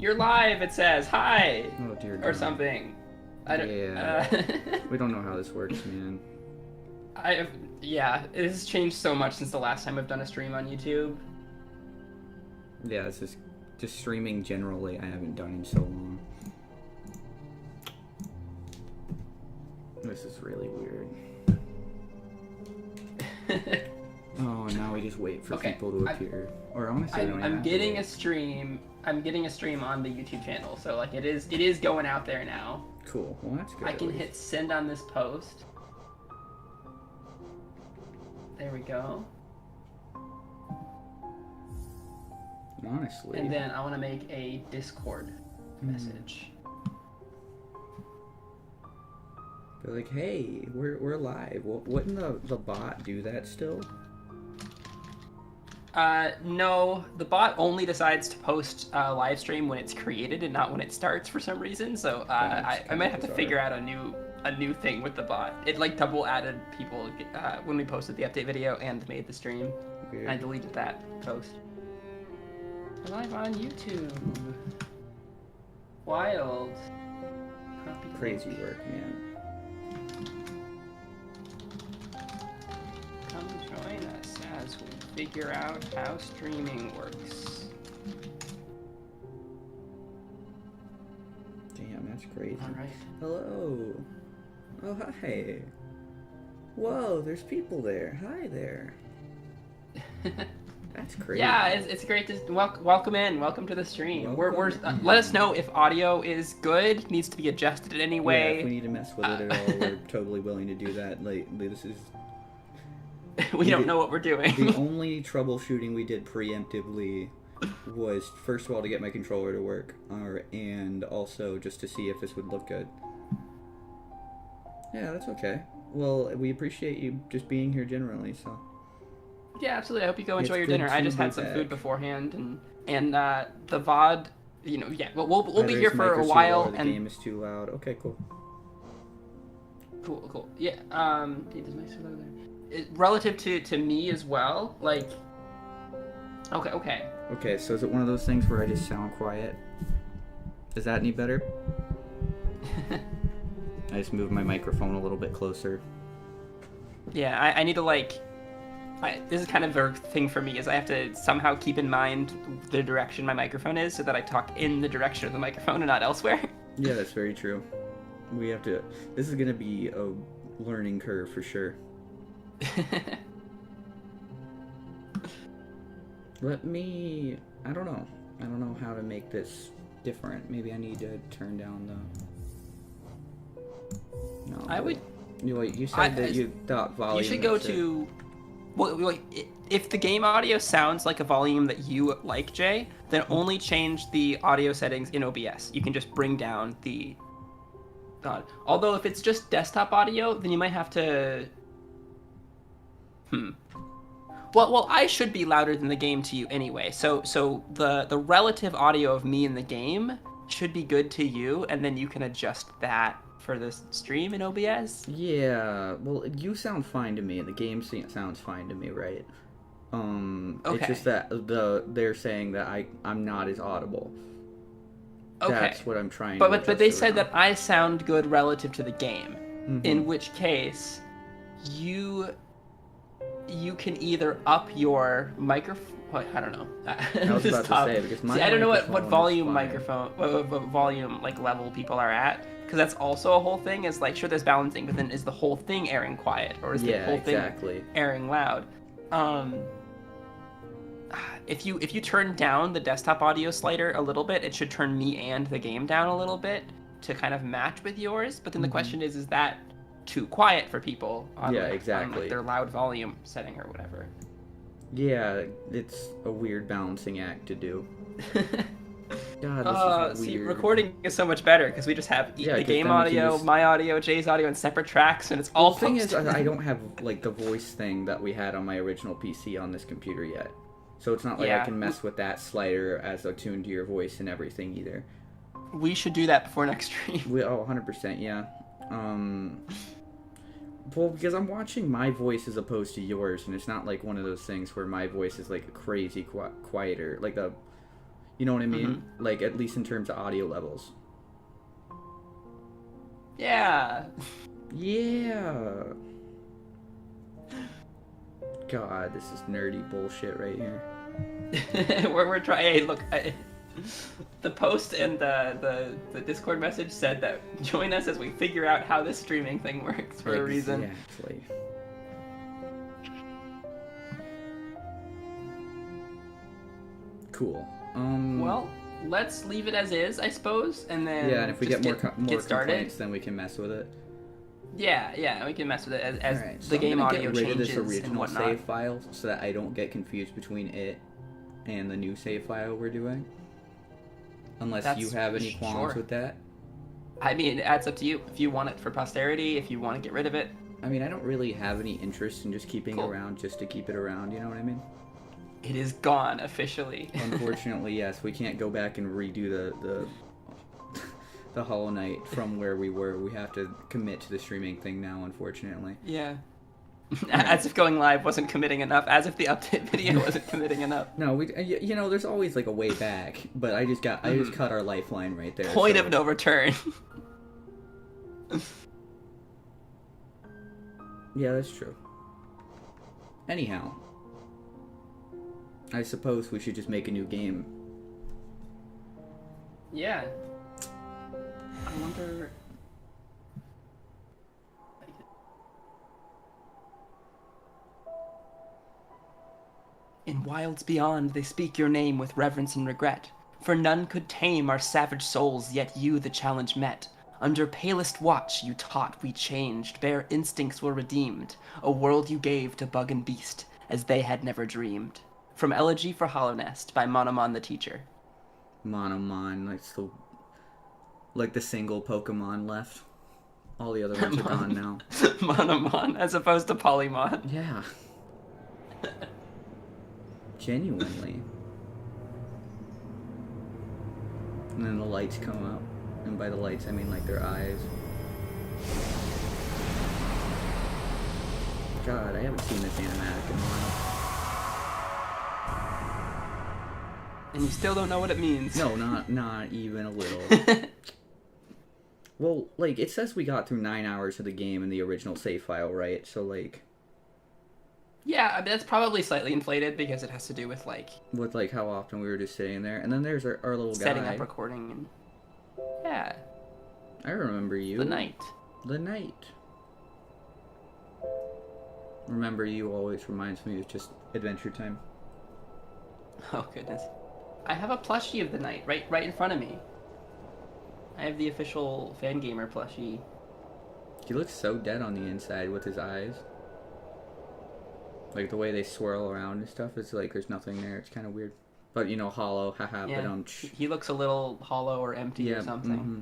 You're live, it says. Hi! Oh dear Or God. something. I don't... Yeah. We don't know how this works, man. Yeah, it has changed so much since the last time I've done a stream on YouTube. Yeah, this is just streaming generally. I haven't done in so long. This is really weird. Oh, and now we just wait for people to appear. Or honestly, I'm getting a stream. I'm getting a stream on the YouTube channel, so like it is going out there now. Cool. Well, that's good. I can hit send on this post. There we go. Honestly. And then I want to make a Discord message. They're like, hey, we're live. Well, wouldn't the bot do that still? No, the bot only decides to post live stream when it's created and not when it starts for some reason. So I might have to figure out a new thing with the bot. It like double added people when we posted the update video and made the stream. Weird. And I deleted that post. We're live on YouTube. Wild. Crazy work, man. Come join us as we figure out how streaming works. Damn, that's crazy. Alright. Hello. Oh, hi. Whoa, there's people there. Hi there. That's crazy. Yeah, it's great to welcome in. Welcome to the stream. Welcome. Let us know if audio is good, needs to be adjusted in any way. Yeah, if we need to mess with it at all, we're totally willing to do that. Like, this is... we don't know what we're doing. The only troubleshooting we did preemptively was, first of all, to get my controller to work, and also just to see if this would look good. Yeah, that's okay. Well, we appreciate you just being here generally, so... Yeah, absolutely. I hope you go enjoy It's your good dinner. I to just be had some back. food beforehand, and the VOD, you know, yeah. But we'll be Either here his for mic a is too while. loud or the And game is too loud. Okay, cool. cool. Yeah. There's nice over there. Relative to me as well, like. Okay. Okay, so is it one of those things where I just sound quiet? Is that any better? I just moved my microphone a little bit closer. Yeah, I need to like. This is kind of a thing for me, is I have to somehow keep in mind the direction my microphone is so that I talk in the direction of the microphone and not elsewhere. Yeah, that's very true. We have to... This is going to be a learning curve for sure. Let me... I don't know. I don't know how to make this different. Maybe I need to turn down the... No. I would... You said that you thought volume... You should go to... Well, like, if the game audio sounds like a volume that you like, Jay, then only change the audio settings in OBS. You can just bring down the... Although if it's just desktop audio, then you might have to... Well, I should be louder than the game to you anyway. So the relative audio of me in the game should be good to you, and then you can adjust that for this stream in OBS. Yeah, well, you sound fine to me. The game sounds fine to me, right? Okay. It's just that they're saying that I'm not as audible. Okay. That's what I'm trying. But they said that I sound good relative to the game. Mm-hmm. In which case, you can either up your microphone. I don't know. I was about to say, because my I don't know what microphone volume is fine. microphone, what volume like level people are at, because that's also a whole thing. Is like, sure, there's balancing, but then is the whole thing airing quiet, or is the whole exactly. thing airing loud? If you turn down the desktop audio slider a little bit, it should turn me and the game down a little bit to kind of match with yours. But then the question is that too quiet for people on, exactly. on like their loud volume setting or whatever? Yeah, it's a weird balancing act to do. God, this is see, weird. recording is so much better because we just have the 'cause game then we can audio, just- my audio, Jay's audio, and separate tracks, and it's all The thing is, posted. I don't have like the voice thing that we had on my original PC on this computer yet. So it's not like I can mess with that slider as attuned to your voice and everything either. We should do that before next stream. 100%, yeah. Well, because I'm watching my voice as opposed to yours, and it's not like one of those things where my voice is like crazy quieter. Like You know what I mean? Like, at least in terms of audio levels. Yeah. Yeah. God, this is nerdy bullshit right here. we're trying. Hey, look, the post and the Discord message said that join us as we figure out how this streaming thing works for a reason. Exactly. Cool. Well, let's leave it as is, I suppose, and then and if we get more complaints, then we can mess with it. Yeah, we can mess with it as Right, the game audio changes. I'm gonna get rid of changes this original and whatnot. save file so that I don't get confused between it and the new save file we're doing. Unless you have any qualms with that. I mean, it's up to you. If you want it for posterity, if you want to get rid of it. I mean, I don't really have any interest in just keeping it around just to keep it around, you know what I mean? It is gone officially. Unfortunately, yes, we can't go back and redo the Hollow Knight from where we were. We have to commit to the streaming thing now, unfortunately. Yeah. As if going live wasn't committing enough. As if the update video wasn't committing enough. No, there's always like a way back, but I just cut our lifeline right there. Point of no return. Yeah, that's true. Anyhow, I suppose we should just make a new game. Yeah. I wonder... In wilds beyond, they speak your name with reverence and regret. For none could tame our savage souls, yet you the challenge met. Under palest watch you taught we changed, bare instincts were redeemed, a world you gave to bug and beast, as they had never dreamed. From Elegy for Hollow Nest by Monomon the Teacher. Monomon, like the single Pokemon left. All the other ones are gone now. Monomon, as opposed to Polymon. Yeah. Genuinely. And then the lights come up. And by the lights, I mean like their eyes. God, I haven't seen this animatic in a while. And you still don't know what it means. No, not even a little. Well, like, it says we got through 9 hours of the game in the original save file, right? So, like... Yeah, I mean, that's probably slightly inflated because it has to do with, like... With, like, how often we were just sitting there. And then there's our little guy. Setting up recording and... Yeah. I remember you. The Knight. The Knight. Remember you always reminds me of just Adventure Time. Oh, goodness. I have a plushie of the Knight right in front of me. I have the official Fangamer plushie. He looks so dead on the inside with his eyes. Like, the way they swirl around and stuff, it's like there's nothing there. It's kind of weird. But, hollow, haha, yeah, but he looks a little hollow or empty or something. Mm-hmm.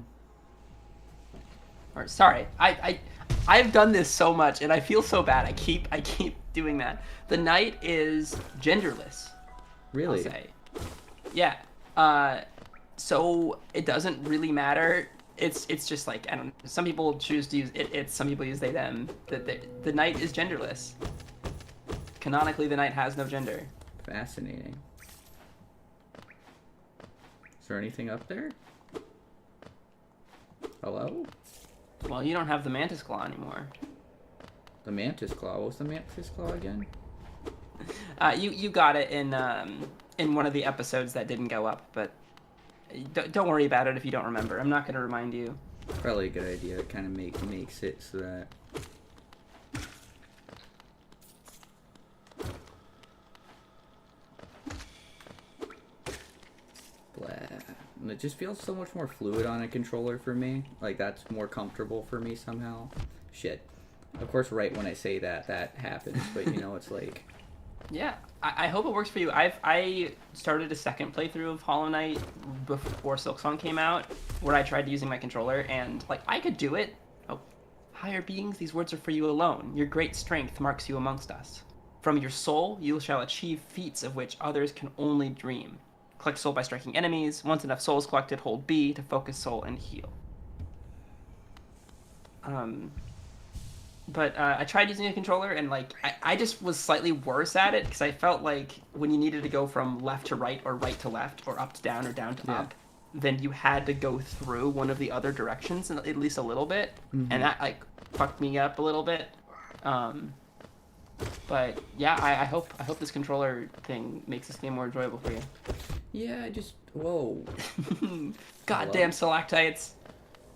Or, sorry, I've done this so much, and I feel so bad. I keep doing that. The Knight is genderless. Really? I'll say. Yeah. So it doesn't really matter. It's just like, I don't know. Some people choose to use it. Some people use they, them. The Knight is genderless. Canonically, the Knight has no gender. Fascinating. Is there anything up there? Hello? Well, you don't have the Mantis Claw anymore. The Mantis Claw? What was the Mantis Claw again? You got it in one of the episodes that didn't go up, but don't worry about it if you don't remember. I'm not going to remind you. Probably a good idea. It kind of makes it so that... It just feels so much more fluid on a controller for me. Like, that's more comfortable for me somehow. Shit. Of course, right when I say that happens. But, it's like... Yeah, I hope it works for you. I started a second playthrough of Hollow Knight before Silksong came out, where I tried using my controller, and, like, I could do it. Oh, higher beings, these words are for you alone. Your great strength marks you amongst us. From your soul, you shall achieve feats of which others can only dream. Collect soul by striking enemies. Once enough souls collected, hold B to focus soul and heal. But I tried using a controller, and like I just was slightly worse at it because I felt like when you needed to go from left to right or right to left or up to down or down to Yeah. up, then you had to go through one of the other directions at least a little bit, and that like fucked me up a little bit. But yeah, I hope this controller thing makes this game more enjoyable for you. Yeah, I just... Whoa. Goddamn stalactites.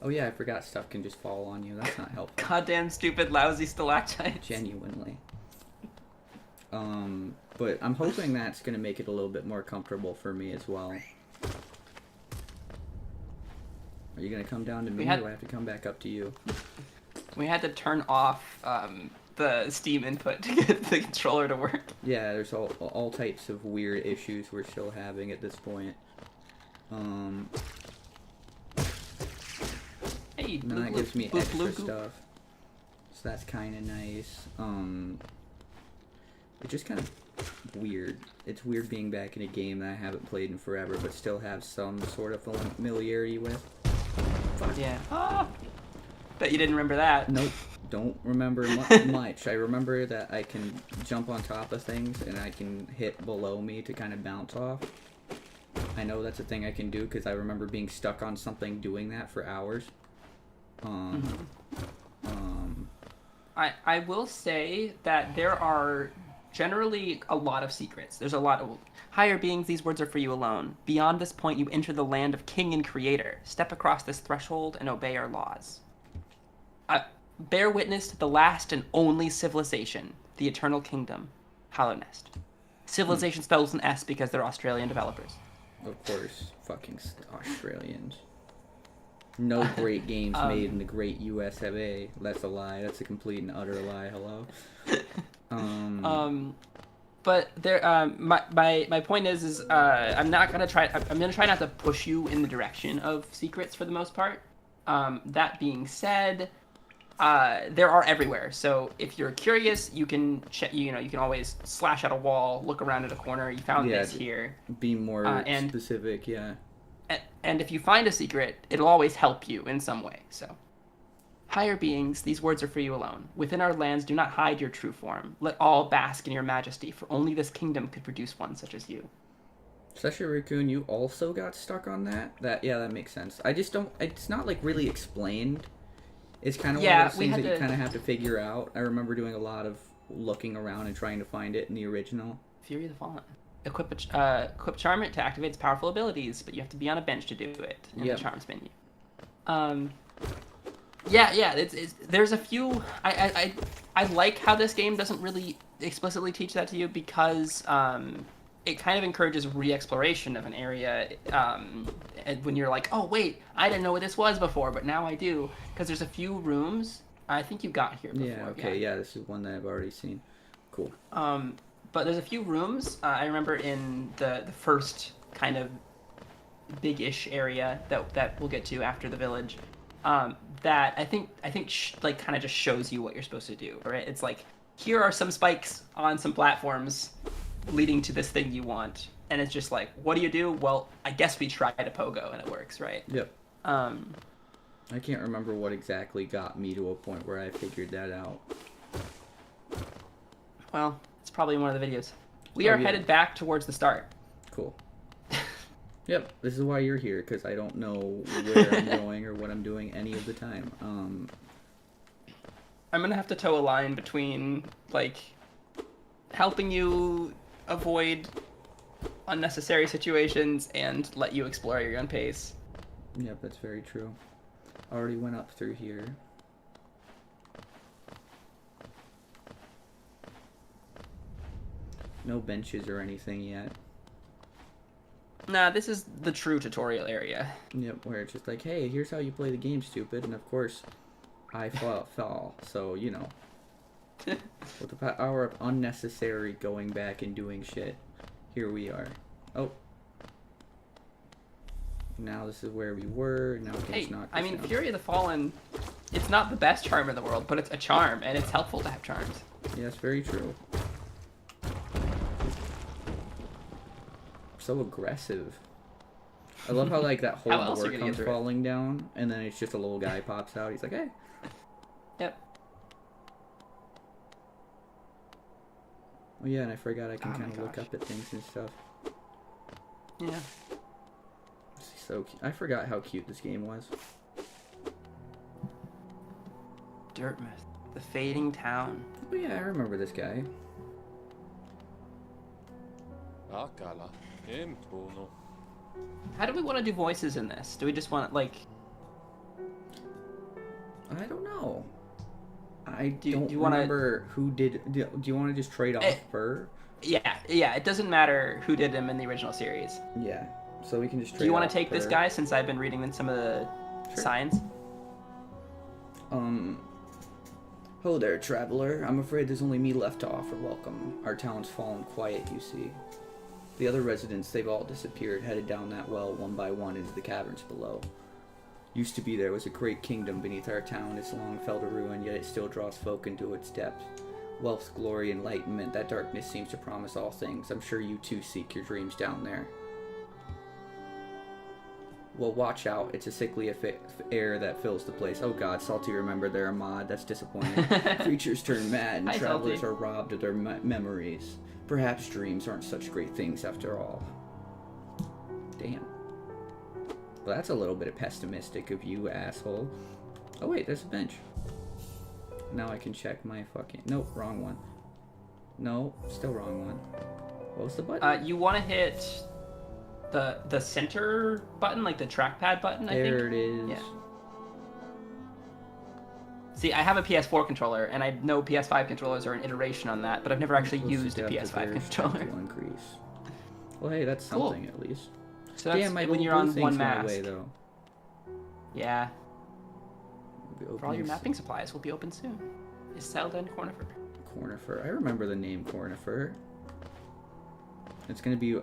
Oh yeah, I forgot stuff can just fall on you. That's not helpful. Goddamn stupid lousy stalactites. Genuinely. But I'm hoping that's going to make it a little bit more comfortable for me as well. Are you going to come down to me, or do I have to come back up to you? We had to turn off the Steam input to get the controller to work. Yeah, there's all types of weird issues we're still having at this point. Hey, and that gives me extra stuff. So that's kind of nice. It's just kind of weird. It's weird being back in a game that I haven't played in forever, but still have some sort of familiarity with. Fuck. Yeah. Ah! Bet you didn't remember that. Nope. Don't remember much. I remember that I can jump on top of things and I can hit below me to kind of bounce off. I know that's a thing I can do because I remember being stuck on something doing that for hours. I will say that there are generally a lot of secrets. There's a lot of higher beings, these words are for you alone. Beyond this point, you enter the land of King and Creator. Step across this threshold and obey our laws. Bear witness to the last and only civilization, the Eternal Kingdom, Hollow Nest. Civilization spells an S because they're Australian developers. Of course, fucking Australians. No great games made in the great US of A. That's a lie. That's a complete and utter lie. Hello. But there, my point is I'm gonna try not to push you in the direction of secrets for the most part. That being said, there are everywhere. So if you're curious, you can you can always slash at a wall, look around at a corner. You found this here. Be more specific, yeah. And if you find a secret, it'll always help you in some way. So, higher beings, these words are for you alone. Within our lands, do not hide your true form. Let all bask in your majesty, for only this kingdom could produce one such as you. Sesha Raccoon, you also got stuck on that? Yeah, that makes sense. I just don't... It's not, like, really explained. It's kind of one of those things that you kind of have to figure out. I remember doing a lot of looking around and trying to find it in the original. Fury of the Fallen. Equip Charm it to activate its powerful abilities, but you have to be on a bench to do it in the Charms menu. It's there's a few... I like how this game doesn't really explicitly teach that to you because it kind of encourages re-exploration of an area when you're like, oh wait, I didn't know what this was before, but now I do. Because there's a few rooms. I think you got here before. Yeah, okay, yeah, this is one that I've already seen. Cool. But there's a few rooms, I remember in the first kind of big-ish area that we'll get to after the village, that I think like kind of just shows you what you're supposed to do, right? It's like, here are some spikes on some platforms leading to this thing you want. And it's just like, what do? Well, I guess we try to pogo and it works, right? Yep. I can't remember what exactly got me to a point where I figured that out. Well, it's probably in one of the videos. We are headed back towards the start. Cool. Yep, this is why you're here, because I don't know where I'm going or what I'm doing any of the time. I'm going to have to toe a line between, like, helping you avoid unnecessary situations and let you explore at your own pace. Yep, that's very true. Already went up through here. No benches or anything yet. Nah, this is the true tutorial area. Yep, where it's just like, hey, here's how you play the game, stupid. And of course, I fell. So, you know. With the power of unnecessary going back and doing shit. Here we are. Oh. Now this is where we were. Now it gets knocked I mean, down. Fury of the Fallen, it's not the best charm in the world, but it's a charm, and it's helpful to have charms. Yes, very true. So aggressive. I love how, like, that whole door comes falling down, and then it's just a little guy pops out. He's like, hey. Yep. Oh yeah, and I forgot I can kind of look up at things and stuff. Yeah. So cute. I forgot how cute this game was. Dirtmouth, the fading town. Oh yeah, I remember this guy. How do we want to do voices in this? Do we just want like? I don't know. I do don't you remember who did. Do you want to just trade off her? Yeah. It doesn't matter who did them in the original series. Yeah. So we can just trade. Do you want to take this guy since I've been reading some of the signs? Hello there, traveler. I'm afraid there's only me left to offer welcome. Our town's fallen quiet, you see. The other residents, they've all disappeared, headed down that well one by one into the caverns below. Used to be there was a great kingdom beneath our town. It's long fell to ruin, yet it still draws folk into its depths. Wealth, glory, enlightenment, that darkness seems to promise all things. I'm sure you too seek your dreams down there. Well, watch out. It's a sickly air that fills the place. Oh god, Salty remembered they're a mod. That's disappointing. Creatures turn mad and travelers Salty. Are robbed of their memories. Perhaps dreams aren't such great things after all. Damn. Well, that's a little bit pessimistic of you, asshole. Oh wait, there's a bench. Now I can check my fucking... Nope, wrong one. No, still wrong one. What was the button? You want to hit... The center button, like the trackpad button, I think? There it is. Yeah. See, I have a PS4 controller, and I know PS5 controllers are an iteration on that, but I've never actually used a PS5 controller. Increase. Well, hey, that's something at least. So that's when you're on one mask. Away, though. Yeah. For all your mapping supplies will be open soon. Is Zelda and Cornifer? Cornifer. I remember the name Cornifer. It's going to be,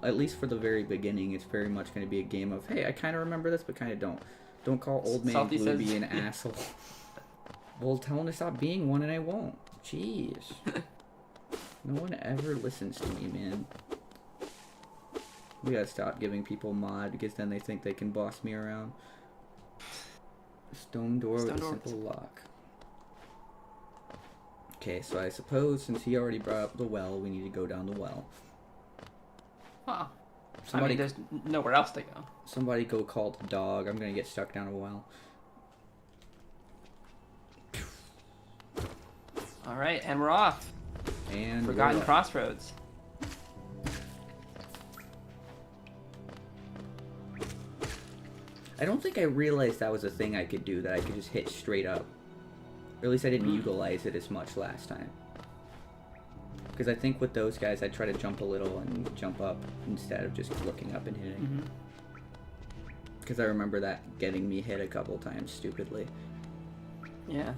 at least for the very beginning, it's very much going to be a game of, hey, I kind of remember this, but kind of don't. Don't call Old Man Glooby an asshole. Well, tell him to stop being one and I won't. Jeez. No one ever listens to me, man. We gotta stop giving people mod, because then they think they can boss me around. Stone door with a simple lock. Okay, so I suppose since he already brought up the well, we need to go down the well. Huh. Somebody, I mean, there's nowhere else to go. Somebody go call the dog. I'm gonna get stuck down a well. Alright, and we're off. And Forgotten Crossroads. I don't think I realized that was a thing I could do, that I could just hit straight up. Or at least I didn't utilize it as much last time. Because I think with those guys, I try to jump a little and jump up instead of just looking up and hitting. Because I remember that getting me hit a couple times stupidly. Yeah.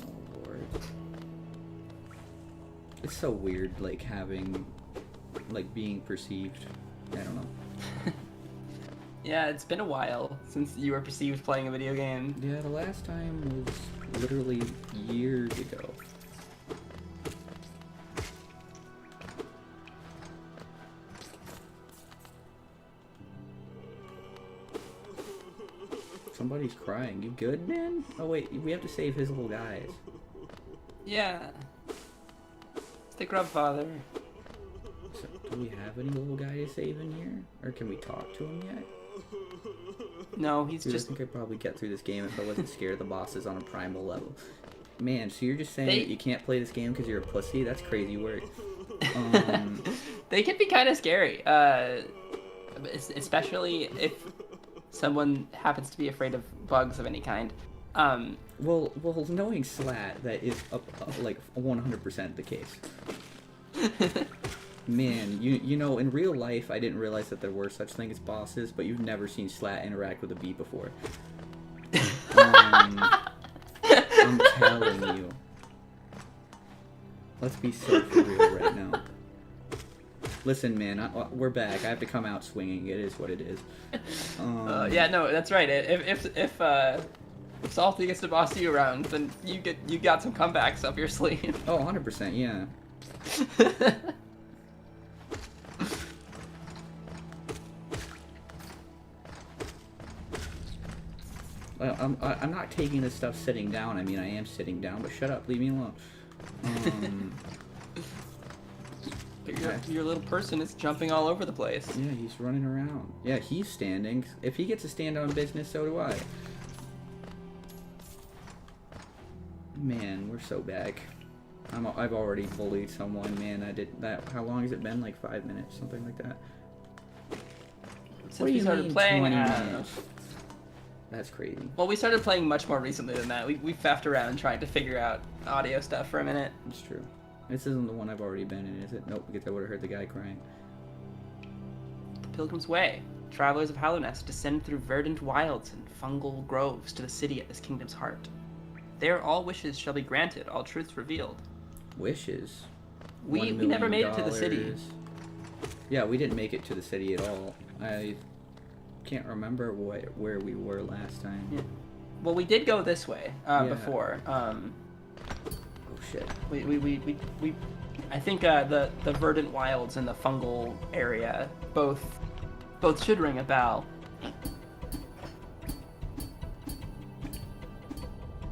Oh lord. It's so weird, like having, like being perceived. I don't know. Yeah, it's been a while since you were perceived playing a video game. Yeah, the last time was literally years ago. Somebody's crying. You good, man? Oh wait, we have to save his little guys. Yeah. It's the grub father. So, do we have any little guy to save in here? Or can we talk to him yet? No, he's just... I think I'd probably get through this game if I wasn't scared of the bosses on a primal level. Man, so you're just saying that you can't play this game because you're a pussy? That's crazy work. They can be kind of scary. Especially if someone happens to be afraid of bugs of any kind. Well, knowing Slat, that is like 100% the case. Man, you know, in real life, I didn't realize that there were such things as bosses, but you've never seen Slat interact with a bee before. I'm telling you. Let's be so for real right now. Listen, man, we're back. I have to come out swinging. It is what it is. Yeah, no, that's right. If Salty gets to boss you around, then you got some comebacks up your sleeve. Oh, 100%, yeah. I'm not taking this stuff sitting down. I mean, I am sitting down, but shut up. Leave me alone. Your little person is jumping all over the place. Yeah, he's running around. Yeah, he's standing. If he gets to stand on business, so do I. Man, we're so back. I've already bullied someone, man. I did that. How long has it been? Like 5 minutes, something like that. Since we started playing, 20 minutes? That's crazy. Well, we started playing much more recently than that. We faffed around trying to figure out audio stuff for a minute. It's true. This isn't the one I've already been in, is it? Nope, because I would have heard the guy crying. The Pilgrim's Way. Travelers of Hallownest descend through verdant wilds and fungal groves to the city at this kingdom's heart. There all wishes shall be granted, all truths revealed. Wishes? We never made it to the city. Yeah, we didn't make it to the city at all. I can't remember where we were last time. Yeah. Well, we did go this way before. Oh shit. We I think the verdant wilds and the fungal area both should ring a bell.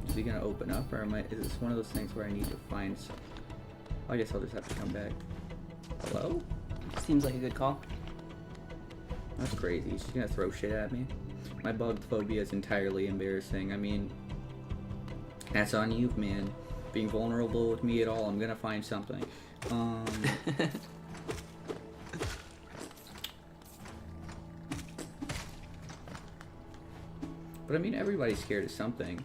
Is he gonna open up, or is this one of those things where I need to find I guess I'll just have to come back. Hello? Seems like a good call. That's crazy. She's gonna throw shit at me. My bug phobia is entirely embarrassing. I mean, that's on you, man. Being vulnerable with me at all, I'm gonna find something. But I mean, everybody's scared of something.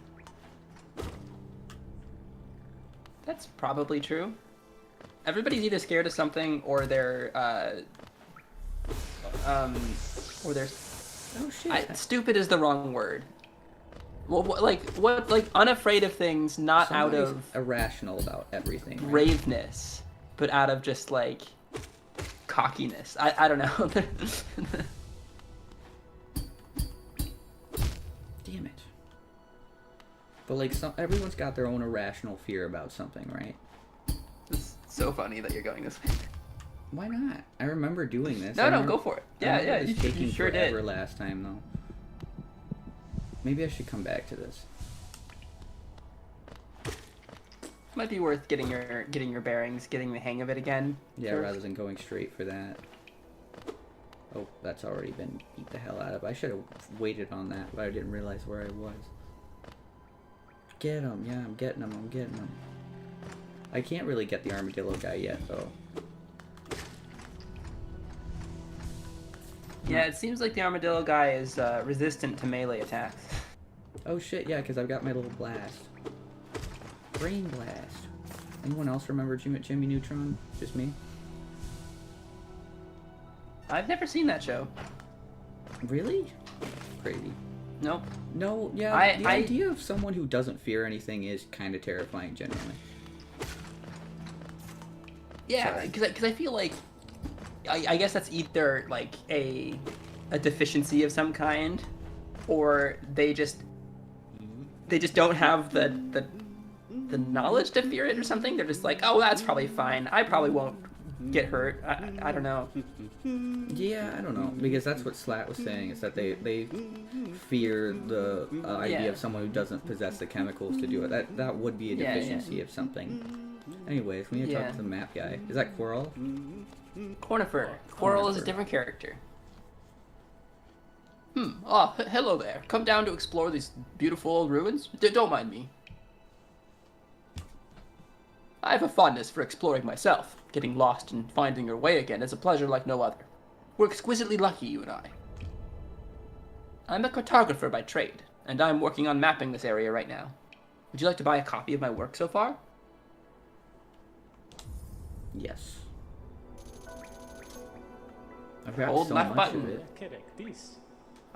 That's probably true. Everybody's either scared of something or they're oh shit. Stupid is the wrong word. Well, like unafraid of things, not Somebody's out of irrational about everything. Right? braveness, but out of just like cockiness. I don't know. Damn it. But like everyone's got their own irrational fear about something, right? It's so funny that you're going this way. Why not? I remember doing this. No, go for it. Yeah, you sure did. did. Last time though. Maybe I should come back to this. Might be worth getting your bearings, getting the hang of it again. Yeah, first. rather than going straight for that. Oh, that's already been beat the hell out of. I should have waited on that, but I didn't realize where I was. Get him. Yeah, I'm getting him. I can't really get the armadillo guy yet, though. Yeah, it seems like the armadillo guy is resistant to melee attacks. Oh shit, yeah, because I've got my little blast. Brain blast. Anyone else remember Jimmy Neutron? Just me? I've never seen that show. Really? Crazy. Nope. No, yeah, the idea of someone who doesn't fear anything is kind of terrifying, generally. Yeah, because I feel like I guess that's either like a deficiency of some kind, or they just don't have the knowledge to fear it or something. They're just like, oh, that's probably fine. I probably won't get hurt. I don't know. Yeah, I don't know, because that's what Slat was saying, is that they fear the idea of someone who doesn't possess the chemicals to do it. That would be a deficiency of something. Anyways, we need to talk to the map guy. Is that Quirrell? Cornifer. Quirrell is a different character. Hello there. Come down to explore these beautiful old ruins? Don't mind me. I have a fondness for exploring myself. Getting lost and finding your way again is a pleasure like no other. We're exquisitely lucky, you and I. I'm a cartographer by trade, and I'm working on mapping this area right now. Would you like to buy a copy of my work so far? Yes. I've got Hold so left much button. of it.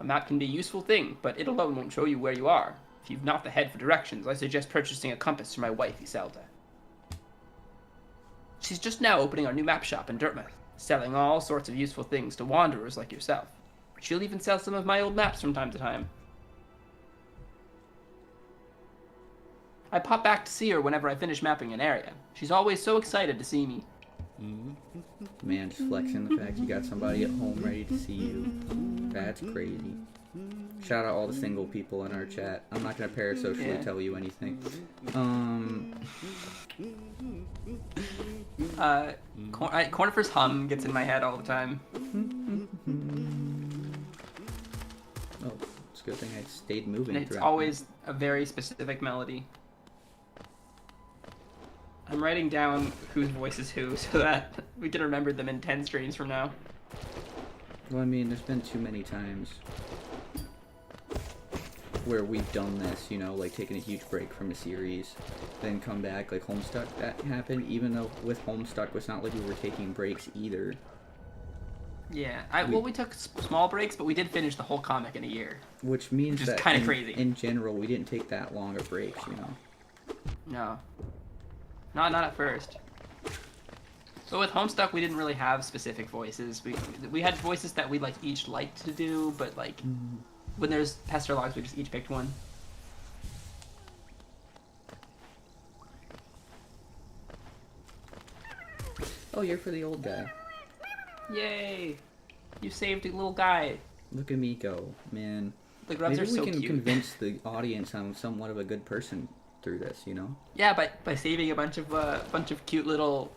A map can be a useful thing, but it alone won't show you where you are. If you've not the head for directions, I suggest purchasing a compass for my wife, Iselda. She's just now opening our new map shop in Dirtmouth, selling all sorts of useful things to wanderers like yourself. She'll even sell some of my old maps from time to time. I pop back to see her whenever I finish mapping an area. She's always so excited to see me. Man, just flexing the fact you got somebody at home ready to see you. That's crazy. Shout out all the single people in our chat. I'm not gonna parasocially tell you anything. Cornifer's hum gets in my head all the time. Oh, it's a good thing I stayed moving. And it's always a very specific melody. I'm writing down whose voice is who so that we can remember them in 10 streams from now. Well, I mean, there's been too many times where we've done this, you know, like taking a huge break from a series, then come back, like Homestuck, that happened, even though with Homestuck, it's not like we were taking breaks either. Yeah, well, we took small breaks, but we did finish the whole comic in a year. Which means which that kind of crazy. In general, we didn't take that long of breaks, you know? No. Not at first. But with Homestuck, we didn't really have specific voices. We had voices that we like each liked to do, but like when there's Pester Logs, we just each picked one. Oh, you're for the old guy. Yay! You saved a little guy. Look at me go, man. The grubs are so cute. Maybe we can convince the audience I'm somewhat of a good person through this, you know? Yeah, by saving a bunch of cute little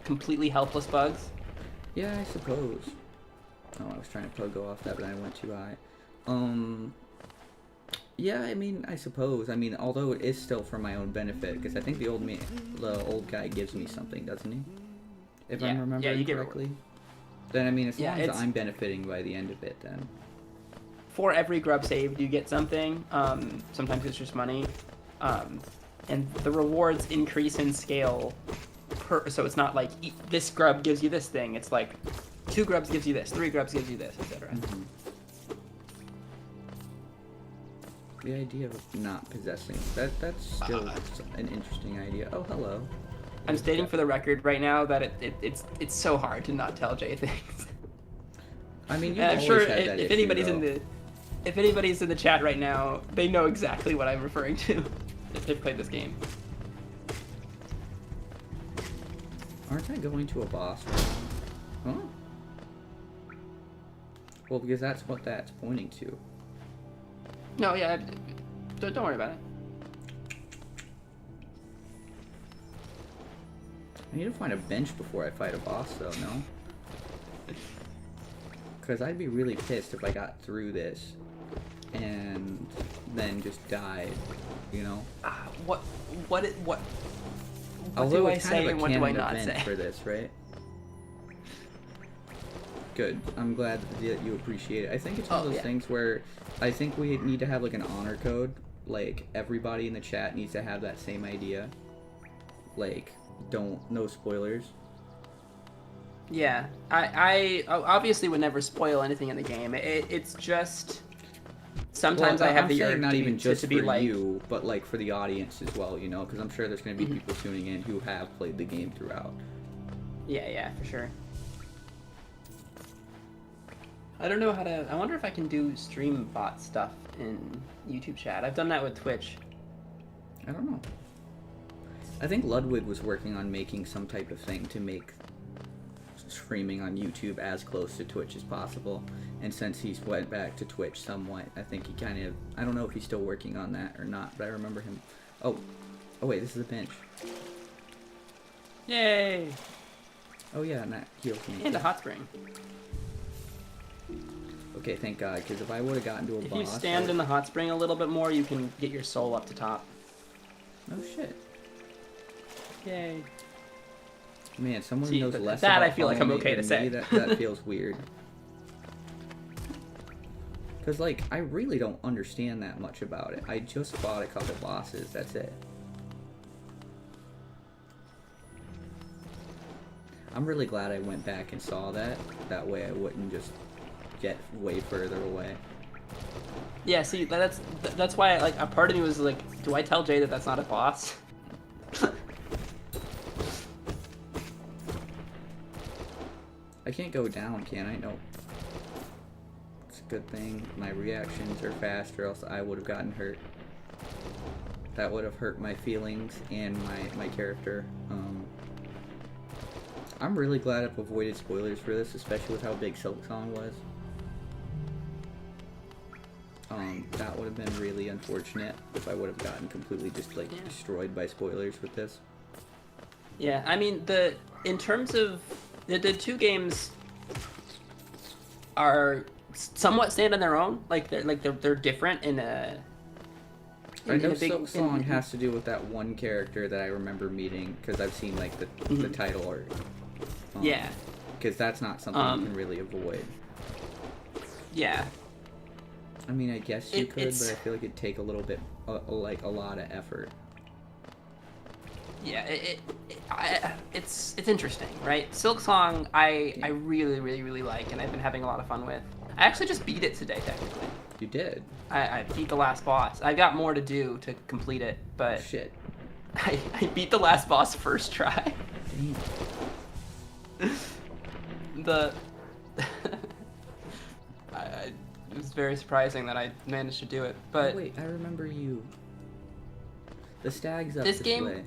completely helpless bugs. Yeah, I suppose. Oh, I was trying to go off that, but I went too high. Yeah, I mean, I suppose. I mean, although it is still for my own benefit, because I think the old guy gives me something, doesn't he? If I'm remembering correctly. Then, I mean, as long as I'm benefiting by the end of it, then. For every grub saved, you get something. Sometimes it's just money. And the rewards increase in scale. So it's not like this grub gives you this thing. It's like 2 grubs gives you this, 3 grubs gives you this, etc. Mm-hmm. The idea of not possessing, that's still an interesting idea. Oh, hello. I'm stating for the record right now that it's so hard to not tell Jay things. I mean, I'm sure if anybody's in the chat right now, they know exactly what I'm referring to if they've played this game. Aren't I going to a boss right now? Huh? Well, because that's what that's pointing to. No, yeah, don't worry about it. I need to find a bench before I fight a boss, though, no? Because I'd be really pissed if I got through this and then just died, you know? What Although do I it's say kind of and a what do I canon not event say? for this, right? Good. I'm glad that you appreciate it. I think it's one of those things where I think we need to have like an honor code. Like everybody in the chat needs to have that same idea. Like, no spoilers. Yeah, I obviously would never spoil anything in the game. It's just sometimes I have the urge not even just to be for like you, but like for the audience as well, you know, because I'm sure there's going to be people tuning in who have played the game throughout. Yeah, for sure. I don't know how to. I wonder if I can do stream bot stuff in YouTube chat. I've done that with Twitch. I don't know. I think Ludwig was working on making some type of thing to make streaming on YouTube as close to Twitch as possible. And since he's went back to Twitch somewhat, I think he kind of... I don't know if he's still working on that or not, but I remember him... Oh wait, this is a bench. Yay! Oh yeah, and that heals me. And a hot spring. Okay, thank God, because if I would have gotten to a boss... If you stand in the hot spring a little bit more, you can get your soul up to top. Oh shit. Yay. Man, someone knows less that about I feel like I'm okay to say. That feels weird. Because, like, I really don't understand that much about it. I just fought a couple bosses, that's it. I'm really glad I went back and saw that. That way I wouldn't just get way further away. Yeah, see, that's why, like, a part of me was like, do I tell Jay that that's not a boss? I can't go down, can I? Nope. It's a good thing. My reactions are fast, or else I would have gotten hurt. That would have hurt my feelings and my character. I'm really glad I've avoided spoilers for this, especially with how big Silk Song was. That would have been really unfortunate if I would have gotten completely just like destroyed by spoilers with this. Yeah, I mean in terms of the two games are somewhat stand on their own. They're different in a. I know Silk Song has to do with that one character that I remember meeting because I've seen like the title art. Yeah. Because that's not something you can really avoid. Yeah. I mean, I guess you could, but I feel like it'd take a little bit, like a lot of effort. Yeah, it's interesting, right? Silk Song, I really, really, really like, and I've been having a lot of fun with. I actually just beat it today, technically. You did? I beat the last boss. I got more to do to complete it, but... Shit. I beat the last boss first try. Damn. It was very surprising that I managed to do it, but... Oh, wait, I remember you. The stag's up this way.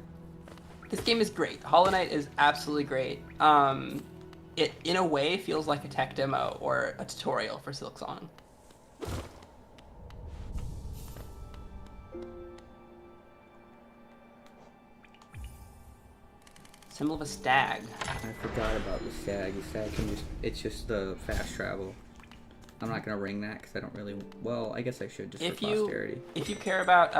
This game is great. Hollow Knight is absolutely great. It, in a way, feels like a tech demo or a tutorial for Silk Song. Symbol of a stag. I forgot about the stag. The stag can it's just the fast travel. I'm not going to ring that because I don't really... Well, I guess I should just for posterity. If you care about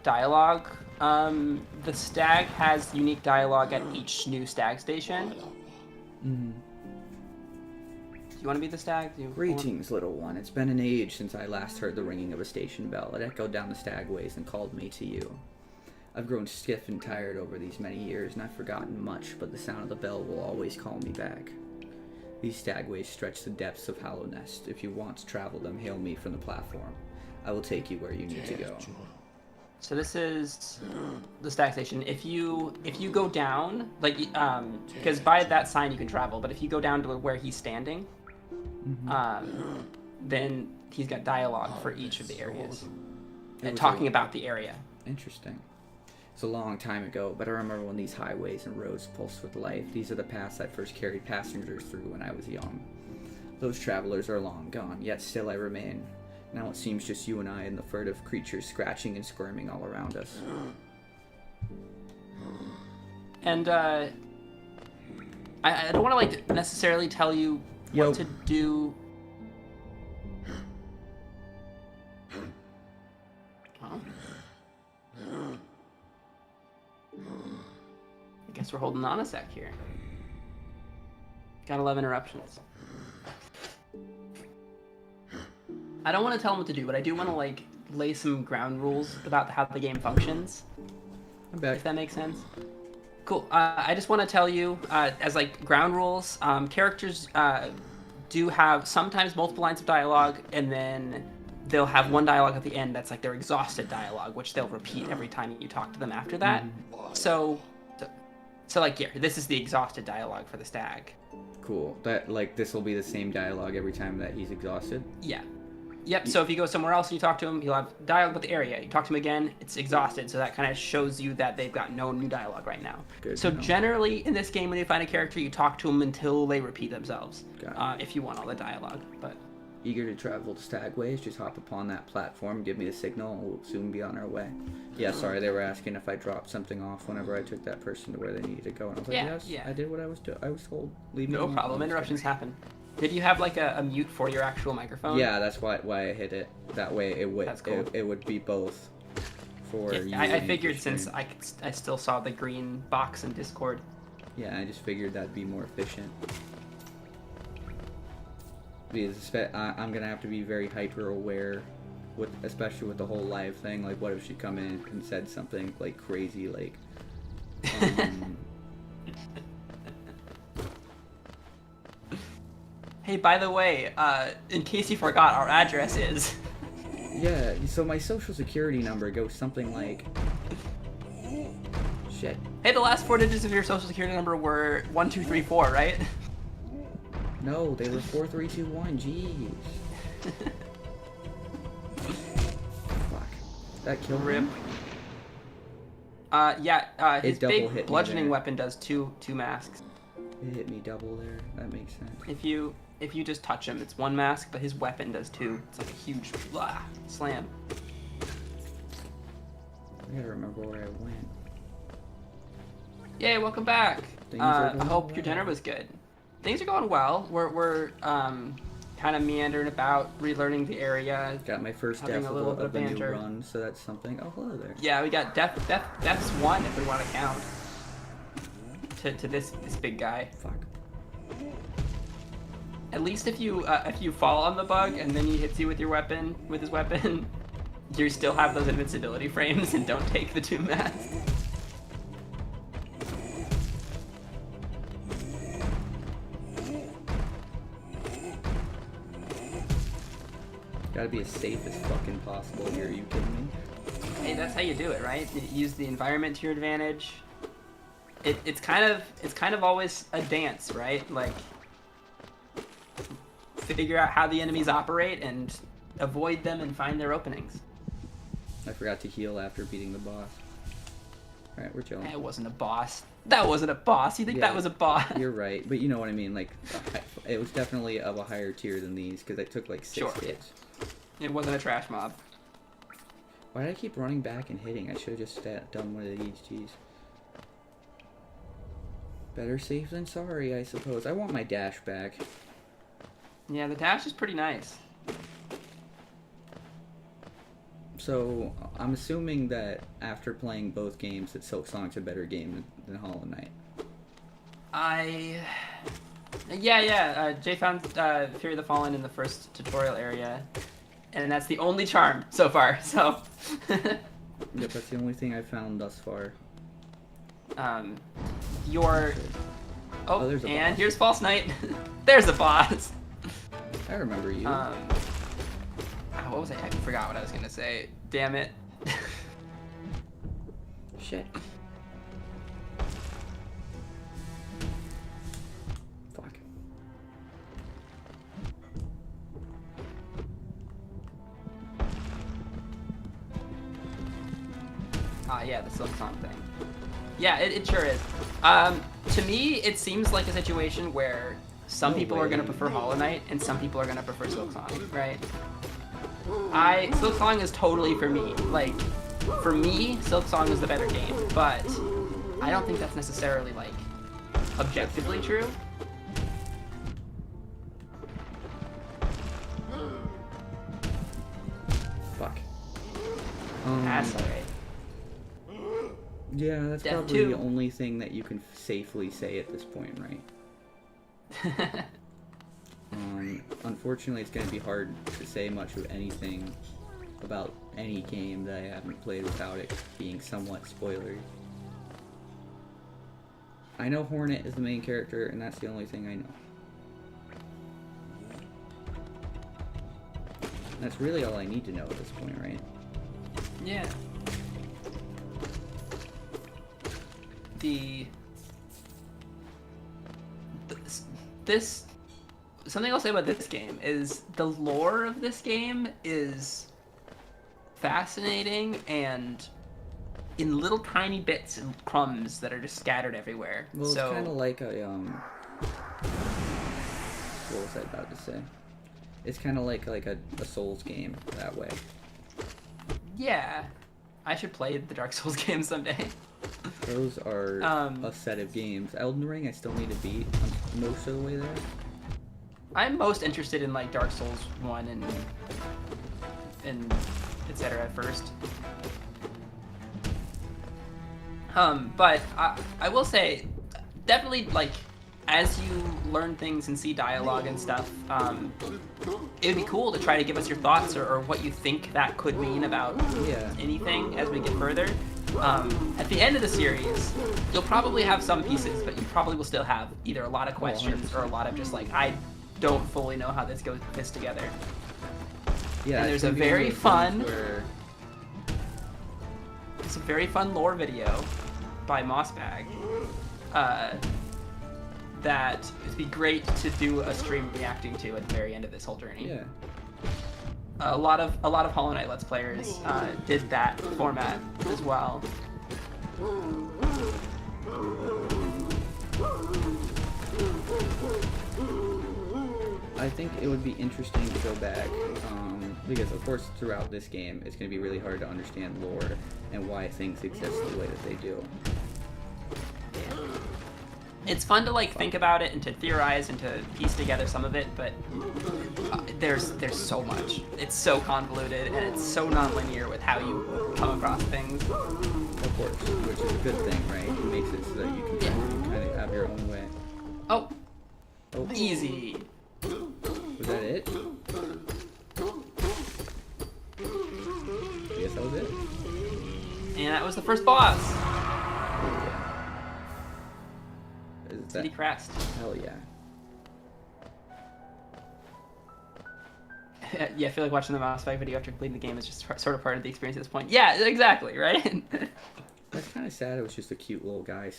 dialogue, the stag has unique dialogue at each new stag station. Mm-hmm. Do you want to be the stag? Greetings, little one. It's been an age since I last heard the ringing of a station bell. It echoed down the stagways and called me to you. I've grown stiff and tired over these many years, and I've forgotten much, but the sound of the bell will always call me back. These stagways stretch the depths of Hollow Nest. If you want to travel them, hail me from the platform. I will take you where you need to go. So this is the stag station. If you go down, like, because by that sign you can travel, but if you go down to where he's standing, then he's got dialogue for each of the areas and talking about the area. Interesting. It's a long time ago, but I remember when these highways and roads pulsed with life. These are the paths I first carried passengers through when I was young. Those travelers are long gone, yet still I remain. Now it seems just you and I and the furtive creatures scratching and squirming all around us. And I don't want to like necessarily tell you what to do. I guess we're holding on a sec here. Gotta love interruptions. I don't want to tell him what to do, but I do want to like lay some ground rules about how the game functions. I'm back. If that makes sense. Cool. I just want to tell you, as like ground rules, characters do have sometimes multiple lines of dialogue, and then they'll have one dialogue at the end that's like their exhausted dialogue, which they'll repeat every time you talk to them after that. So like here, this is the exhausted dialogue for the stag. Cool. That like this will be the same dialogue every time that he's exhausted? Yeah. Yep, so if you go somewhere else and you talk to him, he'll have dialogue with the area. You talk to him again, it's exhausted, so that kind of shows you that they've got no new dialogue right now. Good so generally, in this game, when you find a character, you talk to them until they repeat themselves, if you want all the dialogue. But eager to travel to Stagways, just hop upon that platform, give me the signal, and we'll soon be on our way. Yeah, sorry, they were asking if I dropped something off whenever I took that person to where they needed to go, and I was like, yes, I did what I was told. Leave me alone. No problem, interruptions happen. Did you have like a mute for your actual microphone? Yeah, that's why I hit it. That way it would it would be both for you. I figured since I still saw the green box in Discord. Yeah, I just figured that'd be more efficient. Because I'm gonna have to be very hyper aware, especially with the whole live thing. Like, what if she come in and said something like crazy, like. Hey, by the way, in case you forgot, our address is... Yeah, so my social security number goes something like... Shit. Hey, the last 4 digits of your social security number were 1234, right? No, they were 4321, jeez. Fuck. That killed him? His big bludgeoning weapon does two masks. It hit me double there. That makes sense. If you if you just touch him, it's one mask, but his weapon does two. It's like a huge slam. I gotta remember where I went. Yay, welcome back. I hope your dinner was good. Things are going well. We're kind of meandering about, relearning the area. Got my first death of the new run, so that's something. Oh, hello there. Yeah, we got death's one if we want to count. To this big guy. Fuck. At least if you fall on the bug and then he hits you with his weapon, you still have those invincibility frames and don't take the 2 masks. Gotta be as safe as fucking possible here, are you kidding me? Hey, that's how you do it, right? You use the environment to your advantage. It's kind of always a dance, right? Like, figure out how the enemies operate and avoid them and find their openings. I forgot to heal after beating the boss. Alright, we're chilling. It wasn't a boss. That wasn't a boss. You think that was a boss? You're right, but you know what I mean. Like, it was definitely of a higher tier than these because I took like 6 hits. It wasn't a trash mob. Why did I keep running back and hitting? I should have just done one of these. Jeez. Better safe than sorry, I suppose. I want my dash back. Yeah, the dash is pretty nice. So, I'm assuming that after playing both games that Silksong's a better game than Hollow Knight. Jay found Fury of the Fallen in the first tutorial area, and that's the only charm so far, so... Yep, that's the only thing I've found thus far. There's a boss. Here's False Knight. There's a boss! I remember you. What was I forgot what I was gonna say. Damn it. Shit. Fuck. Yeah, the Silksong thing. Yeah, it sure is. To me, it seems like a situation where some people are gonna prefer Hollow Knight and some people are gonna prefer Silksong, right? Silksong is totally for me. Like, for me, Silksong is the better game, but I don't think that's necessarily, like, objectively true. Fuck. That's alright. Yeah, that's Death probably 2. the only thing that you can safely say at this point, right? Unfortunately, it's going to be hard to say much of anything about any game that I haven't played without it being somewhat spoilery. I know Hornet is the main character, and that's the only thing I know. That's really all I need to know at this point, right? Yeah. Something I'll say about this game is the lore of this game is fascinating and in little tiny bits and crumbs that are just scattered everywhere. Well, it's kind of like a what was I about to say? It's kind of like a Souls game that way. Yeah, I should play the Dark Souls game someday. Those are a set of games. Elden Ring, I still need to beat. I'm most of the way there. I'm most interested in like Dark Souls 1 and etc. at first. But I will say, definitely like as you learn things and see dialogue and stuff, it would be cool to try to give us your thoughts or what you think that could mean about anything as we get further. At the end of the series, you'll probably have some pieces, but you probably will still have either a lot of questions or a lot of just like, I don't fully know how this fits together. Yeah, and there's a very fun lore video by Mossbag that would be great to do a stream reacting to at the very end of this whole journey. Yeah. A lot of Hollow Knight Let's Players did that format as well. I think it would be interesting to go back, because of course throughout this game it's going to be really hard to understand lore and why things exist the way that they do. It's fun to like think about it and to theorize and to piece together some of it, but there's so much. It's so convoluted and it's so non-linear with how you come across things. Of course, which is a good thing, right? It makes it so that you can kind of have your own way. Oh, oh. Easy. Was that it? I guess that was it. And that was the first boss. City Crest. Hell yeah. Yeah, I feel like watching the mouse fight video after completing the game is just sort of part of the experience at this point. Yeah, exactly, right? That's kind of sad. It was just a cute little guy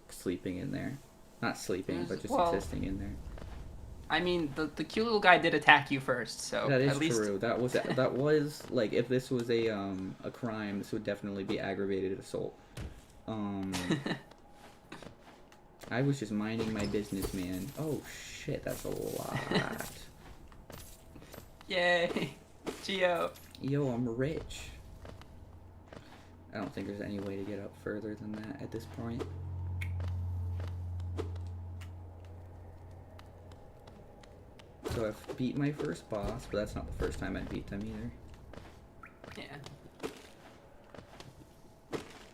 sleeping in there. Not sleeping, but just existing in there. I mean, the cute little guy did attack you first, so that is at least... true. That was like, if this was a crime, this would definitely be aggravated assault. I was just minding my business, man. Oh shit, that's a lot. Yay, Geo. Yo, I'm rich. I don't think there's any way to get up further than that at this point. So I've beat my first boss, but that's not the first time I beat them either. Yeah.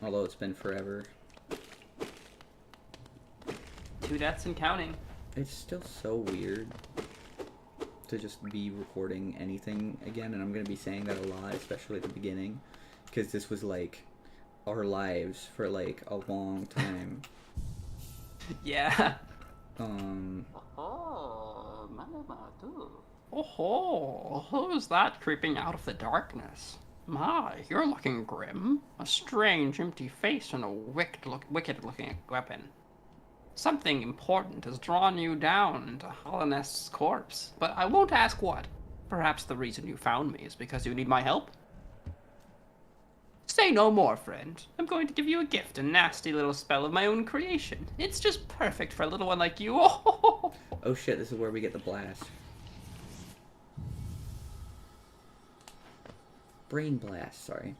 Although it's been forever. 2 deaths and counting. It's still so weird to just be recording anything again, and I'm going to be saying that a lot, especially at the beginning, because this was like our lives for like a long time. Yeah. Oh, who's that creeping out of the darkness? My, you're looking grim. A strange, empty face and a wicked-looking weapon. Something important has drawn you down into Hollanest's corpse, but I won't ask what. Perhaps the reason you found me is because you need my help? Say no more, friend. I'm going to give you a gift, a nasty little spell of my own creation. It's just perfect for a little one like you. Oh shit, this is where we get the blast. Brain blast, sorry.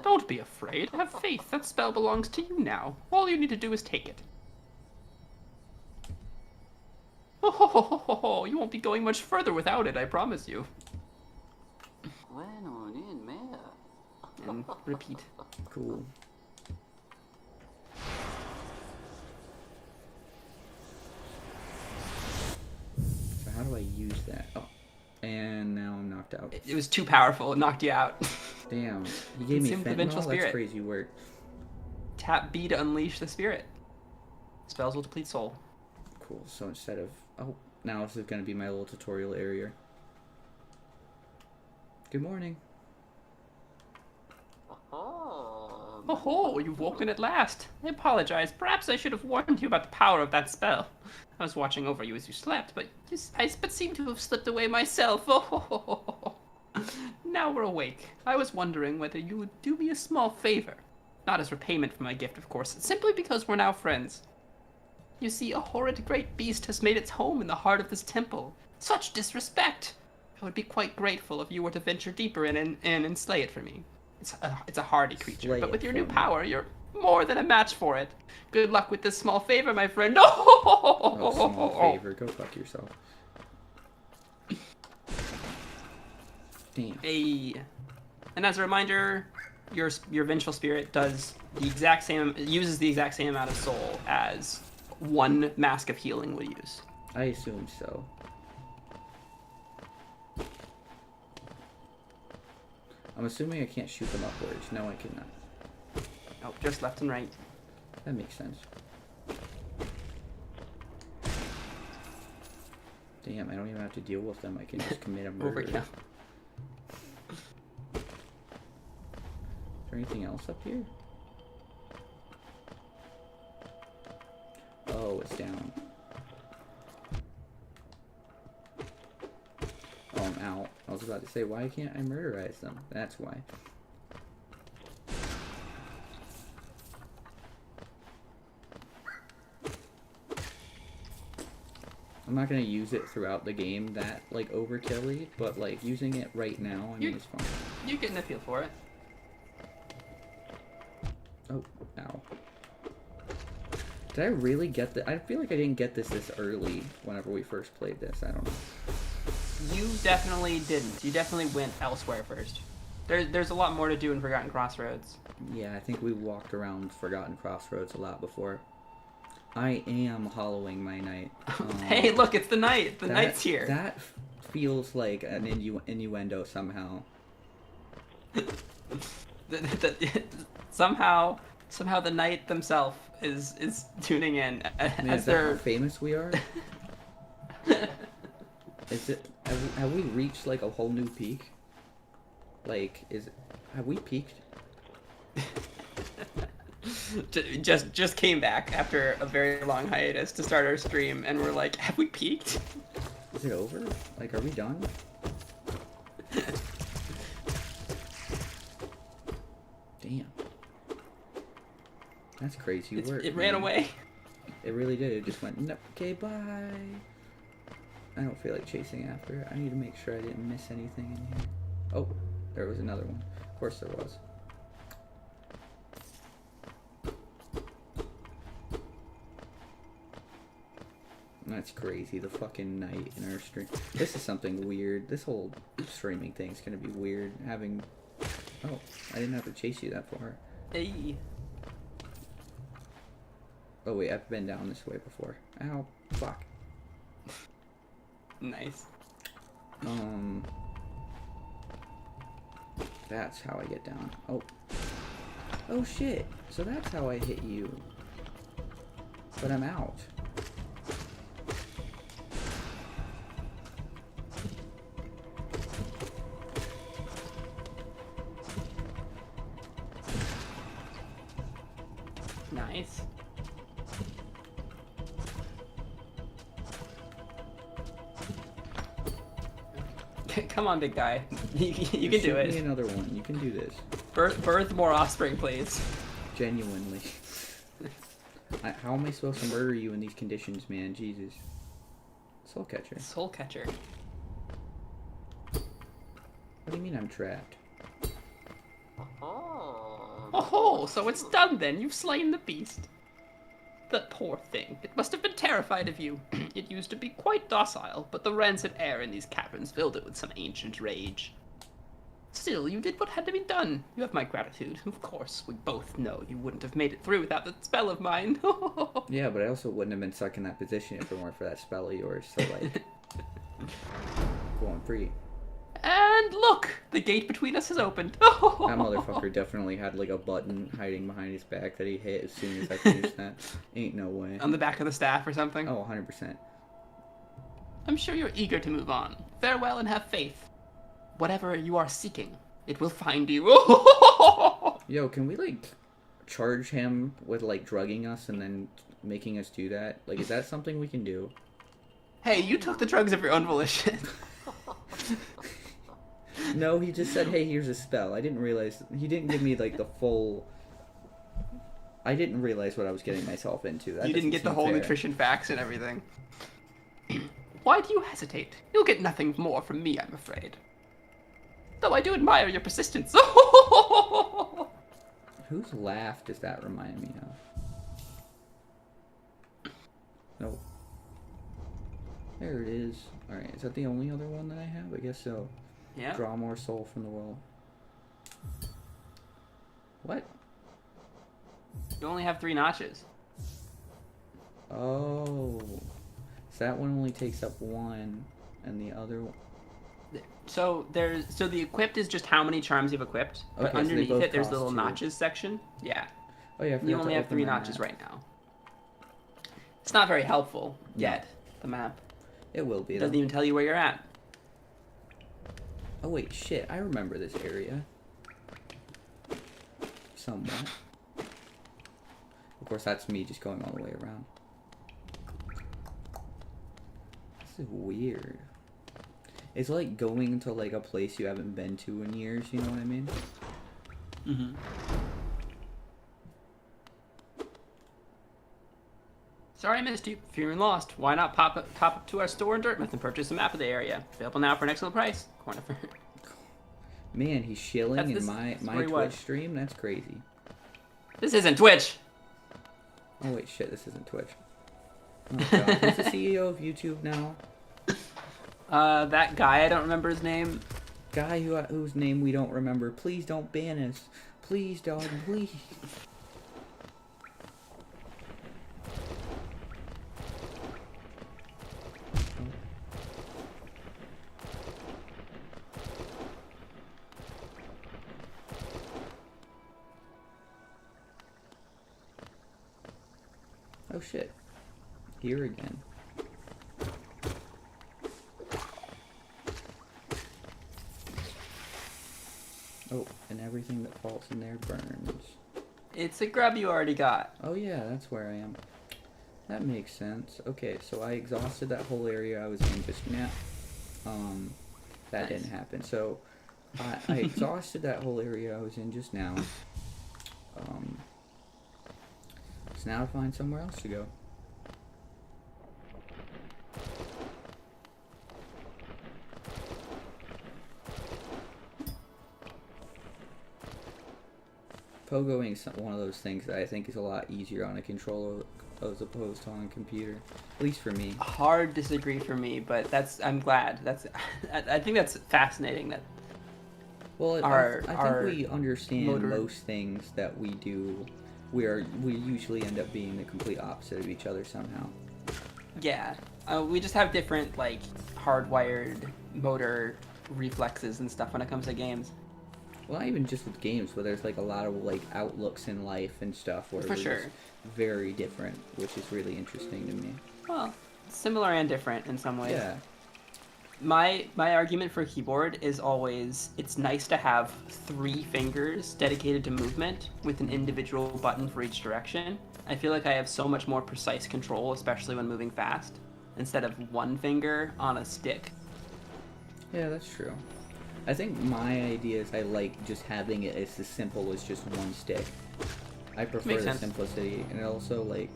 Don't be afraid. Have faith. That spell belongs to you now. All you need to do is take it. Oh, you won't be going much further without it, I promise you. And repeat. Cool. So how do I use that? Oh. And now I'm knocked out. It was too powerful. It knocked you out. Damn. He gave me fentanyl? That's crazy work. Tap B to unleash the spirit. Spells will deplete soul. Cool. So instead of... Oh, now this is going to be my little tutorial area. Good morning. Oh, you've woken at last. I apologize. Perhaps I should have warned you about the power of that spell. I was watching over you as you slept, but I seem to have slipped away myself. Oh, now we're awake. I was wondering whether you would do me a small favor. Not as repayment for my gift, of course, simply because we're now friends. You see, a horrid great beast has made its home in the heart of this temple. Such disrespect! I would be quite grateful if you were to venture deeper in and slay it for me. It's a hardy creature, but with your new power, you're more than a match for it. Good luck with this small favor, my friend. Oh, small favor. Go fuck yourself. Damn. Hey. And as a reminder, your vengeful spirit does the exact same, uses the exact same amount of soul as one mask of healing would use. I assume so. I'm assuming I can't shoot them upwards. No, I cannot. Oh, just left and right. That makes sense. Damn, I don't even have to deal with them. I can just commit a murder. Over now. Is there anything else up here? Oh, it's down. Oh, I'm out. I was about to say, why can't I murderize them? That's why. I'm not gonna use it throughout the game that, like, overkill-y, but, like, using it right now, I mean, it's fun. You're getting a feel for it. Oh, ow. Did I really get I feel like I didn't get this early whenever we first played this. I don't know. You definitely didn't. You definitely went elsewhere first. There's a lot more to do in Forgotten Crossroads. Yeah, I think we walked around Forgotten Crossroads a lot before. I am hollowing my night. Hey, look, it's the night. The night's here. That feels like an innuendo somehow. Somehow the night themselves is tuning in Is that how famous we are? Have we reached like a whole new peak? Like, have we peaked? just came back after a very long hiatus to start our stream, and we're like, have we peaked? Is it over? Like, are we done? Damn. That's crazy work. It ran away. It really did. It just went, no, okay, bye. I don't feel like chasing after it. I need to make sure I didn't miss anything in here. Oh, there was another one. Of course there was. That's crazy. The fucking night in our stream. This is something weird. This whole streaming thing's gonna be weird. Having... Oh, I didn't have to chase you that far. Hey. Oh wait, I've been down this way before. Ow. Fuck. Nice. That's how I get down. Oh. Oh shit. So that's how I hit you. But I'm out. Nice. Come on, big guy. You can do it. Shoot me another one. You can do this. Birth more offspring, please. Genuinely. How am I supposed to murder you in these conditions, man? Jesus. Soul catcher. Soul catcher. What do you mean I'm trapped? Oh, so it's done then. You've slain the beast. The poor thing. It must have been terrified of you. It used to be quite docile, but the rancid air in these caverns filled it with some ancient rage. Still, you did what had to be done. You have my gratitude. Of course, we both know you wouldn't have made it through without that spell of mine. Yeah, but I also wouldn't have been stuck in that position if it weren't for that spell of yours, so like... going free. And look! The gate between us has opened. That motherfucker definitely had like a button hiding behind his back that he hit as soon as I finished that. Ain't no way. On the back of the staff or something? Oh, 100%. I'm sure you're eager to move on. Farewell and have faith. Whatever you are seeking, it will find you. Yo, can we like charge him with like drugging us and then making us do that? Like, is that something we can do? Hey, you took the drugs of your own volition. No, he just said, hey, here's a spell. I didn't realize... He didn't give me, like, the full... I didn't realize what I was getting myself into. You didn't get the whole nutrition facts and everything. Why do you hesitate? You'll get nothing more from me, I'm afraid. Though I do admire your persistence. Whose laugh does that remind me of? Nope. There it is. Alright, is that the only other one that I have? I guess so. Yeah. Draw more soul from the well. What? You only have 3 notches. Oh. So that one only takes up 1, and the other one... So the equipped is just how many charms you've equipped, but okay, underneath so it there's the little 2. notches section. Yeah. Oh yeah. You only have 3 notches right now. It's not very helpful yet. The map. It will be. It doesn't even tell you where you're at. Oh wait, shit! I remember this area. Somewhat. Of course, that's me just going all the way around. This is weird. It's like going to like a place you haven't been to in years, you know what I mean? Mm-hmm. Sorry I missed you. Fearing lost. Why not pop up to our store in Dartmouth and purchase a map of the area? Available now for an excellent price. Corner for... Man, he's shilling in my Twitch stream? That's crazy. This isn't Twitch! Oh wait, shit, this isn't Twitch. Oh god, who's the CEO of YouTube now? That guy, I don't remember his name. Guy whose name we don't remember. Please don't ban us. Please, dog, please. Oh shit. Here again. Oh, and everything that falls in there burns. It's a grub you already got. Oh yeah, that's where I am. That makes sense. Okay, so I exhausted that whole area I was in just now. That didn't happen. So, I exhausted that whole area I was in just now. So now to find somewhere else to go. Pogoing is one of those things that I think is a lot easier on a controller as opposed to on a computer. At least for me. Hard disagree for me, but I'm glad. I think that's fascinating that. Well, I think we understand most things that we do. We usually end up being the complete opposite of each other somehow. Yeah, we just have different like hardwired motor reflexes and stuff when it comes to games. Well, not even just with games, but there's like a lot of like outlooks in life and stuff where we're very different, which is really interesting to me. Well, similar and different in some ways. Yeah. My argument for a keyboard is always it's nice to have 3 fingers dedicated to movement with an individual button for each direction. I feel like I have so much more precise control, especially when moving fast, instead of 1 finger on a stick. Yeah, that's true. I think my idea is I like just having it as simple as just 1 stick. I prefer the simplicity, and also like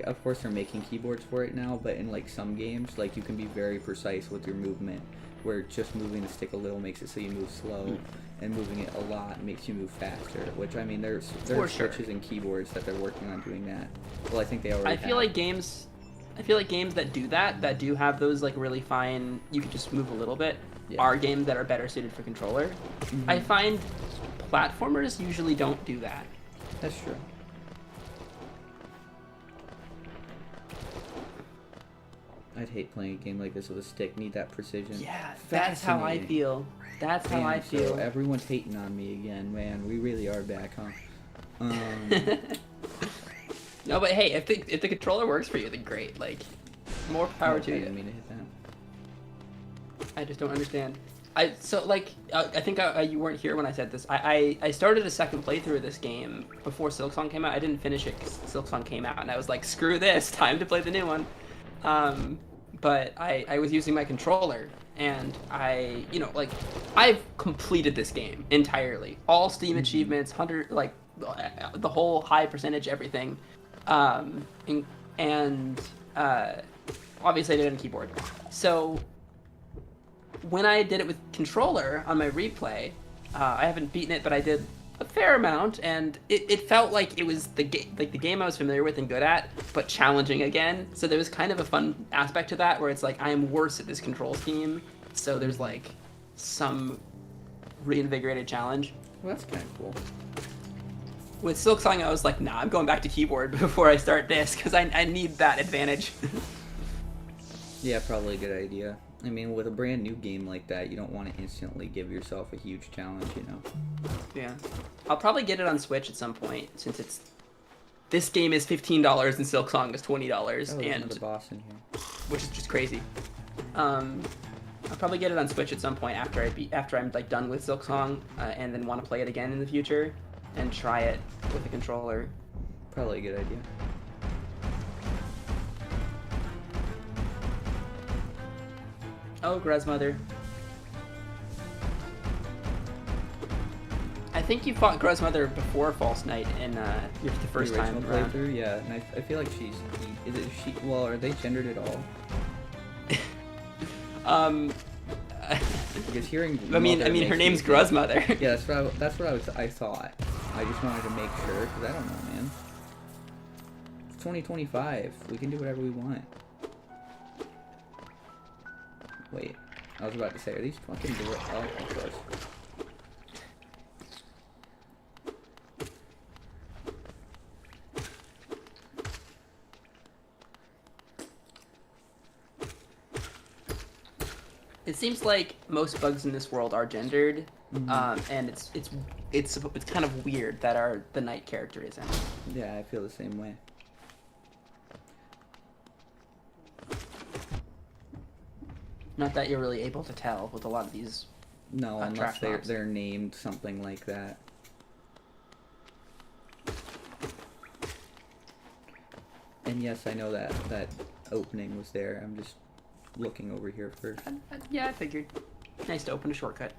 of course they're making keyboards for it now, but in like some games like you can be very precise with your movement, where just moving the stick a little makes it so you move slow, and moving it a lot makes you move faster. Which I mean, there's switches and keyboards that they're working on doing that. Well, I think they already. I feel like games that do that do have those like really fine. You can just move a little bit. Yeah. Are games that are better suited for controller. Mm-hmm. I find platformers usually don't do that. That's true. I'd hate playing a game like this with a stick. Need that precision. Yeah, that's how I feel. That's how I feel. So everyone's hating on me again, man. We really are back, huh? No, but hey, if the controller works for you, then great. Like, more power to you. I didn't mean to hit that. I just don't understand. I think you weren't here when I said this. I started a second playthrough of this game before Silksong came out. I didn't finish it because Silksong came out, and I was like, screw this, time to play the new one. But I was using my controller, and I've completed this game entirely. All Steam achievements, 100, like, the whole high percentage, everything. Obviously I did it on keyboard. So when I did it with controller on my replay, I haven't beaten it, but I did a fair amount, and it felt like it was the game I was familiar with and good at, but challenging again. So there was kind of a fun aspect to that, where it's like I am worse at this control scheme, so there's like some reinvigorated challenge. Well, that's kind of cool. With Silksong, I was like, nah, I'm going back to keyboard before I start this, because I need that advantage. Yeah, probably a good idea. I mean, with a brand new game like that, you don't want to instantly give yourself a huge challenge, you know? Yeah. I'll probably get it on Switch at some point, since this game is $15 and Silksong is $20. Oh, there's another boss in here. Which is just crazy. I'll probably get it on Switch at some point after I'm like done with Silksong, and then want to play it again in the future, and try it with a controller. Probably a good idea. Oh, Grezmother. I think you fought Grozmother before False Knight in the first time around. Playthrough, yeah, and I feel like she's... Is it she... Well, are they gendered at all? Because hearing... I mean, her name's Grozmother. Yeah, that's what I thought. I just wanted to make sure, because I don't know, man. It's 2025. We can do whatever we want. Wait, I was about to say, are these fucking doors? Oh, of course. It seems like most bugs in this world are gendered, and it's kind of weird that the knight character isn't. Yeah, I feel the same way. Not that you're really able to tell with a lot of these. No, unless they're named something like that. And yes, I know that opening was there. I'm just looking over here first. Yeah, I figured. Nice to open a shortcut.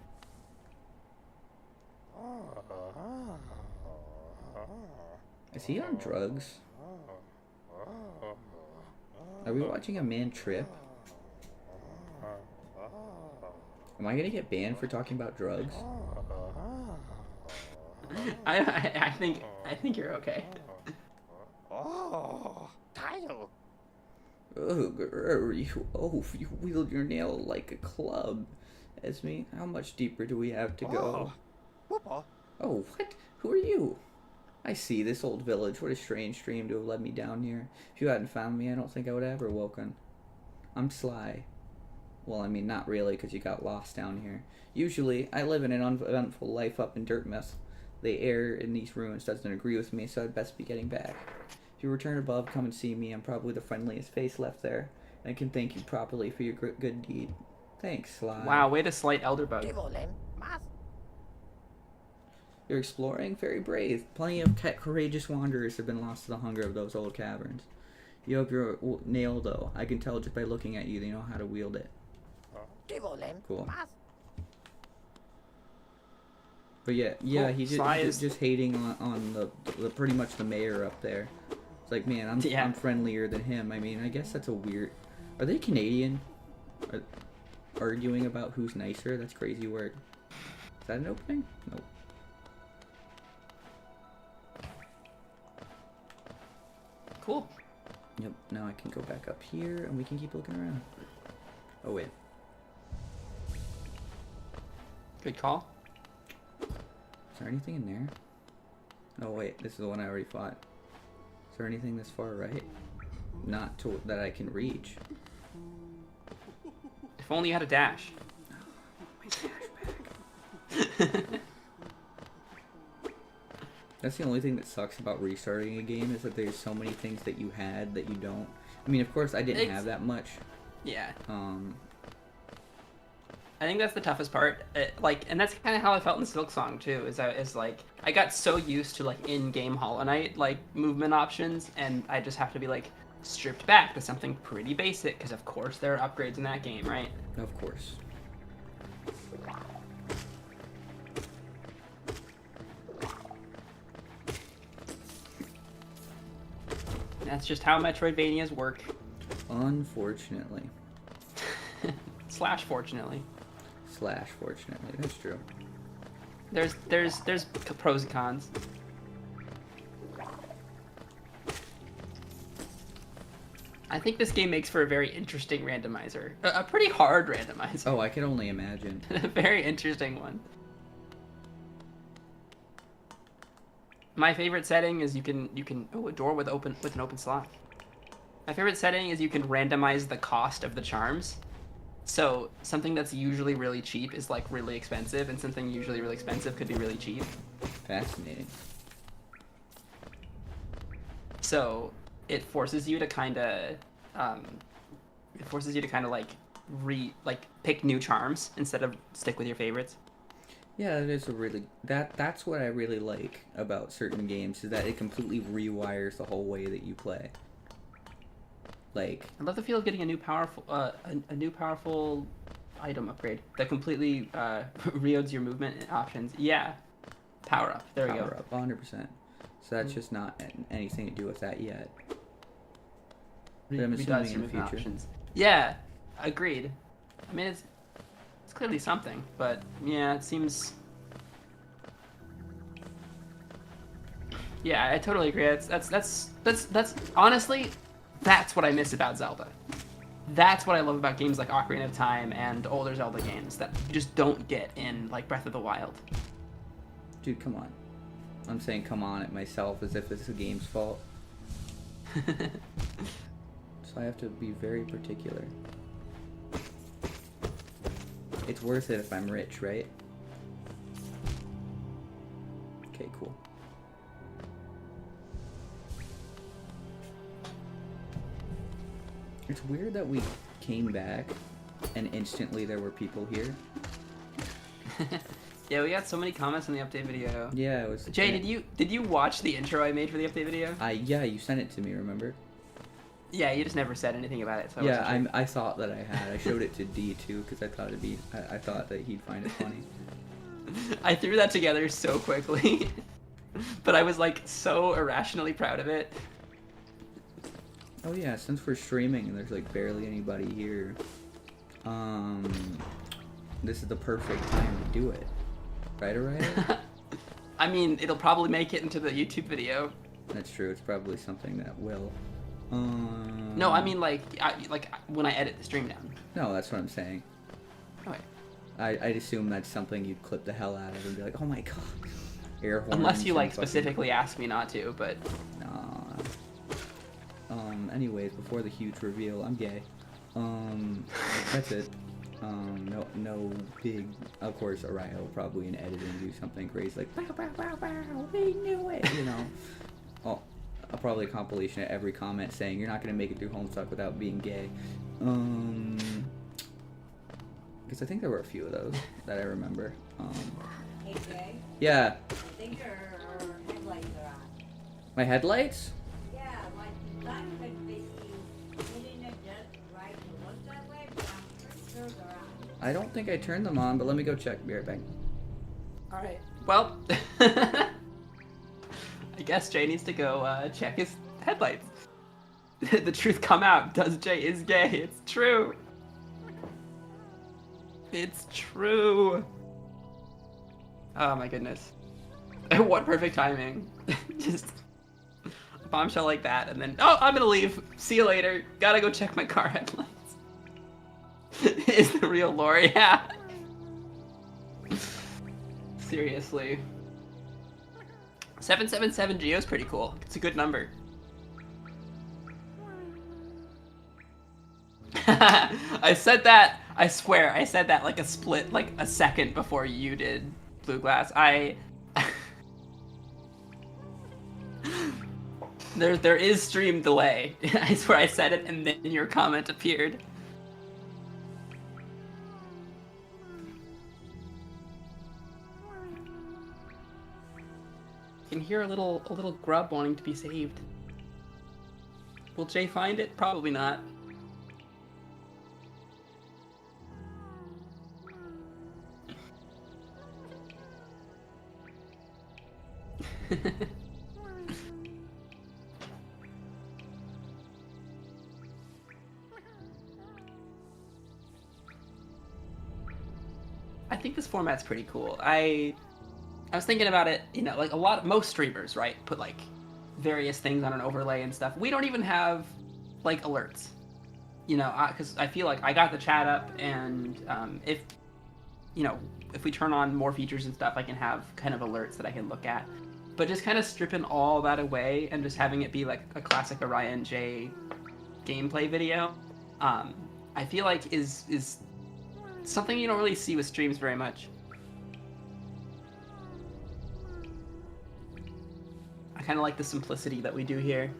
Is he on drugs? Are we watching a man trip? Am I gonna get banned for talking about drugs? I think you're okay. Oh, you wield your nail like a club. Esme, how much deeper do we have to go? Oh, what? Who are you? I see this old village. What a strange dream to have led me down here. If you hadn't found me, I don't think I would have ever woken. I'm Sly. Well, I mean, not really, because you got lost down here. Usually, I live in an uneventful life up in Dirtmouth. The air in these ruins doesn't agree with me, so I'd best be getting back. If you return above, come and see me. I'm probably the friendliest face left there, and I can thank you properly for your good deed. Thanks, Sly. Wow, way to slight Elderbug. You're exploring? Very brave. Plenty of courageous wanderers have been lost to the hunger of those old caverns. You have your nail, though. I can tell just by looking at you that you know how to wield it. Cool. But yeah, he's just hating on the pretty much the mayor up there. It's like, man, I'm friendlier than him. I mean, I guess that's a weird... Are they Canadian? Arguing about who's nicer? That's crazy word. Is that an opening? Nope. Cool. Yep, now I can go back up here and we can keep looking around. Oh, wait. Good call. Is there anything in there? Oh, wait, this is the one I already fought. Is there anything this far right? Not to that I can reach. If only you had a dash. My dash back. That's the only thing that sucks about restarting a game, is that there's so many things that you had that you don't. I mean, of course, I didn't have that much. Yeah. I think that's the toughest part. And that's kind of how I felt in Silk Song too. Is like I got so used to like in-game Hollow Knight like movement options, and I just have to be like stripped back to something pretty basic, because of course there are upgrades in that game, right? Of course. That's just how Metroidvanias work. Unfortunately. Slash fortunately. Slash fortunately, that's true. There's pros and cons. I think this game makes for a very interesting randomizer. A pretty hard randomizer. Oh, I can only imagine. A very interesting one. My favorite setting is you can a door with an open slot. My favorite setting is you can randomize the cost of the charms. So something that's usually really cheap is like really expensive, and something usually really expensive could be really cheap. Fascinating. So it forces you to kind of like pick new charms instead of stick with your favorites. Yeah, that is that's what I really like about certain games, is that it completely rewires the whole way that you play. Like, I love the feel of getting a new powerful item upgrade that completely reloads your movement options. Yeah, Power up. There we go. Power up, 100%. So that's just not anything to do with that yet. But I'm assuming in the future. Options. Yeah, agreed. I mean, it's clearly something, but yeah, it seems. Yeah, I totally agree. That's honestly, that's what I miss about Zelda. That's what I love about games like Ocarina of Time and older Zelda games that you just don't get in like Breath of the Wild. Dude, come on. I'm saying come on at myself as if it's the game's fault. So I have to be very particular. It's worth it if I'm rich, right? Okay, cool. It's weird that we came back and instantly there were people here. Yeah, we got so many comments in the update video. Yeah, it was. Jay, did you watch the intro I made for the update video? Yeah, you sent it to me, remember? Yeah, you just never said anything about it. So yeah, I thought that I had. I showed it to D too because I thought I thought that he'd find it funny. I threw that together so quickly, but I was like so irrationally proud of it. Oh yeah, since we're streaming and there's like barely anybody here, this is the perfect time to do it, right, Ariah? I mean, it'll probably make it into the YouTube video. That's true. It's probably something that will. No, I mean like when I edit the stream down. No, that's what I'm saying. Okay. I'd assume that's something you'd clip the hell out of and be like, oh my god, air horns. Unless you like specifically ask me not to, but. Nah. Anyways, before the huge reveal, I'm gay. That's it. No big. Of course, Ariah will probably in editing do something crazy like, bow, bow, bow, bow, we knew it, you know. Oh. Probably a compilation of every comment saying you're not gonna make it through Homestuck without being gay. Because I think there were a few of those that I remember. Hey Jay. Yeah. I think your headlights are on. My headlights? Yeah, like the time could be hitting it just right to look that way, but I'm pretty sure they're on. I don't think I turned them on, but let me go check. Be right back. All right. Well. I guess Jay needs to go check his headlights. The truth come out. Does Jay is gay? It's true. It's true. Oh my goodness. What perfect timing. Just a bombshell like that and then, oh, I'm gonna leave. See you later. Gotta go check my car headlights. Is the real lore, yeah. Seriously. 777 Geo is pretty cool. It's a good number. I said that, I swear, I said that like a second before you did, Blue Glass. There is stream delay. I swear I said it and then your comment appeared. Can hear a little grub wanting to be saved. Will Jay find it? Probably not. I think this format's pretty cool. I was thinking about it, you know, like most streamers, right, put like various things on an overlay and stuff. We don't even have like alerts, you know, because I feel like I got the chat up and if we turn on more features and stuff, I can have kind of alerts that I can look at. But just kind of stripping all that away and just having it be like a classic Ariah and Jay gameplay video, I feel like is something you don't really see with streams very much. I kind of like the simplicity that we do here.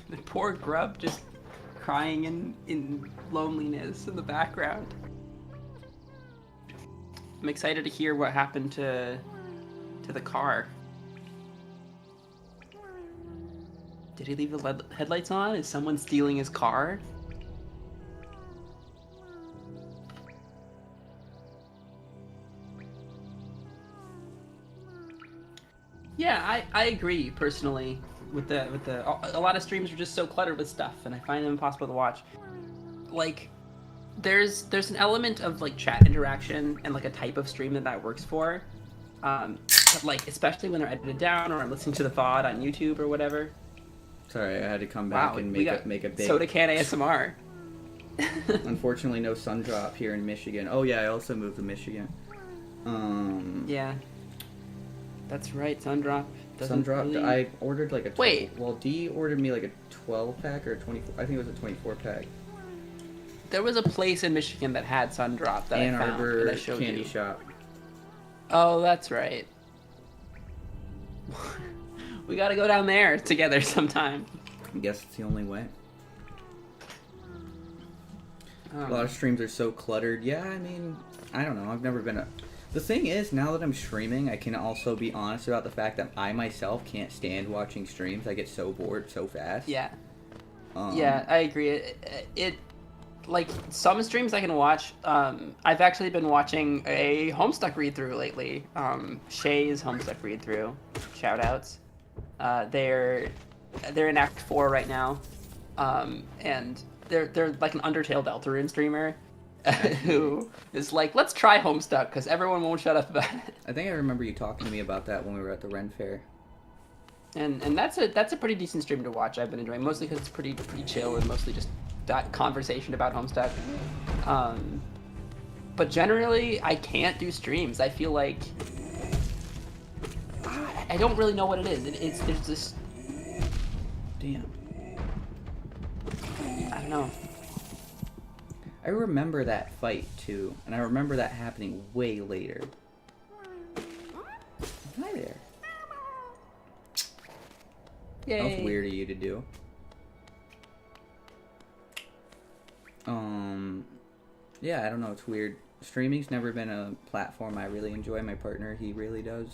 The poor grub just crying in loneliness in the background. I'm excited to hear what happened to the car. Did he leave the headlights on? Is someone stealing his car? Yeah, I agree personally with the a lot of streams are just so cluttered with stuff, and I find them impossible to watch. Like, there's an element of like chat interaction and like a type of stream that works for, but like especially when they're edited down or I'm listening to the VOD on YouTube or whatever. Sorry, I had to come back and make a big soda can ASMR. Unfortunately, no sun drop here in Michigan. Oh yeah, I also moved to Michigan. Yeah. That's right, Sundrop. Sundrop, really... I ordered like a... Wait. Well, D ordered me like a 12 pack or a 24... I think it was a 24 pack. There was a place in Michigan that had Sundrop that Ann I found Arbor and I showed Candy you. Shop. Oh, that's right. We gotta go down there together sometime. I guess it's the only way. A lot of streams are so cluttered. Yeah, I mean, I don't know. I've never been a... The thing is, now that I'm streaming, I can also be honest about the fact that I myself can't stand watching streams. I get so bored so fast. Yeah. Yeah, I agree. It like some streams I can watch. I've actually been watching a Homestuck read through lately. Shay's Homestuck read through. Shout outs. They're in Act 4 right now, and they're like an Undertale Deltarune streamer. Who is like, let's try Homestuck because everyone won't shut up about it. I think I remember you talking to me about that when we were at the Ren Fair. And that's a pretty decent stream to watch. I've been enjoying mostly because it's pretty chill and mostly just that conversation about Homestuck. But generally, I can't do streams. I feel like I don't really know what it is. There's this. Damn. I don't know. I remember that fight, too, and I remember that happening way later. Hi there. Yay. That was weird of you to do. Yeah, I don't know, it's weird. Streaming's never been a platform I really enjoy. My partner, he really does.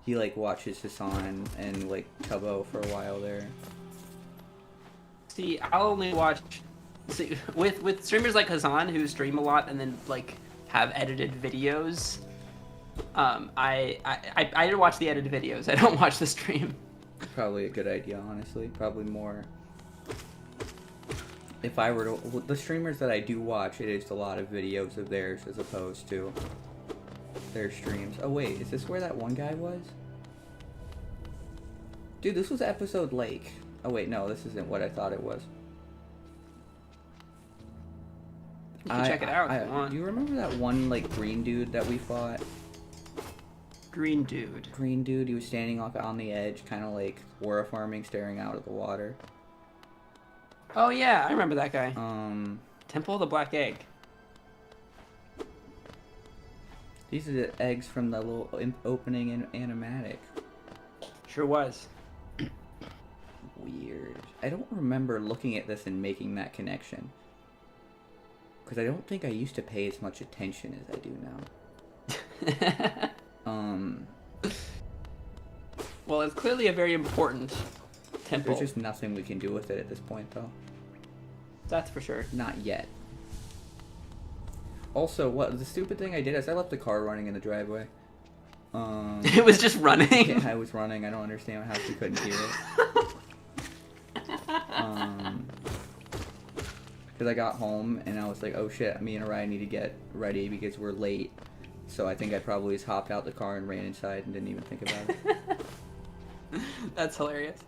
He, like, watches Hassan and, like, Tubbo for a while there. See, I'll only watch... See, with streamers like Hazan who stream a lot and then like have edited videos, I watch the edited videos. I don't watch the stream. Probably a good idea, honestly. Probably more. If I were to, the streamers that I do watch, it is a lot of videos of theirs as opposed to their streams. Oh wait, is this where that one guy was? Dude, this was episode Lake. Oh wait, no, this isn't what I thought it was. You can check it out if you want. Do you remember that one, like, green dude that we fought? Green dude. Green dude, he was standing up on the edge, kind of like Wara farming, staring out at the water. Oh yeah, I remember that guy. Temple of the Black Egg. These are the eggs from the little opening in animatic. Sure was. Weird. I don't remember looking at this and making that connection. Because I don't think I used to pay as much attention as I do now. Well, it's clearly a very important temple. There's just nothing we can do with it at this point, though. That's for sure. Not yet. Also, what the stupid thing I did is I left the car running in the driveway. It was just running? Yeah, I was running. I don't understand how she couldn't hear it. Because I got home and I was like, oh shit, me and Ariah need to get ready because we're late. So I think I probably just hopped out the car and ran inside and didn't even think about it. That's hilarious.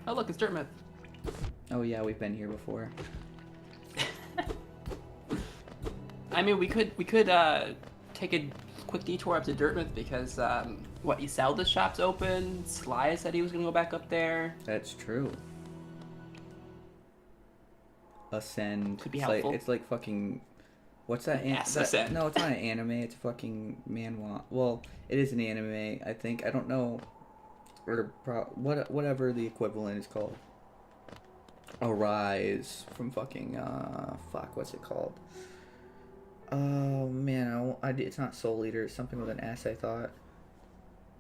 Oh look, it's Dirt Myth. Oh yeah, we've been here before. I mean, we could take a quick detour up to Dirt Myth because Iselda's shop's open. Sly said he was gonna go back up there. That's true. Ascend. Could be helpful. It's like fucking. What's that? Ascend. No, it's not an anime. It's a fucking manhwa. Well, it is an anime. I think. I don't know. Or whatever the equivalent is called. Arise from fucking fuck, what's it called? Oh man, it's not Soul Eater. It's something with an S. I thought.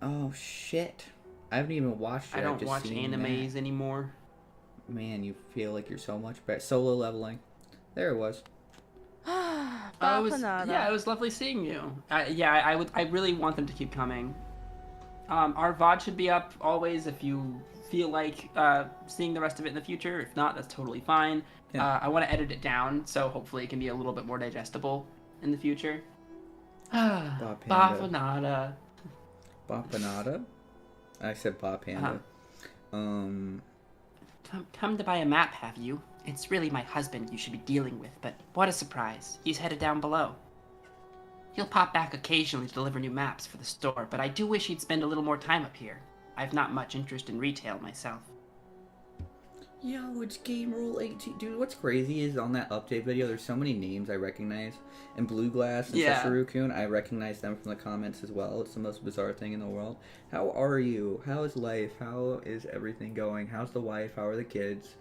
Oh shit! I haven't even watched it. I I've don't just watch seen animes that. anymore. Man, you feel like you're so much better. Solo leveling. There it was. It was lovely seeing you. I really want them to keep coming. Our VOD should be up always if you feel like seeing the rest of it in the future. If not, that's totally fine. Yeah. I want to edit it down, so hopefully it can be a little bit more digestible in the future. Bafanada. Bapanada? I said Ba Panda. Come to buy a map, have you? It's really my husband you should be dealing with, but what a surprise. He's headed down below. He'll pop back occasionally to deliver new maps for the store, but I do wish he'd spend a little more time up here. I've not much interest in retail myself. Yo, it's Game Rule 18. Dude, what's crazy is on that update video, there's so many names I recognize. And Blue Glass and Sessuru-kun, I recognize them from the comments as well. It's the most bizarre thing in the world. How are you? How is life? How is everything going? How's the wife? How are the kids?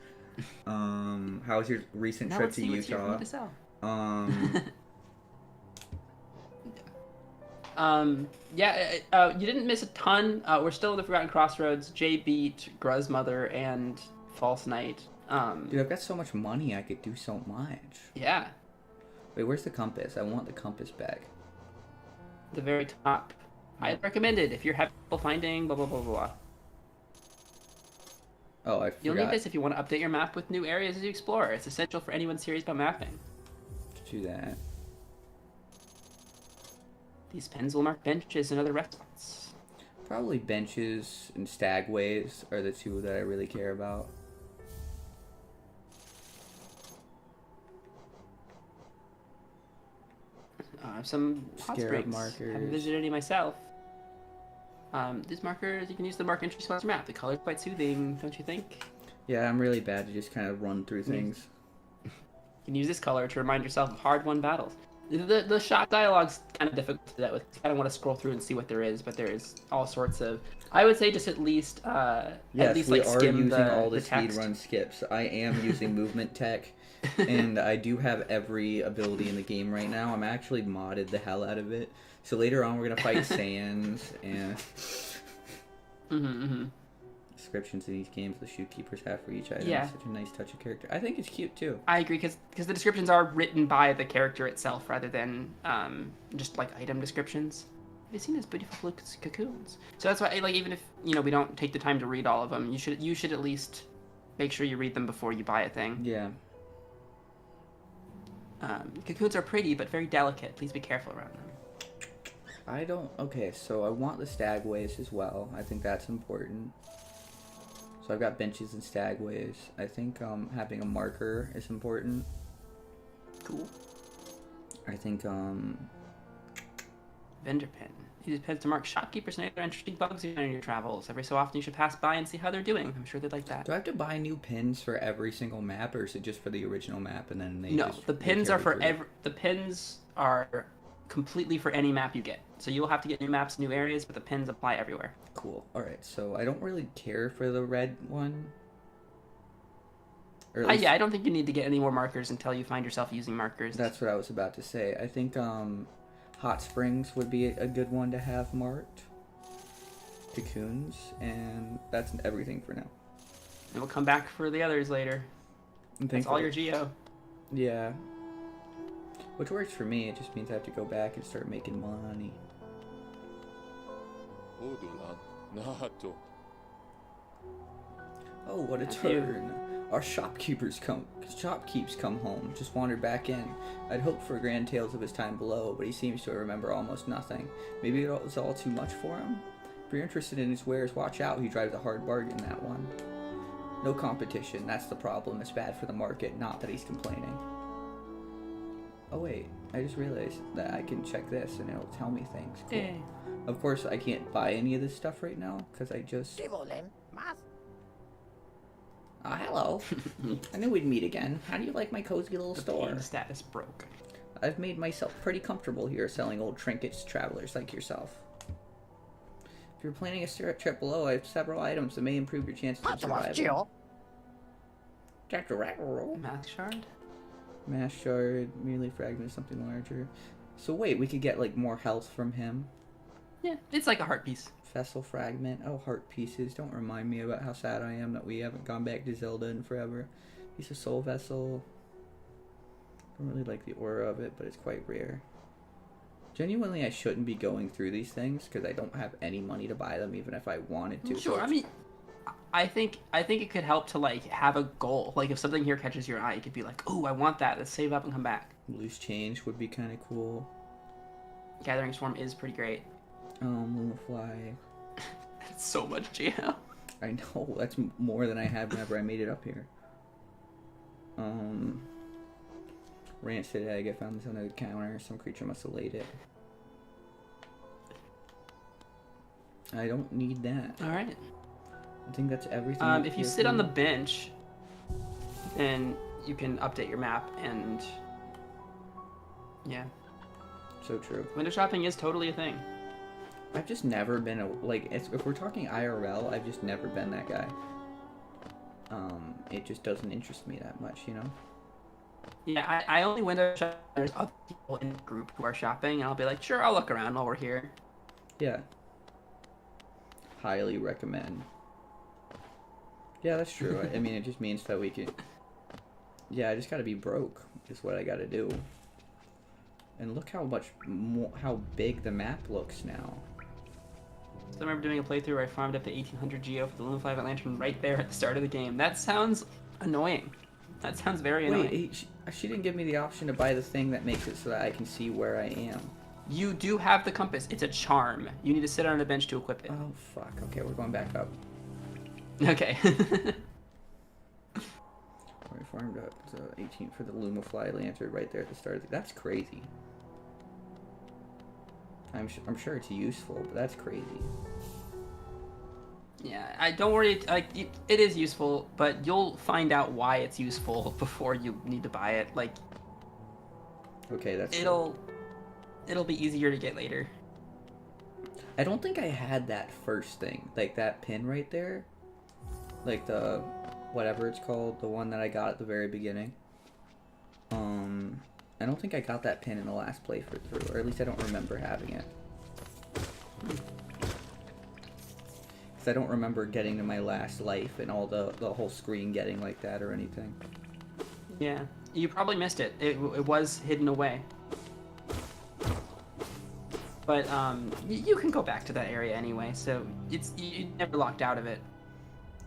How was your recent trip to Utah? You didn't miss a ton. We're still in the Forgotten Crossroads. Jay beat Gruzmother and False Knight. Dude, I've got so much money, I could do so much. Yeah. Wait, where's the compass? I want the compass back. The very top. I recommend it if you're having trouble finding blah blah blah blah. Oh, I forgot. You'll need this if you want to update your map with new areas as you explore. It's essential for anyone serious about mapping. Do that. These pens will mark benches and other restaurants. Probably benches and stagways are the two that I really care about. Some hot Scarab springs. markers. Haven't visited any myself. These markers, you can use to mark entry spots on your map. The color's quite soothing, don't you think? Yeah, I'm really bad to just kind of run through things. You can use this color to remind yourself of hard-won battles. The shot dialogue's kind of difficult to do that with. I kind of want to scroll through and see what there is, but there is all sorts of. I would say just at least Yes, we like are skim using all the the text. speedrun skips. I am using movement tech, and I do have every ability in the game right now. I'm actually modded the hell out of it. So later on, we're gonna fight Sans and descriptions in each games the shootkeepers have for each item. Yeah. Such a nice touch of character. I think it's cute too. I agree, because the descriptions are written by the character itself rather than just like item descriptions. Have you seen those beautiful blue cocoons? So that's why, like, even if we don't take the time to read all of them, you should at least make sure you read them before you buy a thing. Yeah. Cocoons are pretty but very delicate. Please be careful around them. I don't. Okay, so I want the stagways as well. I think that's important. So I've got benches and stagways. I think having a marker is important. Cool. I think Vendor pin. Use pens to mark shopkeepers and other interesting bugs you find in your travels. Every so often you should pass by and see how they're doing. I'm sure they'd like that. do I have to buy new pins for every single map, or is it just for the original map and then they No, just the pins are for every. The pins are completely for any map you get. So you'll have to get new maps, new areas, but the pins apply everywhere. Cool. All right. So I don't really care for the red one. Or at least Yeah, I don't think you need to get any more markers until you find yourself using markers. that's what I was about to say. I think Hot Springs would be a good one to have marked. Cocoons, and that's everything for now. And we'll come back for the others later. That's all your geo. Yeah. Which works for me, it just means I have to go back and start making money. Oh, what a turn. Our shopkeeps come home. Just wandered back in. I'd hoped for grand tales of his time below, but he seems to remember almost nothing. Maybe it was all too much for him? If you're interested in his wares, watch out. He drives a hard bargain, that one. No competition, that's the problem. It's bad for the market, not that he's complaining. Oh wait, I just realized that I can check this and it'll tell me things. Cool. Yeah. Of course, I can't buy any of this stuff right now, because I just... hello. I knew we'd meet again. How do you like my cozy little store? The status broke. I've made myself pretty comfortable here selling old trinkets to travelers like yourself. If you're planning a trip below, I have several items that may improve your chances of survival. That's a rat roll. Mask shard? Mass shard, merely fragment, something larger. So wait, we could get like more health from him. Yeah, it's like a heart piece. Vessel fragment. Oh, heart pieces. Don't remind me about how sad I am that we haven't gone back to Zelda in forever. Piece of soul vessel. Don't really like the aura of it, but it's quite rare. Genuinely, I shouldn't be going through these things because I don't have any money to buy them, even if I wanted to. Sure, I mean, I think it could help to like have a goal. Like if something here catches your eye, you could be like, "Oh, I want that. Let's save up and come back." Loose change would be kind of cool. Gathering Swarm is pretty great. Lumafly. That's so much GL. I know, that's more than I had whenever I made it up here. Rancid egg, I found this under the counter. Some creature must have laid it. I don't need that. Alright. I think that's everything. If you sit on the bench, then you can update your map and... Yeah. So true. Window shopping is totally a thing. I've just never been if we're talking IRL, I've just never been that guy. It just doesn't interest me that much, you know? Yeah, I only window shop. There's other people in the group who are shopping, and I'll be like, sure, I'll look around while we're here. Yeah. Highly recommend. Yeah, that's true. I mean, it just means that we can... Yeah, I just gotta be broke, is what I gotta do. And look how much more, how big the map looks now. So I remember doing a playthrough where I farmed up to 1800 Geo for the Lumafly Lantern right there at the start of the game. That sounds annoying. That sounds very annoying. Wait, she didn't give me the option to buy the thing that makes it so that I can see where I am. You do have the compass. It's a charm. You need to sit on a bench to equip it. Oh, fuck. Okay, we're going back up. Okay. We farmed up to 18 for the Lumafly Lantern right there at the start of the... That's crazy. I'm sure it's useful, but that's crazy. Yeah, I don't worry. Like it is useful, but you'll find out why it's useful before you need to buy it. Like, okay, that's it'll be easier to get later. I don't think I had that first thing, like that pin right there, like the whatever it's called, the one that I got at the very beginning. I don't think I got that pin in the last playthrough, or at least I don't remember having it. Because I don't remember getting to my last life and all the whole screen getting like that or anything. Yeah, you probably missed it. It was hidden away. But you can go back to that area anyway, so you never locked out of it.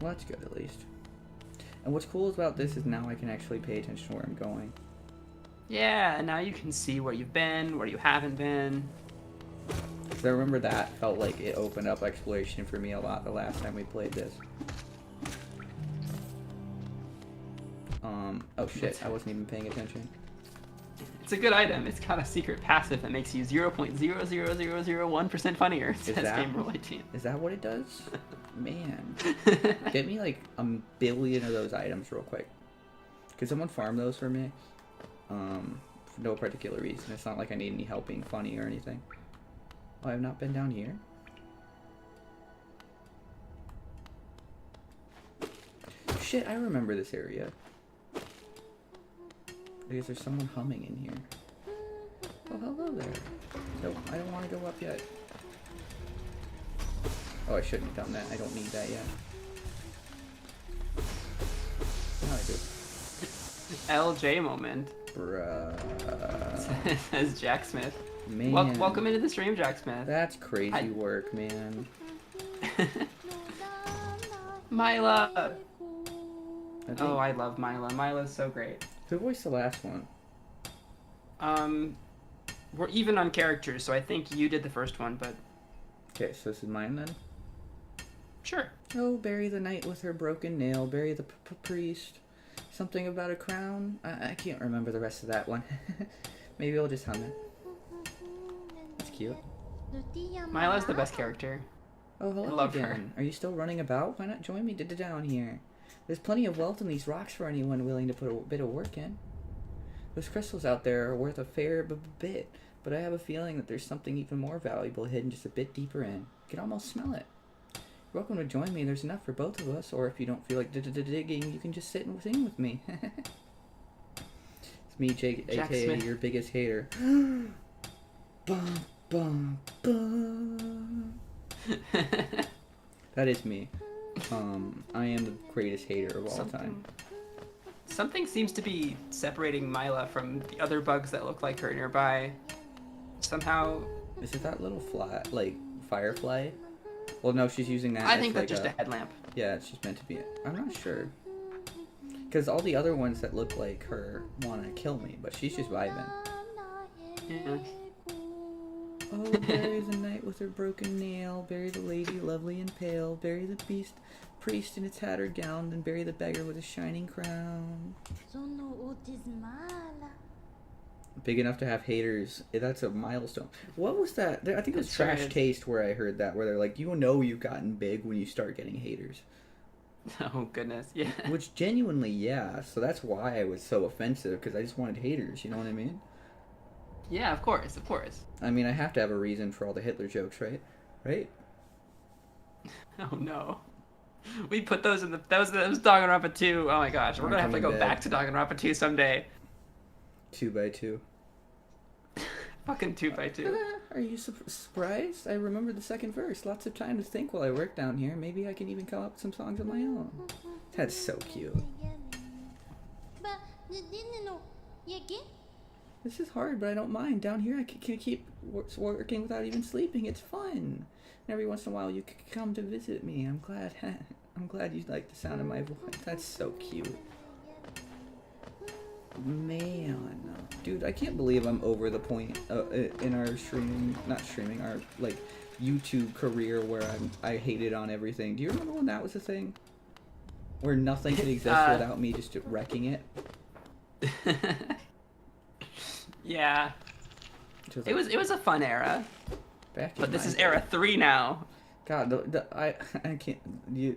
Well, that's good at least. And what's cool about this is now I can actually pay attention to where I'm going. Yeah, and now you can see where you've been, where you haven't been. Because I remember that felt like it opened up exploration for me a lot the last time we played this. Oh shit, I wasn't even paying attention. It's a good item. It's got a secret passive that makes you 0.00001% funnier. It says Game Roll 18. Is that what it does? Man. Get me like a billion of those items real quick. Could someone farm those for me? For no particular reason. It's not like I need any help being funny or anything. Oh, I've not been down here? Shit, I remember this area. Because there's someone humming in here. Oh, hello there. Nope, I don't want to go up yet. Oh, I shouldn't have done that. I don't need that yet. Now I do. LJ moment. Bruh. Says Jack Smith. Man. Welcome into the stream, Jack Smith. That's crazy work, man. Myla! Oh, I love Myla. Myla's so great. Who voiced the last one? We're even on characters, so I think you did the first one, but... Okay, so this is mine then? Sure. Oh, bury the knight with her broken nail, bury the priest. Something about a crown? I can't remember the rest of that one. Maybe I'll just hum it. That's cute. Myla's the best character. Oh, hello I love again. her. Are you still running about? Why not join me down here? There's plenty of wealth in these rocks for anyone willing to put a bit of work in. Those crystals out there are worth a fair bit, but I have a feeling that there's something even more valuable hidden just a bit deeper in. You can almost smell it. welcome to join me. There's enough for both of us. Or if you don't feel like digging, you can just sit and sing with me. It's me, Jake, aka Smith. your biggest hater. Bum, bum, bum. That is me. I am the greatest hater of all time. Something seems to be separating Mila from the other bugs that look like her nearby. Somehow. Is it that little fly, like firefly? Well, no, she's using that. I think like that's just a headlamp. Yeah, she's meant to be. I'm not sure. Because all the other ones that look like her want to kill me, but she's just vibing. Yeah. Oh, bury the knight with her broken nail, bury the lady lovely and pale, bury the priest in its tattered gown, then bury the beggar with a shining crown. Big enough to have haters. That's a milestone. What was that? I think it was Trash Taste where I heard that, where they're like, you know you've gotten big when you start getting haters. Oh, goodness, yeah. Which genuinely, yeah. So that's why I was so offensive, because I just wanted haters, you know what I mean? Yeah, of course, of course. I mean, I have to have a reason for all the Hitler jokes, right? Right? Oh, no. We put those in the... That was Danganronpa 2. Oh, my gosh. We're going to have to go back to Danganronpa 2 someday. 2x2. Fucking 2x2. Are you surprised? I remember the second verse. Lots of time to think while I work down here. Maybe I can even come up with some songs of my own. That's so cute. This is hard, but I don't mind. Down here, I can keep working without even sleeping. It's fun. And every once in a while, you can come to visit me. I'm glad. I'm glad you like the sound of my voice. That's so cute. Man, dude, I can't believe I'm over the point in our our like YouTube career where I hated on everything. Do you remember when that was a thing? Where nothing could exist without me just wrecking it. Yeah, it was a fun era. But this is era 3 now. God, I can't. You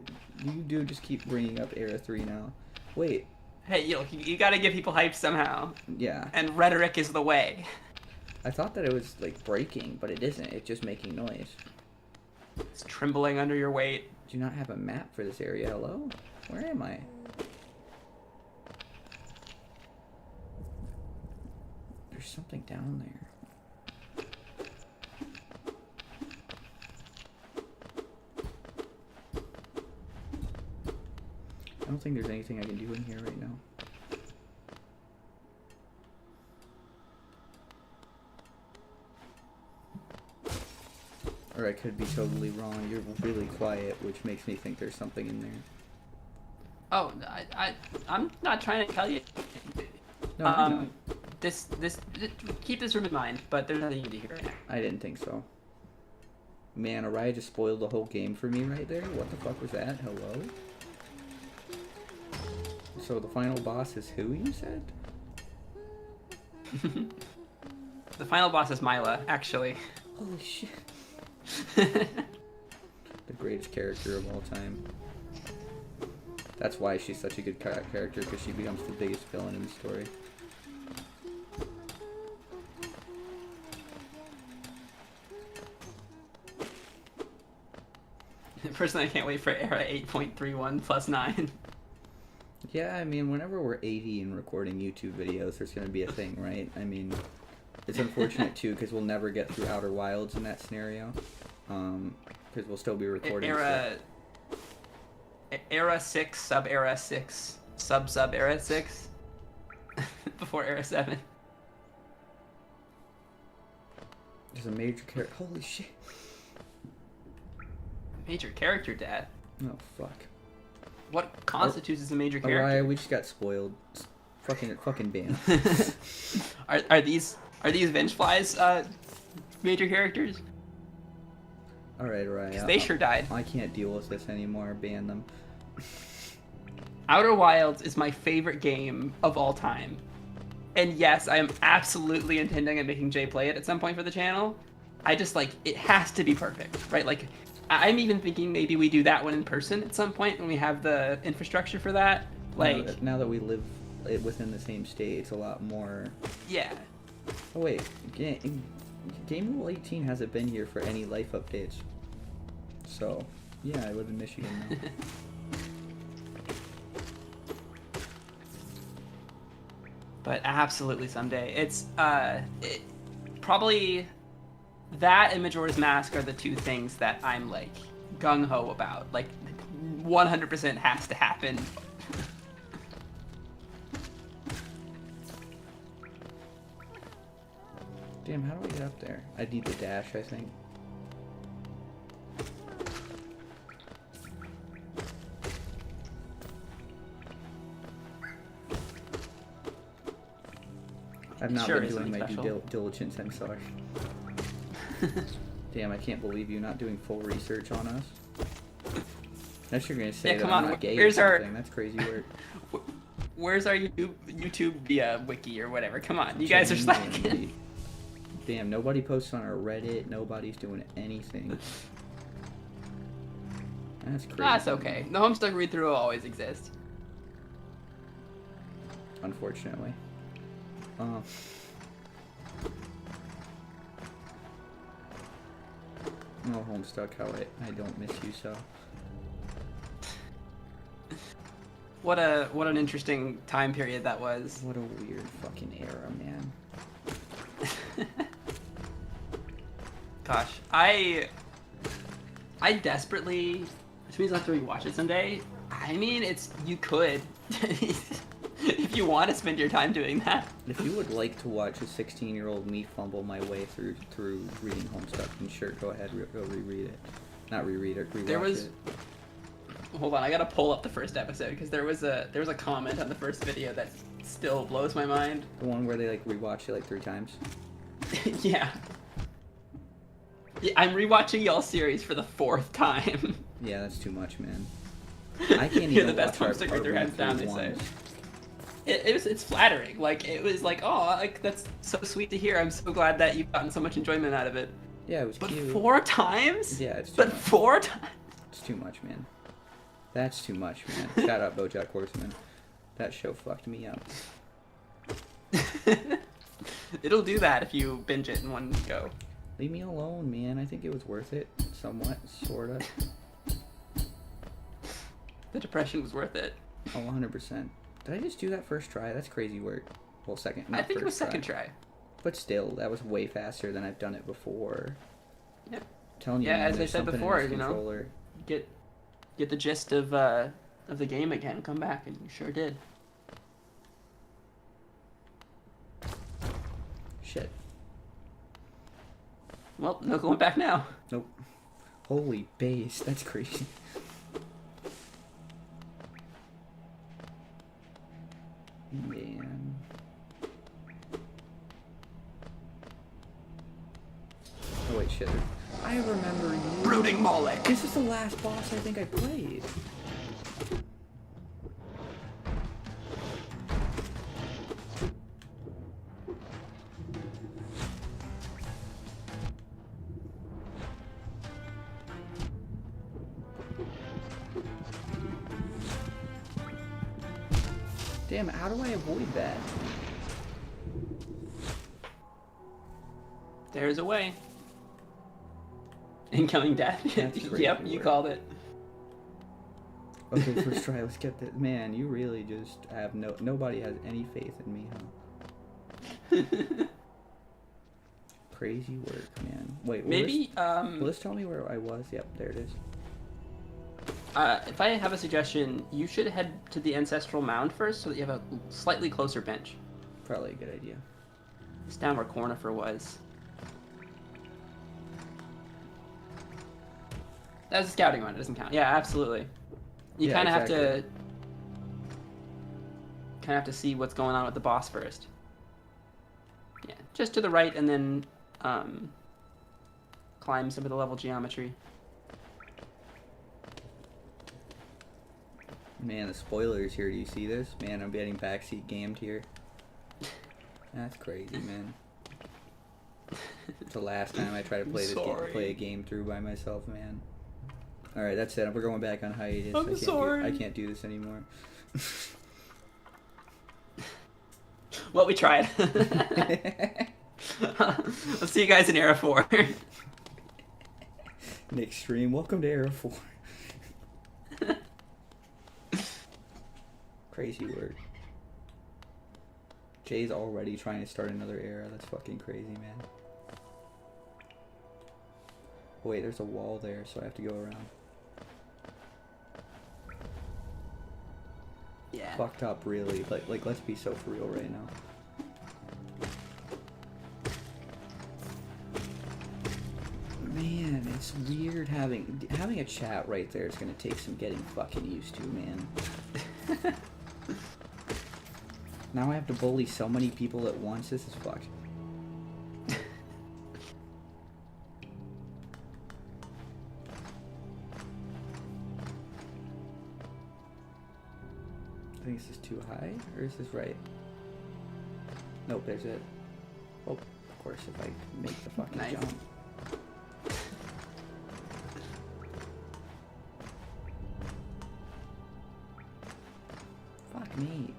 do just keep bringing up era 3 now. Wait. Hey, you gotta give people hype somehow. Yeah. And rhetoric is the way. I thought that it was like breaking, but it isn't. It's just making noise. It's trembling under your weight. Do you not have a map for this area? Hello? Where am I? There's something down there. I don't think there's anything I can do in here right now. Or I could be totally wrong. You're really quiet, which makes me think there's something in there. Oh, I'm not trying to tell you. No, this keep this room in mind, but there's nothing you need to hear right now. I didn't think so. Man, Ariah just spoiled the whole game for me right there. What the fuck was that? Hello? So the final boss is who, you said? The final boss is Mila, actually. Holy shit. The greatest character of all time. That's why she's such a good character, because she becomes the biggest villain in the story. Personally, I can't wait for era 8.31 plus 9. Yeah, I mean, whenever we're 80 and recording YouTube videos, there's going to be a thing, right? I mean, it's unfortunate, too, because we'll never get through Outer Wilds in that scenario. Because we'll still be recording Era 6, sub-era 6, sub-era 6, before era 7. There's a major character. Holy shit. Major character, Dad? Oh, fuck. What constitutes as a major character? Ariah, we just got spoiled. Fucking ban. Are these Vengeflies major characters? Alright, Ariah. 'Cause they sure died. I can't deal with this anymore. Ban them. Outer Wilds is my favorite game of all time. And yes, I am absolutely intending on making Jay play it at some point for the channel. I just, like, it has to be perfect, right? Like, I'm even thinking maybe we do that one in person at some point when we have the infrastructure for that. Like, now that we live within the same state, it's a lot more... Yeah. Oh wait, Game Rule 18 hasn't been here for any life updates. So, Yeah, I live in Michigan now. But absolutely someday. It's probably that and Majora's Mask are the two things that I'm like gung-ho about. Like 100% has to happen. Damn, how do I get up there? I need the dash, I think. I've not been doing my due diligence, I'm sorry. Damn, I can't believe you not doing full research on us. Unless you're gonna say that I'm not gay or something. That's crazy work. Where's our YouTube via wiki or whatever? Come on, you guys are slacking. Damn, nobody posts on our Reddit. Nobody's doing anything. That's crazy. That's okay. The Homestuck read-through will always exist. Unfortunately. Oh, Homestuck, how I don't miss you so. What an interesting time period that was. What a weird fucking era, man. Gosh, I desperately, which means I'll have to rewatch it someday. I mean, you could, if you want to spend your time doing that. If you would like to watch a 16-year-old me fumble my way through reading Homestuck, then sure, go ahead, go reread it. Not reread it, rewatch it. Hold on, I gotta pull up the first episode because there was a comment on the first video that still blows my mind. The one where they like rewatch it like 3 times. Yeah. I'm rewatching y'all series for the 4th time. Yeah, that's too much, man. I can't even You're the best watch Homestuck with your hands down, they say. It's flattering. Like, it was like, oh, like, that's so sweet to hear. I'm so glad that you've gotten so much enjoyment out of it. Yeah, it was cute. But 4 times? Yeah, it's too But much. 4 times? It's too much, man. That's too much, man. Shout out BoJack Horseman. That show fucked me up. It'll do that if you binge it in one go. Leave me alone, man. I think it was worth it. Somewhat, sorta. The depression was worth it. Oh, 100%. Did I just do that first try? That's crazy work. Well, second. I think it was second try. But still, that was way faster than I've done it before. Yep. I'm telling you, yeah, man, as I said before, you know, controller. get the gist of the game again. Come back, and you sure did. Shit. Well, no going back now. Nope. Holy base, that's crazy. Man. Oh wait, shit. I remember you. Brooding Moloch. This is the last boss I think I played. Damn, how do I avoid that? There's a way. Incoming death. Yep, you called it. Okay, first try. Let's get that. Man, you really just have nobody has any faith in me, huh? Crazy work, man. Wait, maybe. Will this tell me where I was? Yep, there it is. If I have a suggestion, you should head to the Ancestral Mound first so that you have a slightly closer bench. Probably a good idea. It's down where Cornifer was. That was a scouting run, it doesn't count. Yeah, absolutely. You kind of have to see what's going on with the boss first. Yeah, just to the right and then climb some of the level geometry. Man, the spoilers here. Do you see this? Man, I'm getting backseat gamed here. That's crazy, man. It's the last time I try to play play a game through by myself, man. All right, that's it. We're going back on hiatus. I can't do this anymore. Well, we tried. I'll see you guys in Era 4. Nick Stream, welcome to Era 4. Crazy word. Jay's already trying to start another era. That's fucking crazy, man. Oh, wait, there's a wall there, so I have to go around. Yeah. Fucked up, really. Like, let's be so for real right now. Man, it's weird having a chat right there is gonna take some getting fucking used to, man. Now I have to bully so many people at once. This is fucked. I think this is too high, or is this right? Nope, there's it. Oh, of course, if I make the fucking Nice. jump. Fuck me.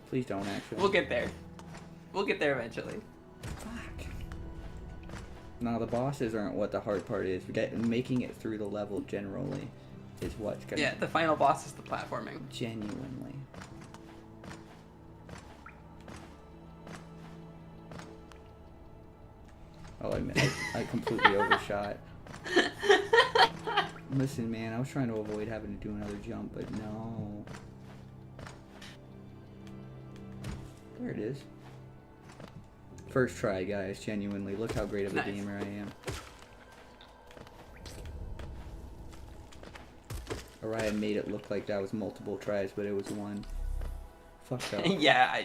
Please don't actually. We'll get there. We'll get there eventually. Fuck. No, the bosses aren't what the hard part is. Making it through the level generally is what's gonna. Yeah, the final boss is the platforming. Genuinely. Oh, I completely overshot. Listen, man, I was trying to avoid having to do another jump, but no. There it is. First try, guys, genuinely. Look how great of a Nice. gamer I am. Ariah made it look like that was multiple tries, but it was one. Fucked up. Yeah,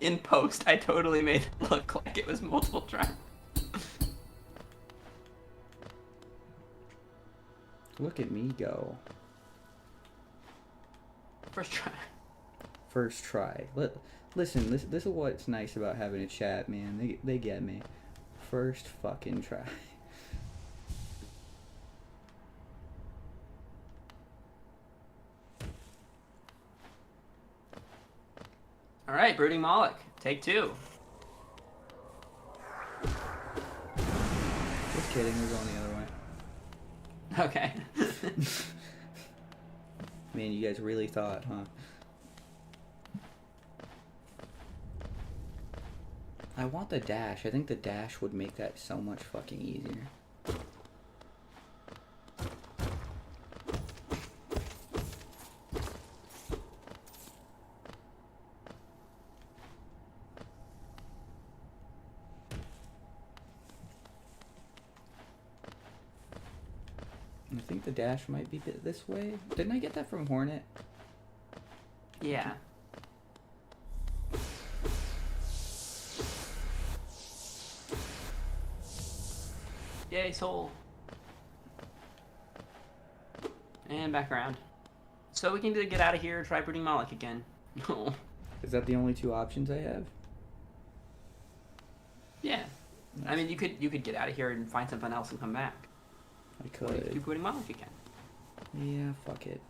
in post, I totally made it look like it was multiple tries. Look at me go. First try. First try. Listen, this is what's nice about having a chat, man. They get me. First fucking try. All right, Brooding Moloch, take 2. Just kidding, we're going the other way. Okay. Man, you guys really thought, huh? I want the dash. I think the dash would make that so much fucking easier. I think the dash might be this way. Didn't I get that from Hornet? Yeah. Yay, soul. And back around. So we can either get out of here or try Brooding Moloch again. No. Is that the only two options I have? Yeah. I mean, you could get out of here and find something else and come back. I Or you could do could. Brooding Moloch again. Yeah, fuck it.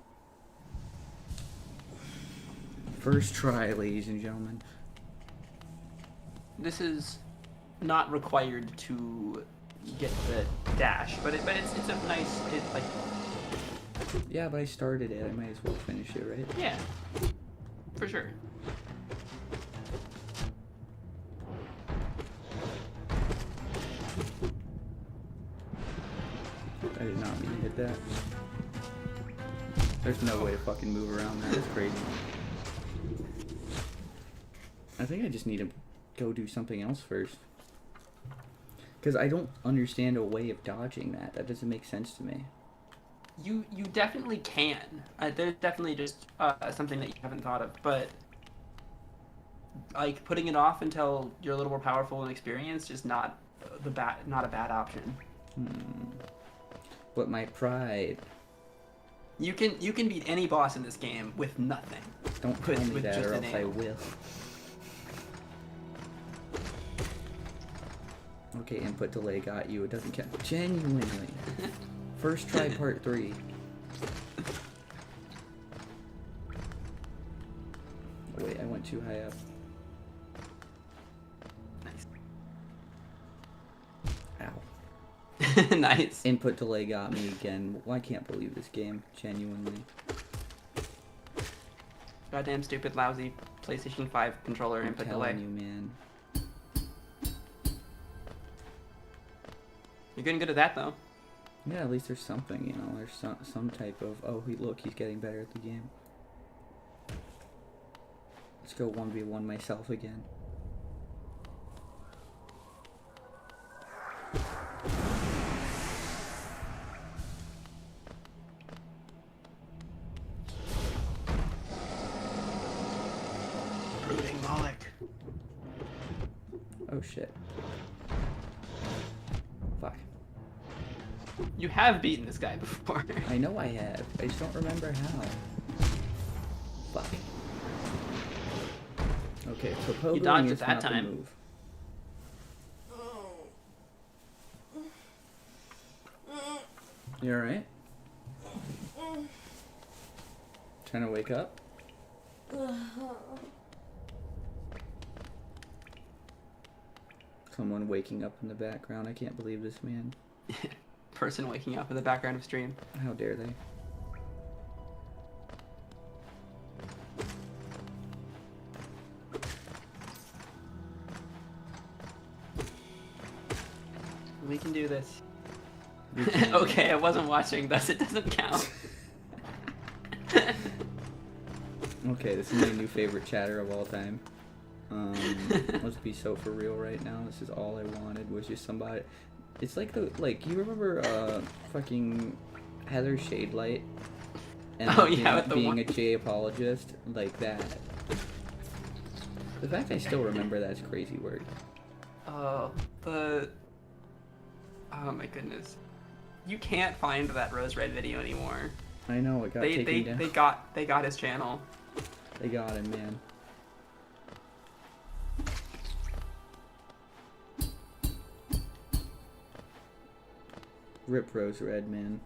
First try, ladies and gentlemen. This is not required to get the dash, but it's a nice like Yeah, but I started it. I might as well finish it, right? yeah, for sure. I did not mean to hit that. There's no way to fucking move around that. That's crazy. I think I just need to go do something else first. Because I don't understand a way of dodging that. That doesn't make sense to me. You definitely can. There's definitely just something that you haven't thought of, but like putting it off until you're a little more powerful and experienced is not a bad option. But my pride. You can beat any boss in this game with nothing. Don't tell me with that, just or an else I aim. will. Okay, input delay got you. It doesn't count. Genuinely. First try part 3. Oh, wait, I went too high up. Nice. Ow. Nice. Input delay got me again. Well, I can't believe this game, genuinely. Goddamn stupid, lousy PlayStation 5 controller input delay. I'm telling you, man. You're getting good at that, though. Yeah, at least there's something, you know. There's some type of... Oh, look, he's getting better at the game. Let's go 1v1 myself again. Brooding Moloch. Oh, shit. Fuck. You have beaten this guy before. I know I have. I just don't remember how. Fuck. Okay, so pogoing You dodged is at not that the time. move. You alright? Trying to wake up? Someone waking up in the background. I can't believe this, man. Person waking up in the background of stream. How dare they? We can do this. We can. Okay, I wasn't watching, thus it doesn't count. Okay, this is my new favorite chatter of all time. Let's be so for real right now. This is all I wanted was just somebody. It's like you remember fucking Heather Shadelight and Oh, yeah, with the being one- a Jay apologist like that. The fact I still remember that's crazy work. Oh my goodness. You can't find that Rose Red video anymore. I know it got taken down. They got his channel. They got him, man. Rip Rose Red, man.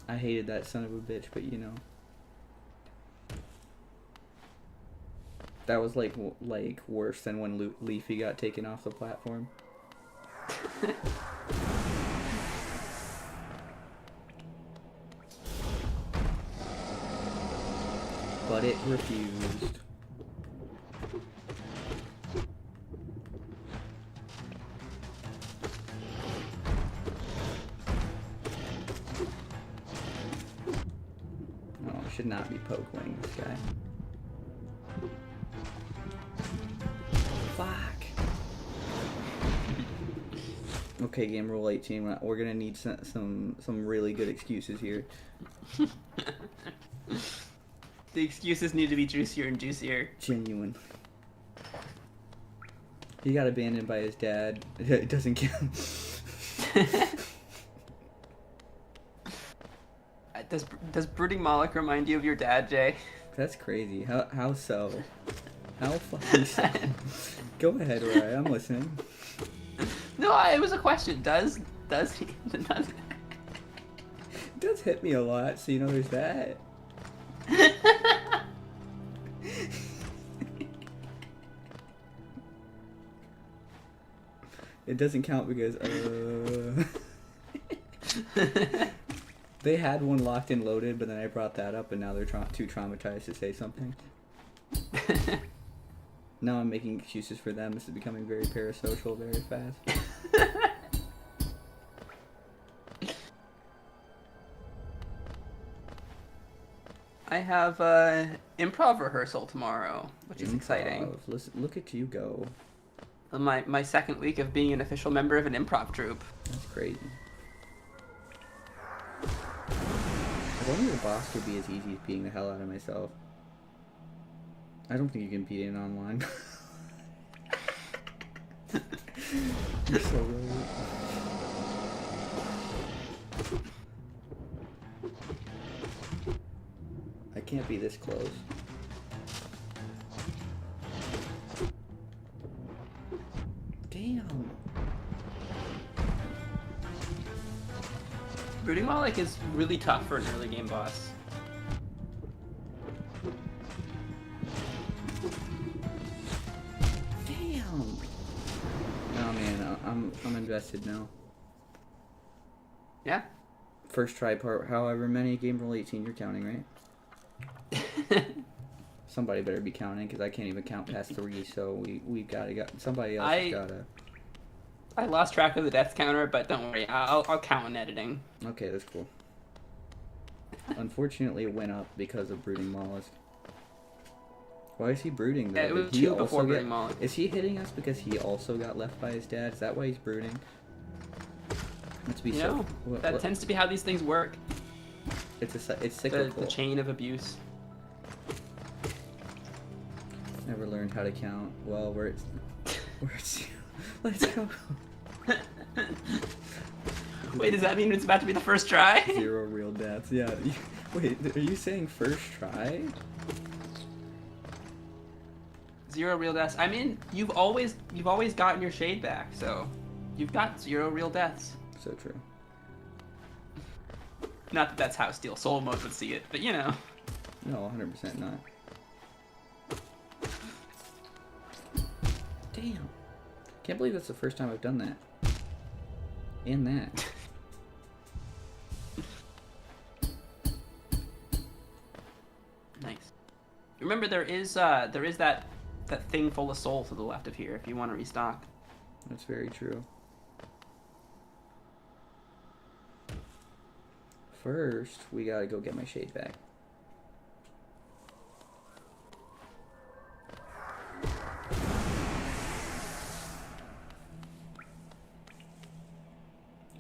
I hated that son of a bitch, but you know. That was like worse than when Leafy got taken off the platform. But it refused. Oh, I should not be poke-wing this guy. Fuck. Okay, game rule 18. We're gonna need some really good excuses here. The excuses need to be juicier and juicier. Genuine. He got abandoned by his dad. It doesn't count. Does Brooding Moloch remind you of your dad, Jay? That's crazy. How so? How fucking so? Go ahead, Ariah. I'm listening. No, it was a question. Does he? Does... It does hit me a lot, so you know there's that. It doesn't count because they had one locked and loaded, but then I brought that up, and now they're too traumatized to say something. Now I'm making excuses for them. This is becoming very parasocial very fast. I have improv rehearsal tomorrow, which is exciting. Listen, look at you go. My second week of being an official member of an improv troupe. That's crazy. If only the boss could be as easy as beating the hell out of myself. I don't think you can beat it online. You're so right. I can't be this close. Damn. Brooding Moloch is really tough for an early game boss. Damn. Oh man, I'm invested now. Yeah. First try part, however many game roll 18 you're counting, right? Somebody better be counting because I can't even count past 3. So we've got somebody else has got to. I lost track of the death counter, but don't worry, I'll count in editing. Okay, that's cool. Unfortunately, it went up because of brooding mollusk. Why is he brooding though? Yeah, it was 2 before brooding mollusk. Is he hitting us because he also got left by his dad? Is that why he's brooding? Let's be that tends to be how these things work. It's cyclical. The chain of abuse. Never learned how to count. Well, let's go. Wait, does that mean it's about to be the first try? 0 real deaths. Yeah. Wait, are you saying first try? 0 real deaths. I mean, you've always gotten your shade back, so you've got 0 real deaths. So true. Not that that's how Steel Soul Mode would see it, but you know. No, 100% not. Damn. Can't believe that's the first time I've done that. And that. Nice. Remember, there is that thing full of soul to the left of here if you want to restock. That's very true. First, we gotta go get my shade back.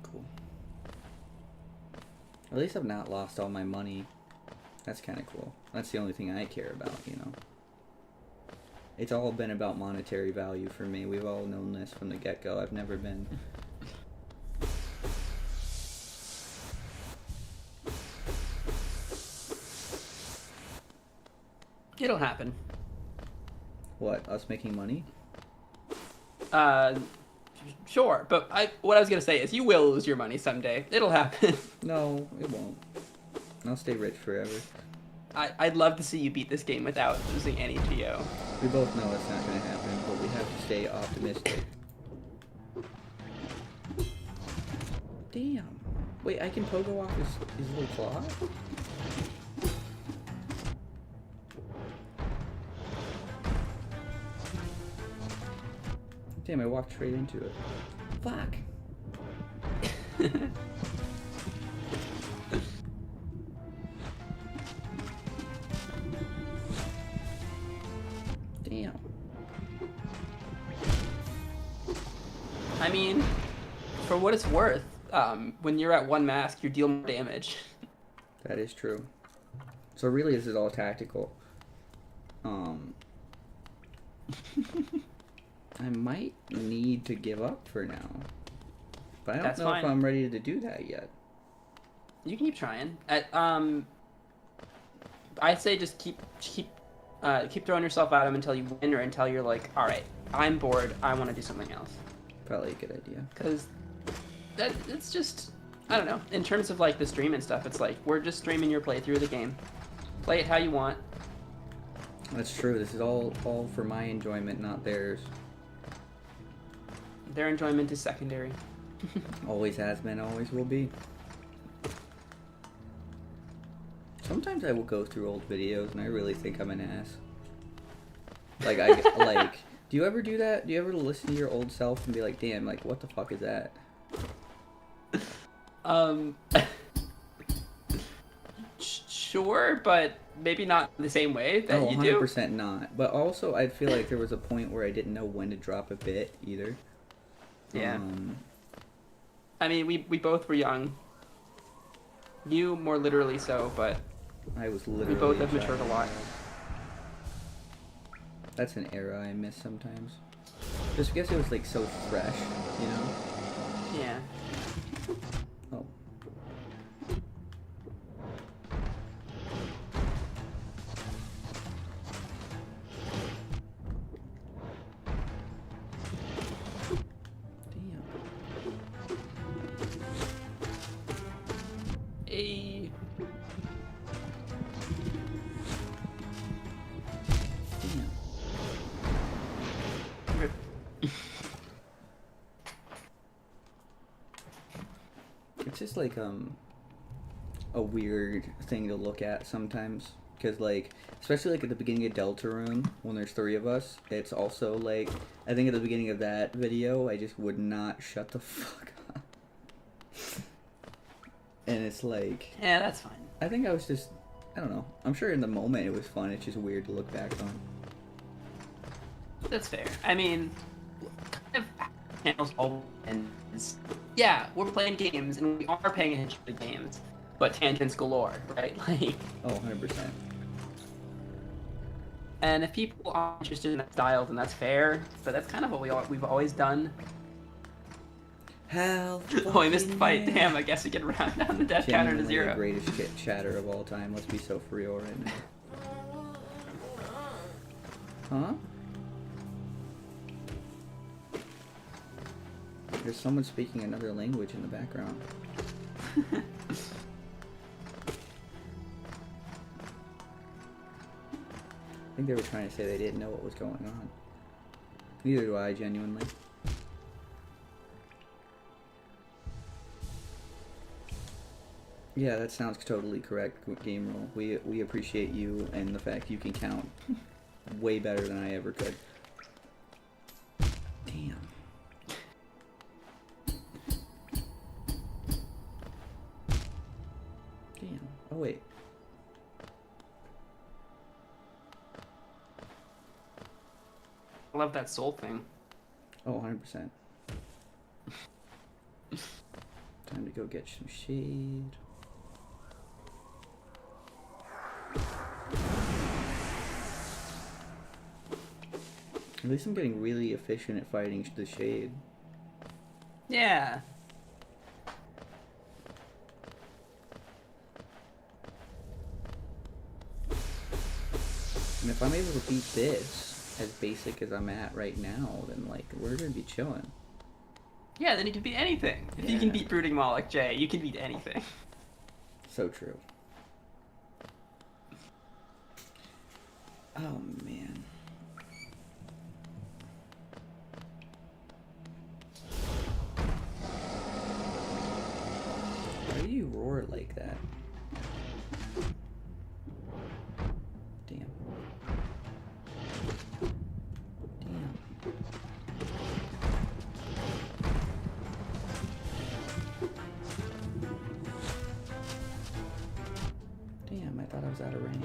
Cool. At least I've not lost all my money. That's kind of cool. That's the only thing I care about, you know. It's all been about monetary value for me. We've all known this from the get-go. I've never been... It'll happen. What? Us making money? Sure, but what I was gonna say is you will lose your money someday. It'll happen. No, it won't. I'll stay rich forever. I'd love to see you beat this game without losing any PO. We both know it's not gonna happen, but we have to stay optimistic. Damn. Wait, I can pogo off his little claw? Damn, I walked straight into it. Fuck. Damn. I mean, for what it's worth, when you're at 1 mask, you deal more damage. That is true. So really, this is all tactical. I might need to give up for now. But I don't know if I'm ready to do that yet. You can keep trying. I'd say just keep throwing yourself at them until you win or until you're like, all right, I'm bored. I want to do something else. Probably a good idea. Because it's just, I don't know. In terms of like the stream and stuff, it's like we're just streaming your playthrough of the game. Play it how you want. That's true. This is all for my enjoyment, not theirs. Their enjoyment is secondary. Always has been, always will be. Sometimes I will go through old videos and I really think I'm an ass. Like, do you ever do that? Do you ever listen to your old self and be like, damn, like, what the fuck is that? Sure, but maybe not the same way that you do. 100% not. But also, I feel like there was a point where I didn't know when to drop a bit either. Yeah. I mean, we both were young. You more literally so, but I was literally. We both have matured a lot. That's an era I miss sometimes. Just because it was like so fresh, you know? Yeah. Oh. it's just like a weird thing to look at sometimes, because like especially like at the beginning of Deltarune when there's 3 of us, it's also like I think at the beginning of that video I just would not shut the fuck up. And it's like, yeah, that's fine. I think I was just, I don't know, I'm sure in the moment it was fun, it's just weird to look back on. That's fair. I mean, kind of channels all ends. Yeah, we're playing games and we are paying attention to games, but tangents galore, right? Like, oh, 100%. And if people are interested in that style, then that's fair. But that's kind of what we've always done. Hell. Oh, I missed the fight. Damn, I guess we can round down the death counter to 0. The greatest chatter of all time. Let's be so for real right now. Huh? There's someone speaking another language in the background. I think they were trying to say they didn't know what was going on. Neither do I, genuinely. Yeah, that sounds totally correct, Game Roll. We appreciate you and the fact you can count way better than I ever could. Damn. Damn. Oh, wait. I love that soul thing. Oh, 100%. Time to go get some shade. At least I'm getting really efficient at fighting the shade. Yeah. And if I'm able to beat this as basic as I'm at right now, then like we're gonna be chilling. Yeah, then you can beat anything. If you can beat Brooding Moloch J, you can beat anything. So true. Oh man. Why do you roar like that? Damn. Damn. Damn, I thought I was out of range.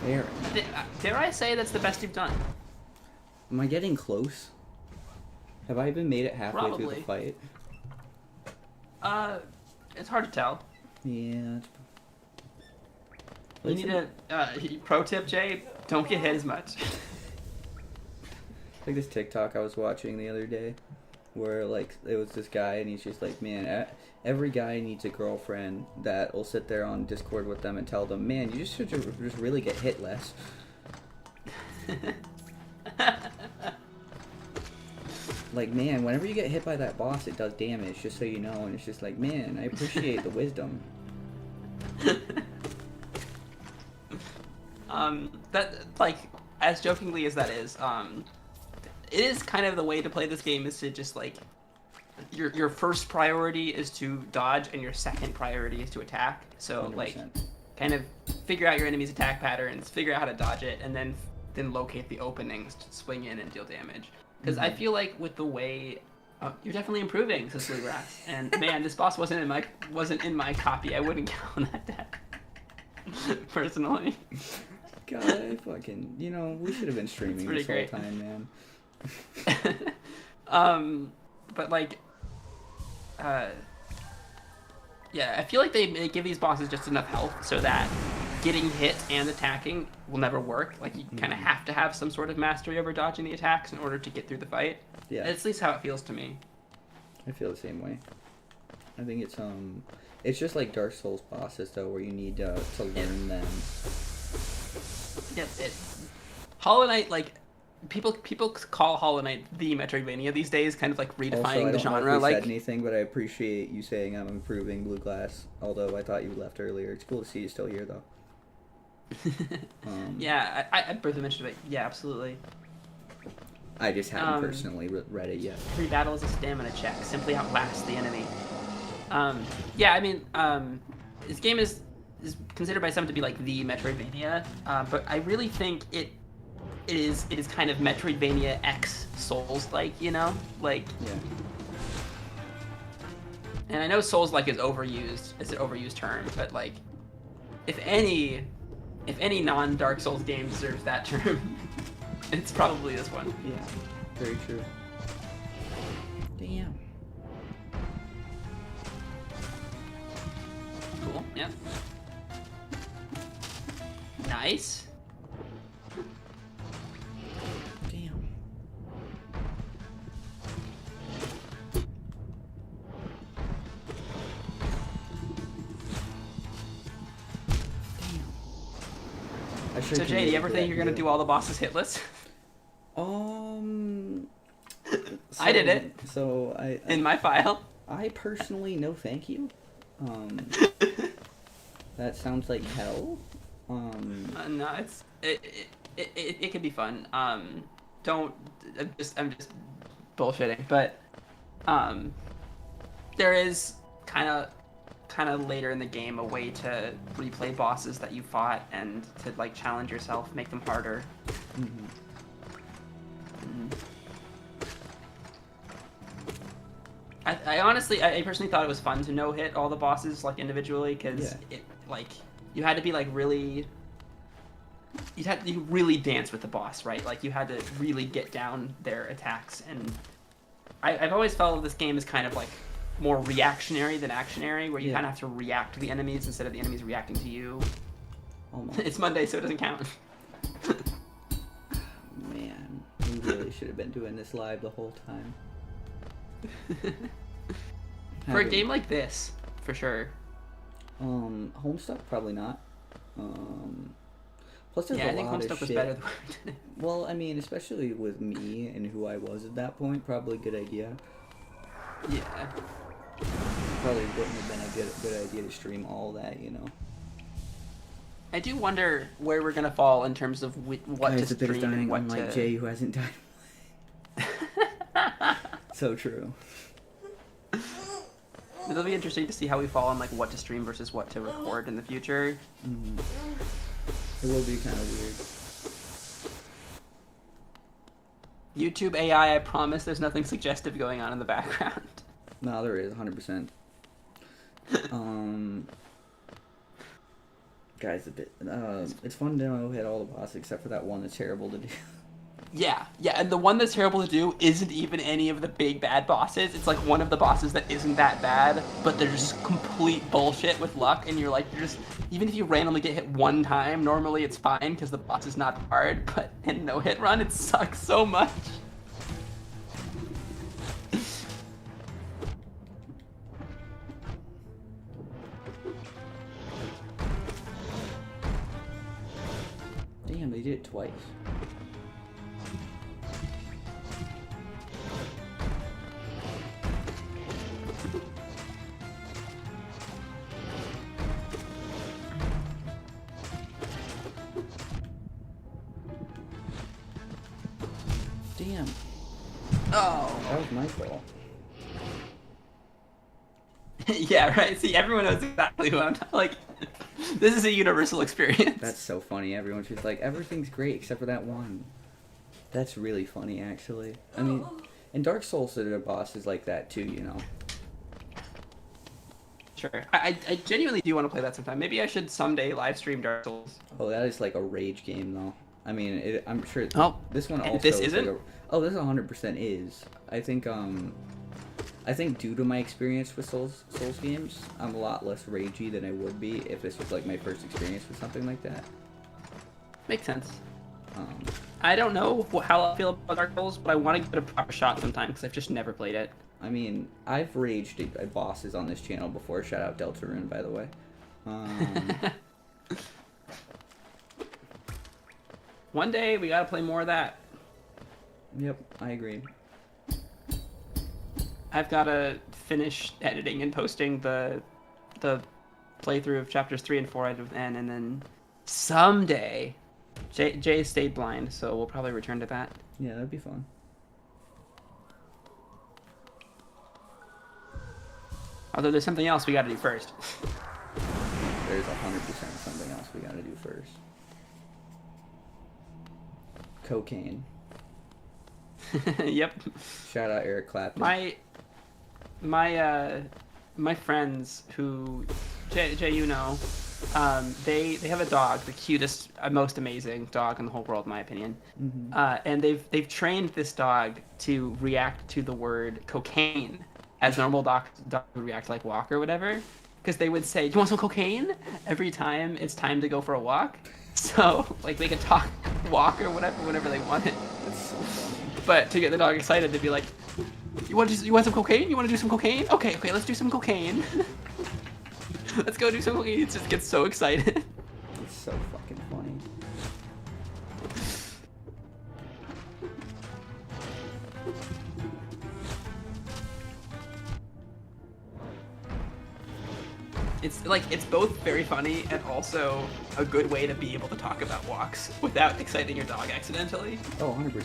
There. Dare I say that's the best you've done? Am I getting close? Have I even made it halfway through Probably. the fight? It's hard to tell. Yeah. You need a pro tip, Jay. Don't get hit as much. Like this TikTok I was watching the other day, where like it was this guy and he's just like, man, every guy needs a girlfriend that will sit there on Discord with them and tell them, man, you just should just really get hit less. Like, man, whenever you get hit by that boss, it does damage, just so you know. And it's just like, man, I appreciate the wisdom. That, like, as jokingly as that is, it is kind of the way to play this game is to just, like, your first priority is to dodge and your second priority is to attack. So, 100%. like, kind of figure out your enemy's attack patterns, figure out how to dodge it, and then locate the openings to swing in and deal damage. Because I feel like with the way you're definitely improving, says Bluegrass. And man, this boss wasn't in my copy. I wouldn't count on that deck. Personally. God, I fucking, you know, we should have been streaming this whole time, man. But like, yeah, I feel like they give these bosses just enough health so that getting hit and attacking will never work. Like, you kind of have to have some sort of mastery over dodging the attacks in order to get through the fight. Yeah. That's at least how it feels to me. I feel the same way. I think it's just like Dark Souls bosses though, where you need to learn them. Yeah, Hollow Knight, like people call Hollow Knight the Metroidvania these days, kind of like redefining Also, I don't the know genre. if we Like said anything, but I appreciate you saying I'm improving Blue Glass. Although I thought you left earlier. It's cool to see you still here, though. Yeah, I briefly mentioned it. Yeah, absolutely. I just haven't personally read it yet. Every battle is a stamina check. Simply outlast the enemy. Yeah, I mean, this game is considered by some to be like the Metroidvania, but I really think it is kind of Metroidvania X Souls-like, you know, like. Yeah. And I know Souls-like is overused as an overused term, but like, if any non-Dark Souls game deserves that term, it's probably this one. Yeah, very true. Damn. Cool. Yeah. Nice. Damn. So Jay, do you ever think you're gonna do all the bosses hitless? I did it. So I in my file. I personally no thank you. That sounds like hell. No, it could be fun. I'm just bullshitting, but there is kind of later in the game a way to replay bosses that you fought and to like challenge yourself, make them harder. Mm-hmm. I honestly, I personally thought it was fun to no-hit all the bosses like individually, because it like you had to be like really, you really dance with the boss, right? Like you had to really get down their attacks, and I've always felt this game is kind of like more reactionary than actionary, where you kind of have to react to the enemies instead of the enemies reacting to you. Almost. It's Monday, so it doesn't count. Man, we really should have been doing this live the whole time. For a game like this, for sure. Homestuck probably not. Plus there's a I think lot Homestuck of was shit. better than we Well, I mean, especially with me and who I was at that point, probably a good idea. Yeah. Probably wouldn't have been a good idea to stream all that, you know. I do wonder where we're gonna fall in terms of what to stream and what unlike to. Jay, who hasn't died. So true. It'll be interesting to see how we fall on like what to stream versus what to record in the future. Mm-hmm. It will be kind of weird. YouTube AI, I promise there's nothing suggestive going on in the background. No, there is 100%. Guys, it's fun to hit all the bosses except for that one that's terrible to do. Yeah, and the one that's terrible to do isn't even any of the big bad bosses. It's like one of the bosses that isn't that bad, but they're just complete bullshit with luck, and you're just, even if you randomly get hit one time, normally it's fine because the boss is not hard, but in no hit run, it sucks so much. Damn, they did it twice. Damn. Oh. That was my fault. Yeah, right. See, everyone knows exactly who I'm like. This is a universal experience. That's so funny. Everyone's just like, everything's great except for that one. That's really funny, actually. I mean, in Dark Souls, there are bosses like that too, you know. Sure. I genuinely do want to play that sometime. Maybe I should someday live stream Dark Souls. Oh, that is like a rage game, though. I mean, I'm sure. This one and also. This is isn't. Like this 100% is. I think due to my experience with Souls games, I'm a lot less ragey than I would be if this was like my first experience with something like that. Makes sense. I don't know how I feel about Dark Souls, but I want to give it a proper shot sometime because I've just never played it. I mean, I've raged at bosses on this channel before. Shout out Deltarune, by the way. One day we gotta play more of that. Yep, I agree. I've gotta finish editing and posting the playthrough of chapters 3 and 4 out of N, and then someday Jay stayed blind, so we'll probably return to that. Yeah, that'd be fun. Although there's something else we gotta do first. There's 100% something else we gotta do first. Cocaine. Yep. Shout out Eric Clapton. My friends who Jay you know, they have a dog, the cutest, most amazing dog in the whole world, in my opinion. Mm-hmm. And they've trained this dog to react to the word cocaine as normal dog would react like walk or whatever, because they would say, "Do you want some cocaine?" every time it's time to go for a walk. So like they could talk, walk or whatever they wanted. That's so funny. But to get the dog excited, they'd be like, You want some cocaine? You want to do some cocaine? Okay, let's do some cocaine. Let's go do some cocaine. It just gets so excited. It's so fucking funny. It's both very funny and also a good way to be able to talk about walks without exciting your dog accidentally. Oh, 100%.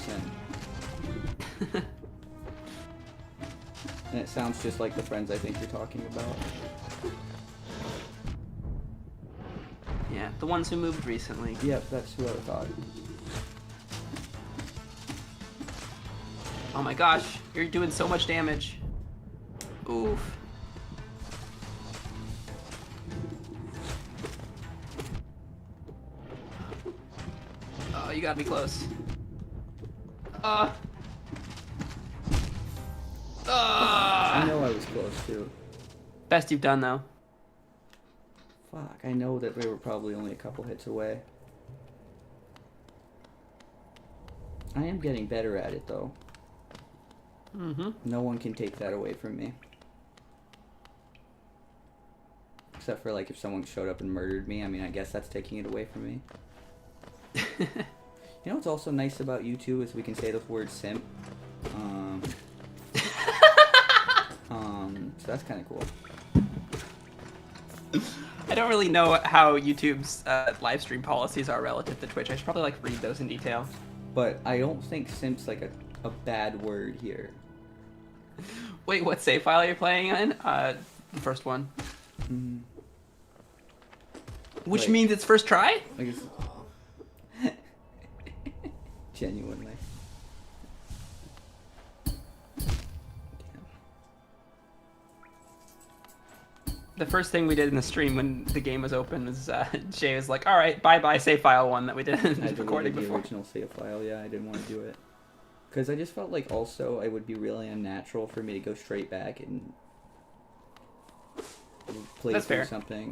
And it sounds just like the friends I think you're talking about. Yeah, the ones who moved recently. Yep, that's who I thought. Oh my gosh, you're doing so much damage. Oof. Oh, you gotta be close. I know I was close too. Best you've done though. Fuck, I know that they were probably only a couple hits away. I am getting better at it though. Mm-hmm. No one can take that away from me. Except for like if someone showed up and murdered me, I mean I guess that's taking it away from me. You know what's also nice about you two is we can say the word simp. So that's kind of cool. I don't really know how YouTube's live stream policies are relative to Twitch. I should probably like read those in detail. But I don't think simp's like a bad word here. Wait, what save file are you playing in? The first one. Mm. Which Like- means it's first try? I guess. Genuinely. The first thing we did in the stream when the game was open was Jay was like, "Alright, bye-bye save file one" that we did in I the recording deleted the before. original save file, yeah, I didn't want to do it. Because I just felt like also it would be really unnatural for me to go straight back and play That's through fair. something.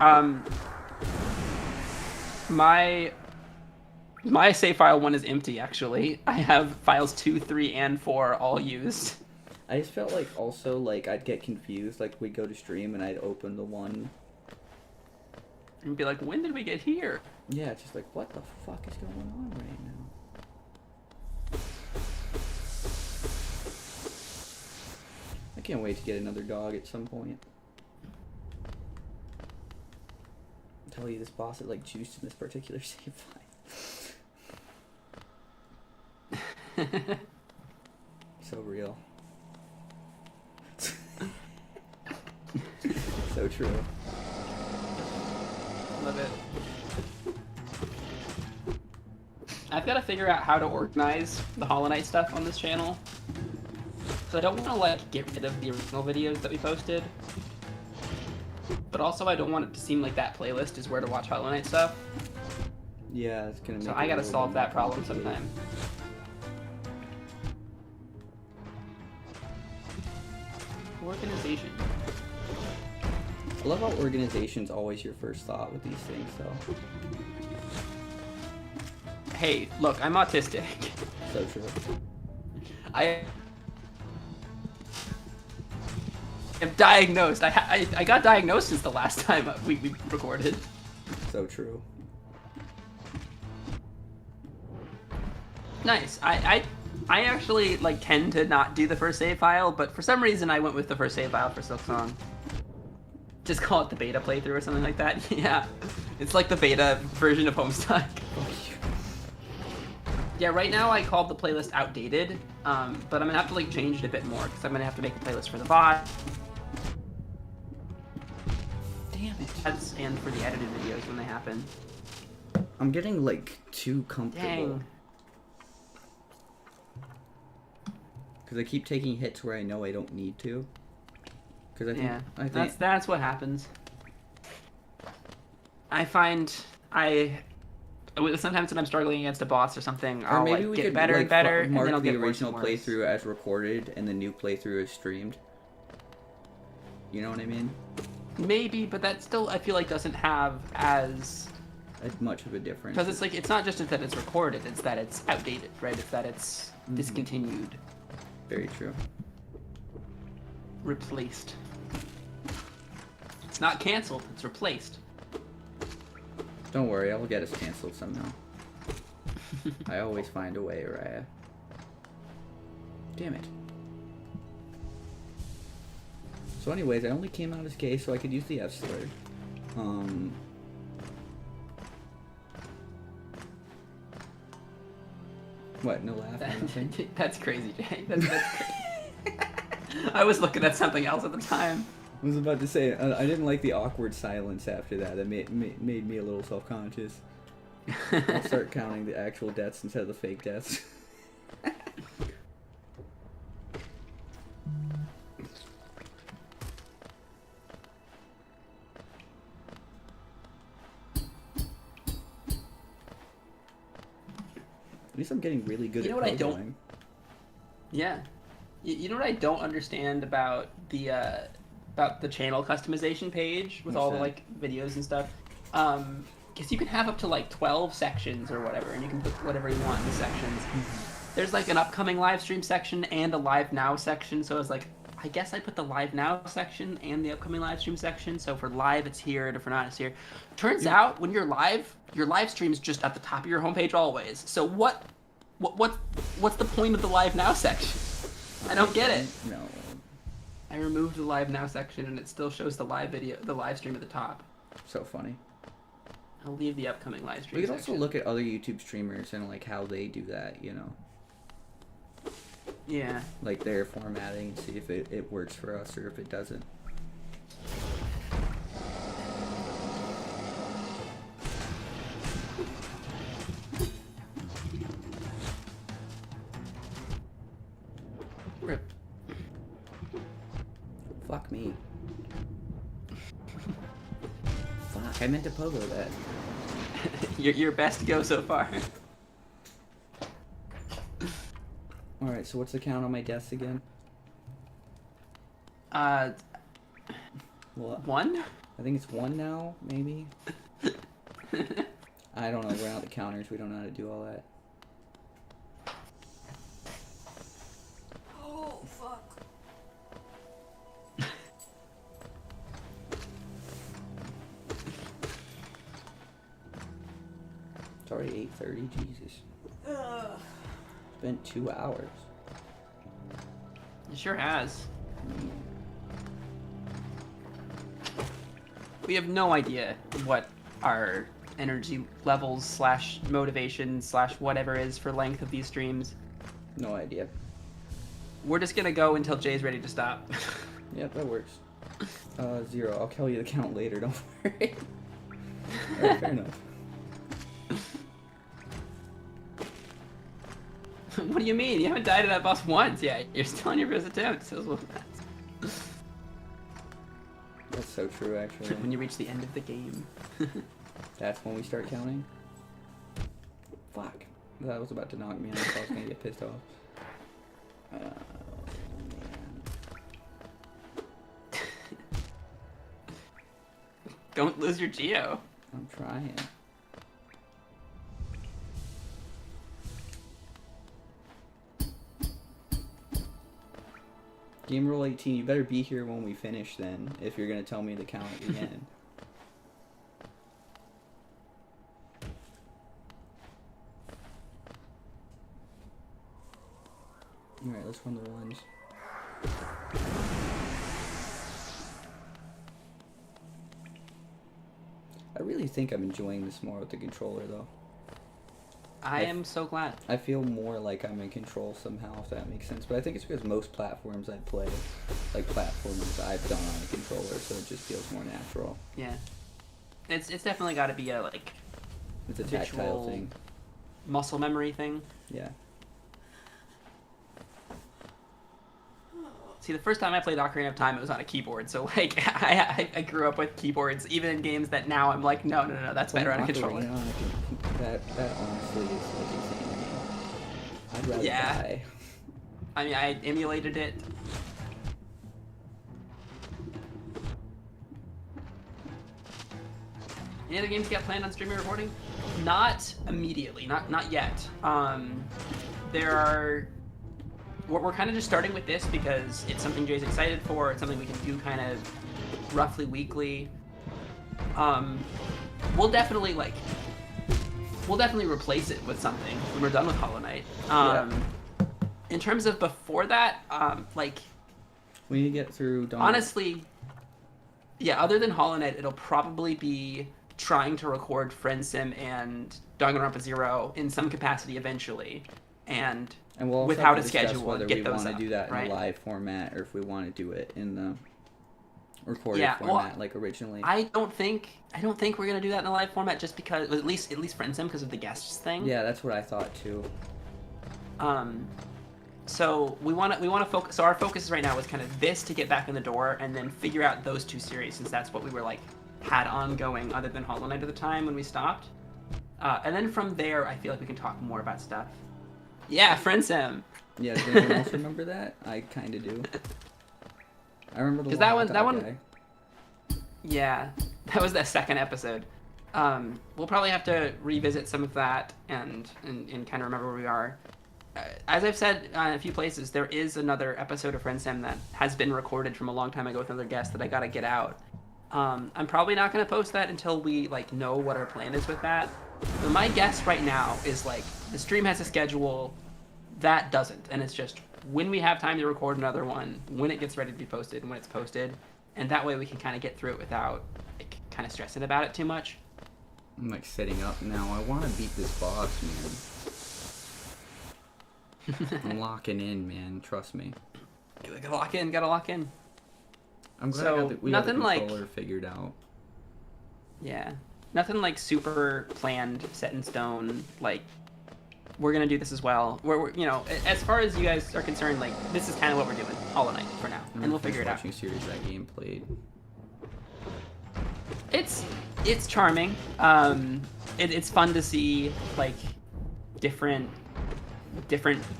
My save file 1 is empty, actually. I have files 2, 3, and 4 all used. I just felt like also like I'd get confused, like we'd go to stream and I'd open the one. And be like, when did we get here? Yeah, it's just like, what the fuck is going on right now? I can't wait to get another dog at some point. I'll tell you, this boss is like juiced in this particular save file. So real. So true. Love it. I've got to figure out how to organize the Hollow Knight stuff on this channel. So I don't want to like get rid of the original videos that we posted. But also I don't want it to seem like that playlist is where to watch Hollow Knight stuff. Yeah, it's gonna make So it I a gotta little solve bit that more problem complicated. sometime. Organization. I love how organization's always your first thought with these things, though. Hey, look, I'm autistic. So true. I am diagnosed. I got diagnosed since the last time we recorded. So true. Nice. I actually like tend to not do the first save file, but for some reason I went with the first save file for Silksong. Just call it the beta playthrough or something like that. Yeah, it's like the beta version of Homestuck. Yeah, right now I called the playlist outdated, but I'm gonna have to like change it a bit more because I'm gonna have to make a playlist for the VOD. Damn it. And for the edited videos when they happen. I'm getting like too comfortable. Dang. Because I keep taking hits where I know I don't need to. Because I think that's what happens. I find sometimes when I'm struggling against a boss or something, I'll maybe like we get could better and better, and mark then I'll the get worse original and worse. playthrough as recorded and the new playthrough as streamed. You know what I mean? Maybe, but that still I feel like doesn't have as much of a difference. Because it's like it's not just that it's recorded; it's that it's outdated, right? It's that it's discontinued. Very true. Replaced. It's not canceled; it's replaced. Don't worry, I'll get us canceled somehow. I always find a way, Ariah. Damn it. So anyways, I only came out as gay so I could use the F slur. What, no laugh or nothing? That's crazy, Jay. That's crazy. I was looking at something else at the time. I was about to say, I didn't like the awkward silence after that. That made me a little self-conscious. I'll start counting the actual deaths instead of the fake deaths. At least I'm getting really good at programming. Yeah. You know what I don't understand about the channel customization page with all the like videos and stuff? Because you can have up to like 12 sections or whatever, and you can put whatever you want in the sections. There's like an upcoming live stream section and a live now section, so it's like, I guess I put the live now section and the upcoming live stream section, so for live it's here, and if for not it's here. Turns out, when you're live, your live stream is just at the top of your homepage always. So what's the point of the live now section? I don't get it. No. I removed the live now section and it still shows the live stream at the top. So funny. I'll leave the upcoming live stream We could section. also look at other YouTube streamers and like how they do that, you know. Yeah. Like their formatting, see if it works for us or if it doesn't. Rip. Fuck me. Fuck, I meant to pogo that. your best go so far. Alright, so what's the count on my deaths again? One? I think it's 1 now, maybe? I don't know, we're not the counters, we don't know how to do all that. Oh, fuck. It's already 8:30, Jesus. It's been 2 hours. It sure has. We have no idea what our energy levels / motivation / whatever is for length of these streams. No idea. We're just gonna go until Jay's ready to stop. Yep, that works. 0. I'll tell you the count later, don't worry. Alright, fair enough. What do you mean? You haven't died to that boss once yet. You're still on your first attempt. So That's so true, actually. when you reach the end of the game. That's when we start counting? Fuck. That was about to knock me out, so I was gonna get pissed off. Man. Don't lose your Geo. I'm trying. Game Rule 18, you better be here when we finish then, if you're gonna tell me the count at the end. let's run the ones. I really think I'm enjoying this more with the controller, though. I am so glad. I feel more like I'm in control somehow, if that makes sense. But I think it's because most platforms I play, like platformers I've done on a controller, so it just feels more natural. Yeah. It's definitely got to be a, like, it's a tactile thing. Muscle memory thing. Yeah. See, the first time I played Ocarina of Time, it was on a keyboard. So, like, I grew up with keyboards, even in games that now I'm like, no, that's better on a controller. That honestly is like insane to me. I'd rather die. I mean, I emulated it. Any other games you got planned on streaming recording? Not immediately, not yet. There are. We're kind of just starting with this because it's something Jay's excited for. It's something we can do kind of roughly weekly. We'll definitely replace it with something when we're done with Hollow Knight. In terms of before that, like, we need to get through Dawn. Honestly, yeah, other than Hollow Knight, it'll probably be trying to record Friend Sim and Danganronpa Zero in some capacity eventually, and we'll also without have to a schedule, whether get we those want to up, do that right? in a live format or if we want to do it in the recorded format like originally. I don't think we're gonna do that in a live format just because at least Friend Sim because of the guests thing. Yeah, that's what I thought too. So we want to focus. So our focus right now is kind of this to get back in the door, and then figure out those two series since that's what we were like had ongoing other than Hollow Knight at the time when we stopped. And then from there, I feel like we can talk more about stuff. Yeah, Friend Sim. Yeah, does anyone else remember that? I kind of do. I remember that one. Guy. Yeah, that was the second episode. We'll probably have to revisit some of that and kind of remember where we are. As I've said in a few places, there is another episode of Friend Sim that has been recorded from a long time ago with another guest that I gotta get out. I'm probably not gonna post that until we like know what our plan is with that. But my guess right now is like the stream has a schedule, that doesn't, and it's just when we have time to record another one, when it gets ready to be posted, and when it's posted, and that way we can kind of get through it without like, kind of stressing about it too much. I'm like setting up now. I want to beat this boss, man. I'm locking in, man. Trust me. You gotta lock in. I'm glad we got the controller figured out. Yeah. Nothing like super planned, set in stone, like we're gonna do this as well. We're as far as you guys are concerned, like this is kind of what we're doing Hollow Knight for now, and we'll figure it out. Watching series that game played. It's charming. It's fun to see like different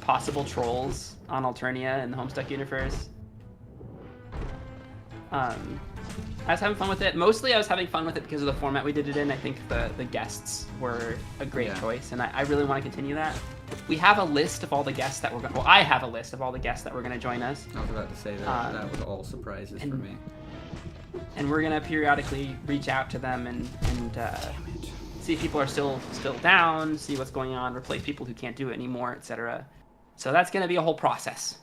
possible trolls on Alternia and the Homestuck universe. I was having fun with it. Mostly I was having fun with it because of the format we did it in. I think the guests were a great choice, and I really want to continue that. We have a list of all the guests that I have a list of all the guests that were going to join us. I was about to say that. That was all surprises for me. And we're going to periodically reach out to them and see if people are still down, see what's going on, replace people who can't do it anymore, etc. So that's going to be a whole process.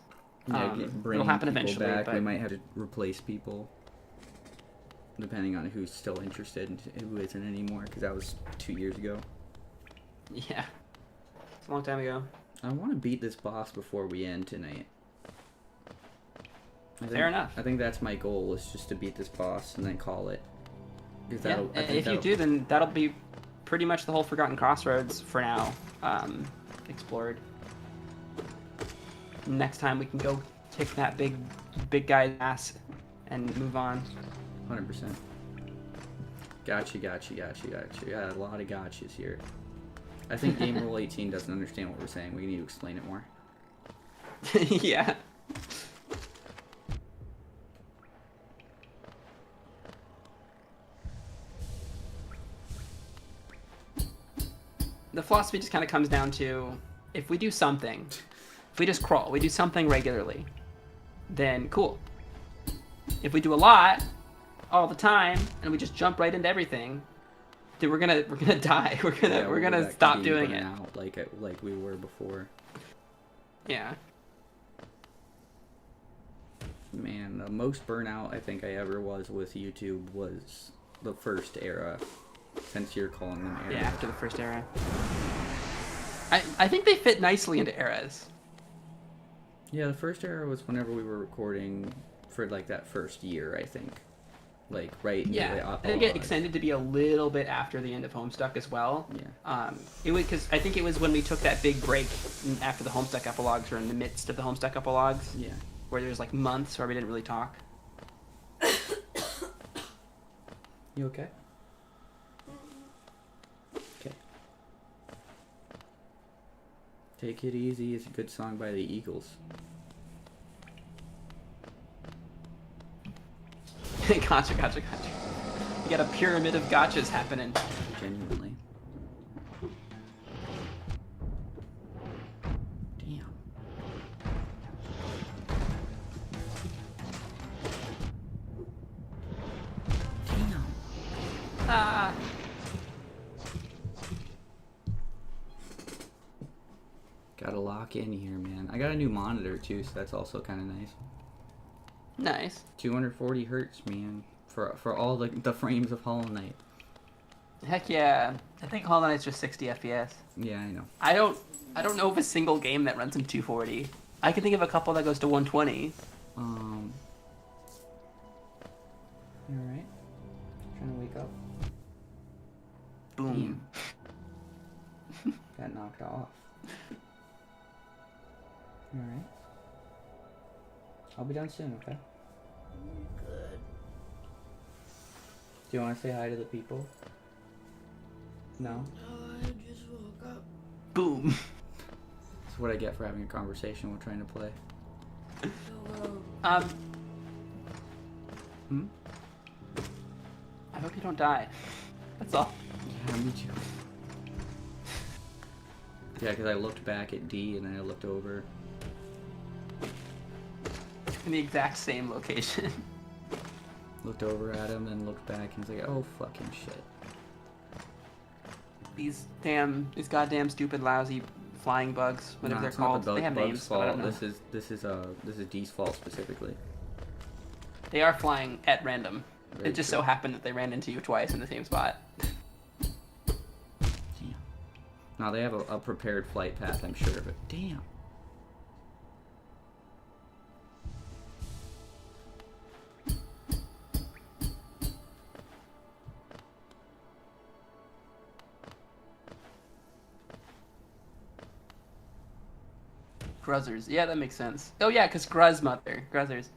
Yeah, it'll happen eventually. Back. But we might have to replace people, depending on who's still interested and who isn't anymore, because that was 2 years ago. Yeah, it's a long time ago. I want to beat this boss before we end tonight. Fair enough. I think that's my goal, is just to beat this boss and then call it. If you do, then that'll be pretty much the whole Forgotten Crossroads for now, explored. Next time we can go kick that big guy's ass and move on. 100%. Gotcha. Got a lot of gotchas here. I think Game Rule 18 doesn't understand what we're saying. We need to explain it more. Yeah. The philosophy just kind of comes down to, if we do something, if we just crawl, we do something regularly, then cool. If we do a lot, all the time, and we just jump right into everything, then we're gonna die. We're gonna stop doing it. Out like we were before. Yeah. the most burnout I think I ever was with YouTube was the first era, since you're calling them eras. Yeah, after the first era. I think they fit nicely into eras. Yeah, the first era was whenever we were recording for like that first year, I think. Like right. Yeah, I think it extended to be a little bit after the end of Homestuck as well. Yeah. It was because I think it was when we took that big break after the Homestuck epilogues, or in the midst of the Homestuck epilogues. Yeah. Where there's like months where we didn't really talk. You okay? Okay. Take It Easy is a good song by the Eagles. Gotcha. You got a pyramid of gotchas happening. Genuinely. Damn. Ah. Gotta lock in here, man. I got a new monitor too, so that's also kind of nice. Nice. 240 hertz, man, for all the frames of Hollow Knight. Heck yeah. I think Hollow Knight's just 60 FPS. Yeah, I know. I don't know of a single game that runs in 240. I can think of a couple that goes to 120. You alright? Trying to wake up? Boom. Got knocked off. You alright? I'll be done soon, okay? Good. Do you want to say hi to the people? No? No, I just woke up. Boom. That's what I get for having a conversation while trying to play. Hello. I hope you don't die. That's all. Yeah, me too. Yeah, because I looked back at D and then I looked over. In the exact same location. Looked over at him and looked back and was like, oh fucking shit. These goddamn stupid lousy flying bugs, whatever they're it's not called. the They have bug's names, fault. but I don't know. This is D's fault specifically. They are flying at random. Very It just true. so happened that they ran into you twice in the same spot. Damn. No, they have a prepared flight path, I'm sure, but damn. Gruzzers. Yeah, that makes sense. Oh yeah, because Gruz mother. Gruzzers.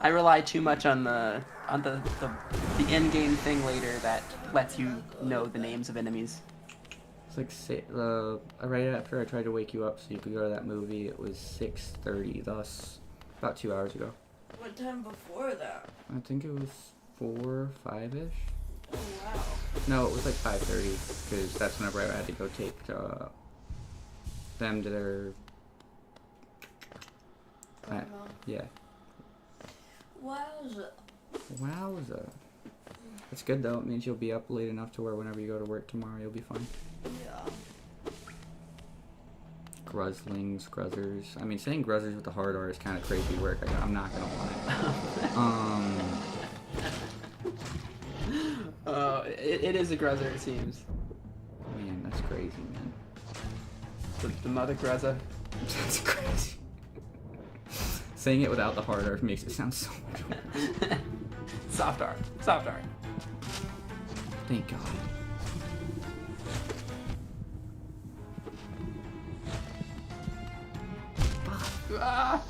I rely too much on the end game thing later that lets you know the names of enemies. It's like right after I tried to wake you up so you could go to that movie, it was 6:30, thus about 2 hours ago. What time before that? I think it was 4, 5-ish. Oh wow. No, it was like 5:30 because that's whenever I had to go take them to their. Yeah. Wowza. Wowza. That's good though. It means you'll be up late enough to where whenever you go to work tomorrow, you'll be fine. Yeah. Gruzzlings, gruzzers. I mean, saying gruzzers with the hard R is kind of crazy work. I'm not gonna lie. It is a Gruzzer, it seems. Man, that's crazy, man. The mother Gruzza. That's crazy. Saying it without the hard R makes it sound so much worse. Soft R. Soft R. Thank God. Ah!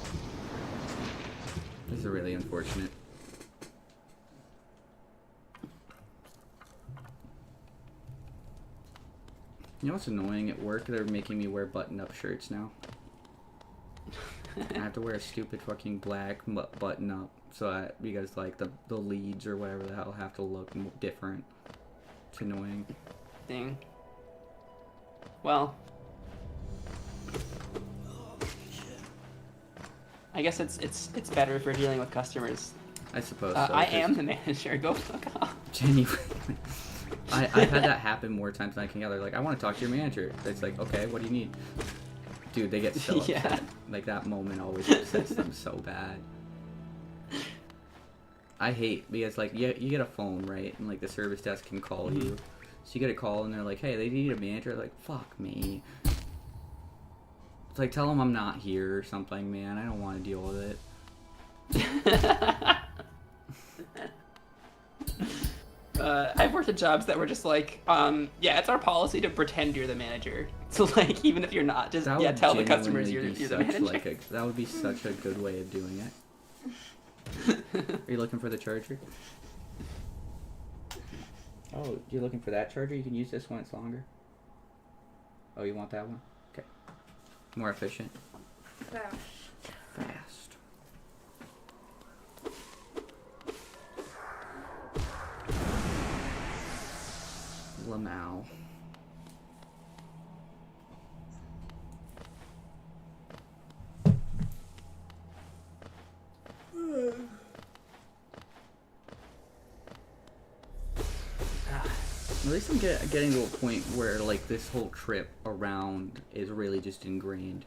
This is really unfortunate. You know what's annoying at work? They're making me wear button-up shirts now. I have to wear a stupid fucking black button-up because like the leads or whatever the hell have to look different. It's annoying. Dang. Well. I guess it's better if you're dealing with customers. I suppose so. I am the manager. Go fuck off. Genuinely. I've had that happen more times than I can gather. Like, I want to talk to your manager. It's like, okay, what do you need? Dude, they get so upset. Yeah. Like, that moment always upsets them so bad. I hate, because, like, you get a phone, right? And, like, the service desk can call you. So you get a call, and they're like, hey, they need a manager. Like, fuck me. It's like, tell them I'm not here or something, man. I don't want to deal with it. I've worked at jobs that were just like, yeah, it's our policy to pretend you're the manager. So, like, even if you're not, just, yeah, tell the customers you're the manager. Like that would be such a good way of doing it. Are you looking for the charger? Oh, you're looking for that charger? You can use this when it's longer. Oh, you want that one? Okay. More efficient. Fast. Lamau. At least I'm getting to a point where, like, this whole trip around is really just ingrained.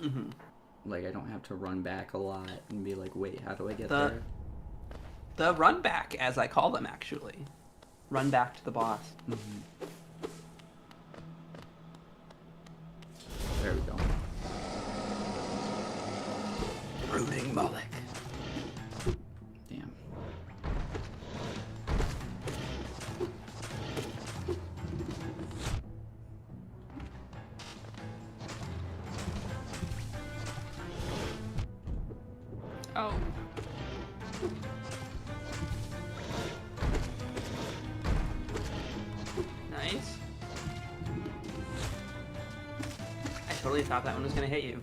Mm-hmm. Like, I don't have to run back a lot and be like, wait, how do I get there? The run back, as I call them, actually. Run back to the boss. Mm-hmm. There we go. Brooding Moloch. Damn. Oh. Nice. I totally thought that one was gonna hit you.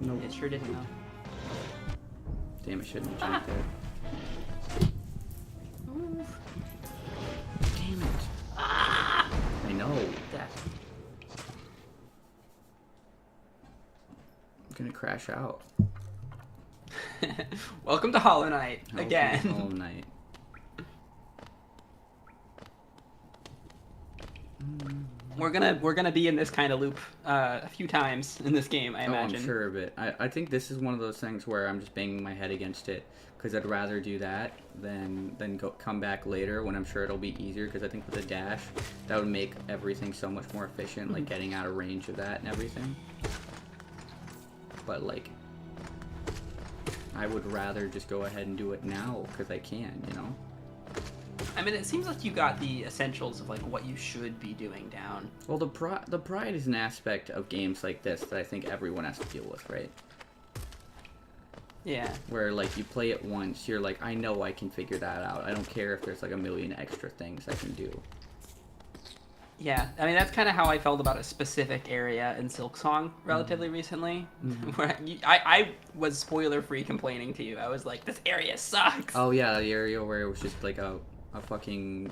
Nope. It sure didn't, though. Damn, I shouldn't have jumped there. Oof. Damn it. Ah! I know. Death. I'm gonna crash out. Welcome to Hollow Knight again. Hollow Knight. We're gonna be in this kind of loop a few times in this game, I imagine. I'm sure of it. I think this is one of those things where I'm just banging my head against it because I'd rather do that than come back later when I'm sure it'll be easier, because I think with a dash that would make everything so much more efficient, like getting out of range of that and everything. But, like, I would rather just go ahead and do it now because I can, you know? I mean, it seems like you got the essentials of, like, what you should be doing down. Well, the pride is an aspect of games like this that I think everyone has to deal with, right? Yeah. Where, like, you play it once, you're like, I know I can figure that out. I don't care if there's, like, a million extra things I can do. Yeah, I mean, that's kind of how I felt about a specific area in Silksong relatively recently. Where I was spoiler-free complaining to you. I was like, this area sucks! Oh, yeah, the area where it was just, like, a fucking...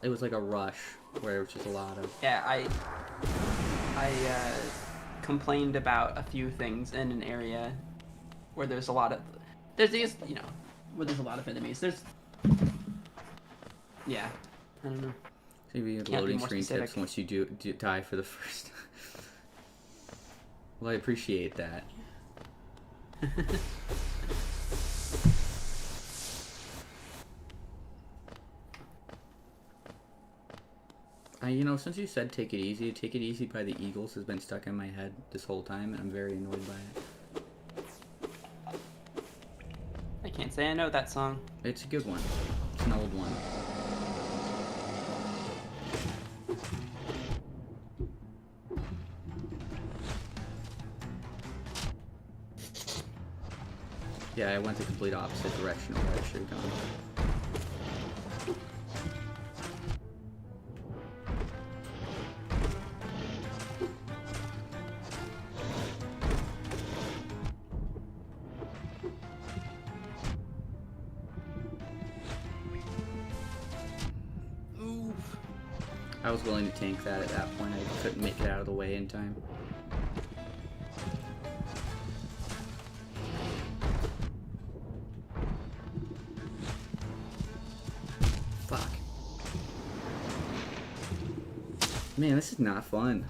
It was like a rush, where it was just a lot of... Yeah, I complained about a few things in an area where there's a lot of... There's these, you know, where there's a lot of enemies. There's... Yeah, I don't know. Maybe you have loading screen tips once you do die for the first. Well, I appreciate that. You know, since you said Take It Easy by the Eagles has been stuck in my head this whole time, and I'm very annoyed by it. I can't say I know that song. It's a good one. It's an old one. Yeah, I went the complete opposite direction of where I should have gone. Oof. I was willing to tank that at that point. I couldn't make it out of the way in time. Fuck. Man, this is not fun.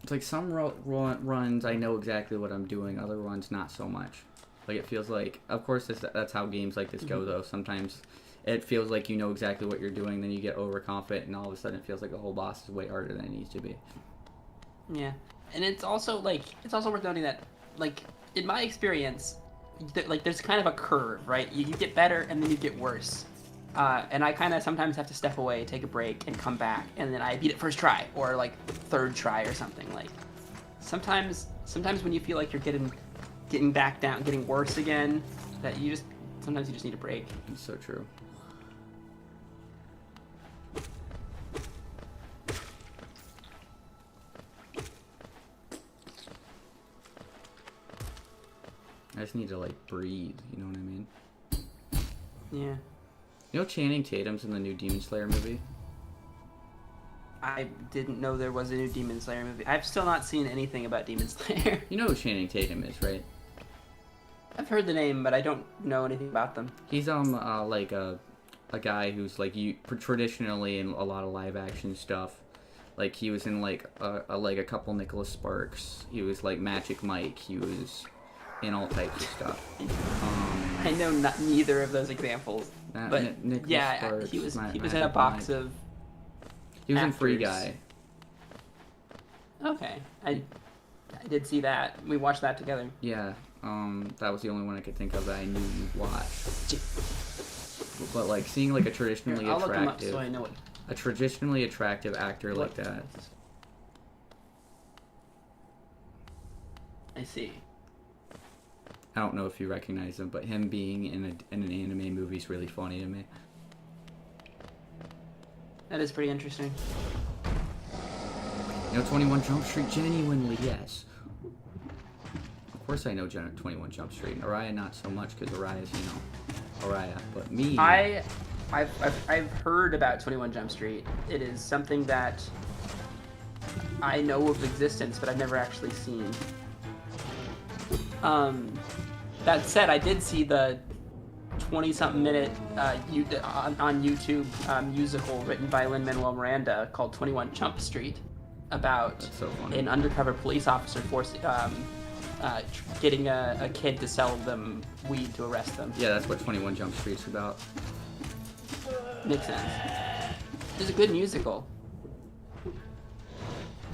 It's like some runs I know exactly what I'm doing, other runs not so much. Like it feels like, of course that's how games like this go though. Sometimes it feels like you know exactly what you're doing, then you get overconfident, and all of a sudden it feels like the whole boss is way harder than it needs to be. Yeah, and it's also worth noting that, like, in my experience, like there's kind of a curve, right? You get better and then you get worse. And I kind of sometimes have to step away, take a break, and come back, and then I beat it first try or like third try or something. Like sometimes when you feel like you're getting back down, getting worse again, that sometimes you just need a break. It's so true. I just need to like breathe. You know what I mean? Yeah. You know Channing Tatum's in the new Demon Slayer movie? I didn't know there was a new Demon Slayer movie. I've still not seen anything about Demon Slayer. You know who Channing Tatum is, right? I've heard the name, but I don't know anything about them. He's like a guy who's like traditionally in a lot of live action stuff. Like he was in like a couple Nicholas Sparks. He was like Magic Mike. He was in all types of stuff. I know neither of those examples. But yeah, Sparks, he was in a box Mike. of. He was actors. in Free Guy. Okay, I did see that. We watched that together. Yeah, that was the only one I could think of that I knew you'd watch. But like seeing like a traditionally I'll attractive, look him up so I know it. A traditionally attractive actor like that. I see. I don't know if you recognize him, but him being in an anime movie is really funny to me. That is pretty interesting. You know 21 Jump Street? Genuinely, yes. Of course I know 21 Jump Street. Ariah not so much, because Ariah's, Ariah. But me... I've heard about 21 Jump Street. It is something that I know of existence, but I've never actually seen. That said, I did see the 20-something minute on YouTube musical written by Lin-Manuel Miranda called 21 Jump Street, about an undercover police officer getting a kid to sell them weed to arrest them. Yeah, that's what 21 Jump Street's about. Makes sense. It's a good musical.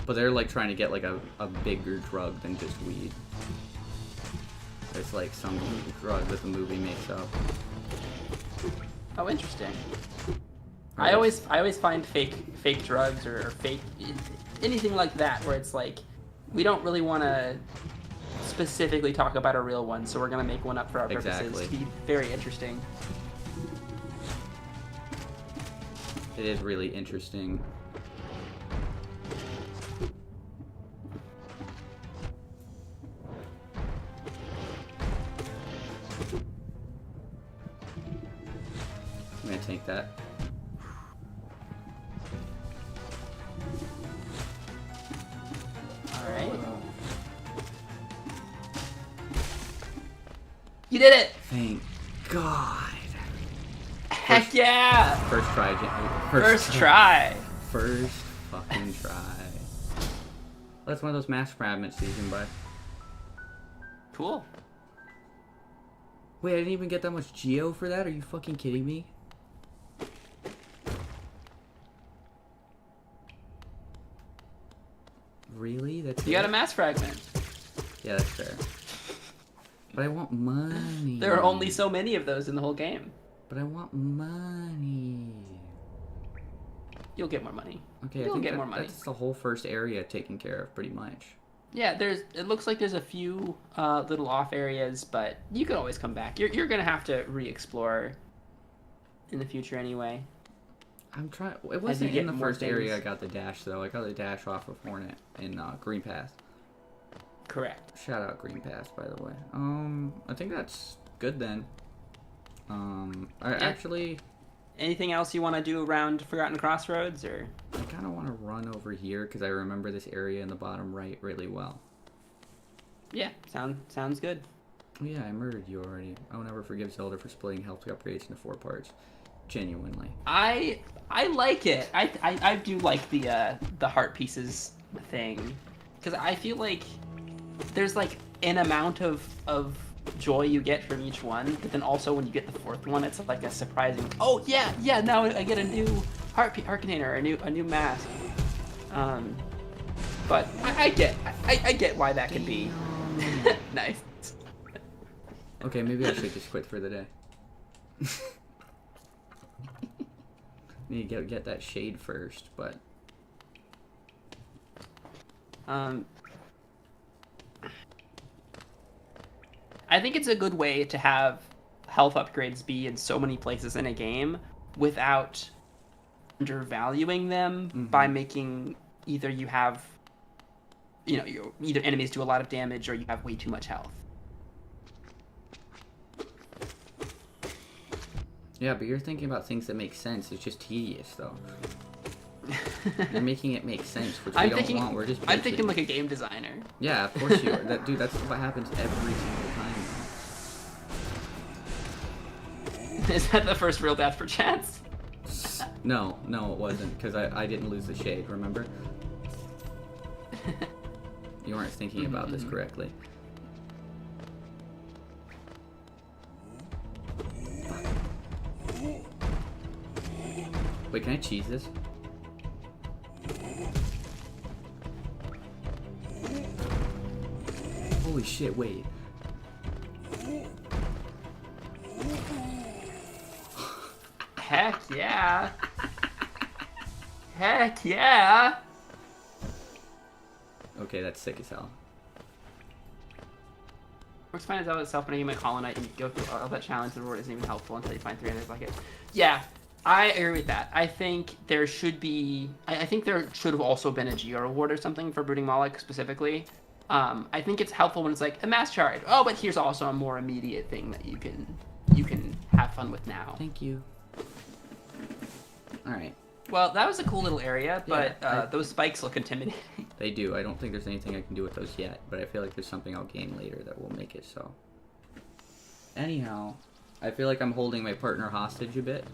But they're like trying to get like a bigger drug than just weed. It's like some drug that the movie makes up. Oh, interesting. I always find fake drugs or fake anything like that where it's like we don't really want to specifically talk about a real one, so we're gonna make one up for our purposes. To be very interesting. It is really interesting. I'm gonna take that. Alright. You did it! Thank God. Heck yeah! First try, First try. First fucking try. That's one of those mask fragments that you can buy. Cool. Wait, I didn't even get that much geo for that? Are you fucking kidding me? Really? You got a mass fragment. Yeah, that's fair. But I want money. There are only so many of those in the whole game. But I want money. You'll get more money. Okay, You'll get more money. That's the whole first area taken care of, pretty much. Yeah, it looks like there's a few little off areas, but you can always come back. You're gonna have to re-explore in the future anyway. I'm trying. It wasn't in the first area I got the dash though. I got the dash off of Hornet in Green Pass. Correct. Shout out Green Pass, by the way. I think that's good then. Actually. Anything else you want to do around Forgotten Crossroads, or? I kind of want to run over here because I remember this area in the bottom right really well. Yeah, sounds good. Oh yeah, I murdered you already. I will never forgive Zelda for splitting health upgrades into 4 parts. Genuinely. I like it. I do like the heart pieces thing, because I feel like there's like an amount of joy you get from each one, but then also when you get the fourth one, it's like a surprising. Oh yeah, now I get a new heart container, a new mask. But I get why that could be nice. Okay, maybe I should just quit for the day. Need to get that shade first, but I think it's a good way to have health upgrades be in so many places in a game without undervaluing them by making either you have, either enemies do a lot of damage or you have way too much health. Yeah, but you're thinking about things that make sense. It's just tedious, though. You're making it make sense, which we don't want. We're just. I'm thinking like a game designer. Yeah, of course you are. Dude, that's what happens every single time. Is that the first real death for chance? No, it wasn't, because I didn't lose the shade. Remember? You weren't thinking about this correctly. Wait, can I cheese this? Holy shit, wait. Heck yeah. Heck yeah. Okay, that's sick as hell. Works fine as out itself, but I my Hollow Knight and you go through all that challenge, the reward isn't even helpful until you find 3 others like it. Yeah, I agree with that. I think there should be... I think there should have also been a Geo reward or something for Brooding Moloch specifically. I think it's helpful when it's like a mass charge. Oh, but here's also a more immediate thing that you can have fun with now. Thank you. Alright. Well, that was a cool little area, but those spikes look intimidating. They do. I don't think there's anything I can do with those yet, but I feel like there's something I'll gain later that will make it so. Anyhow, I feel like I'm holding my partner hostage a bit.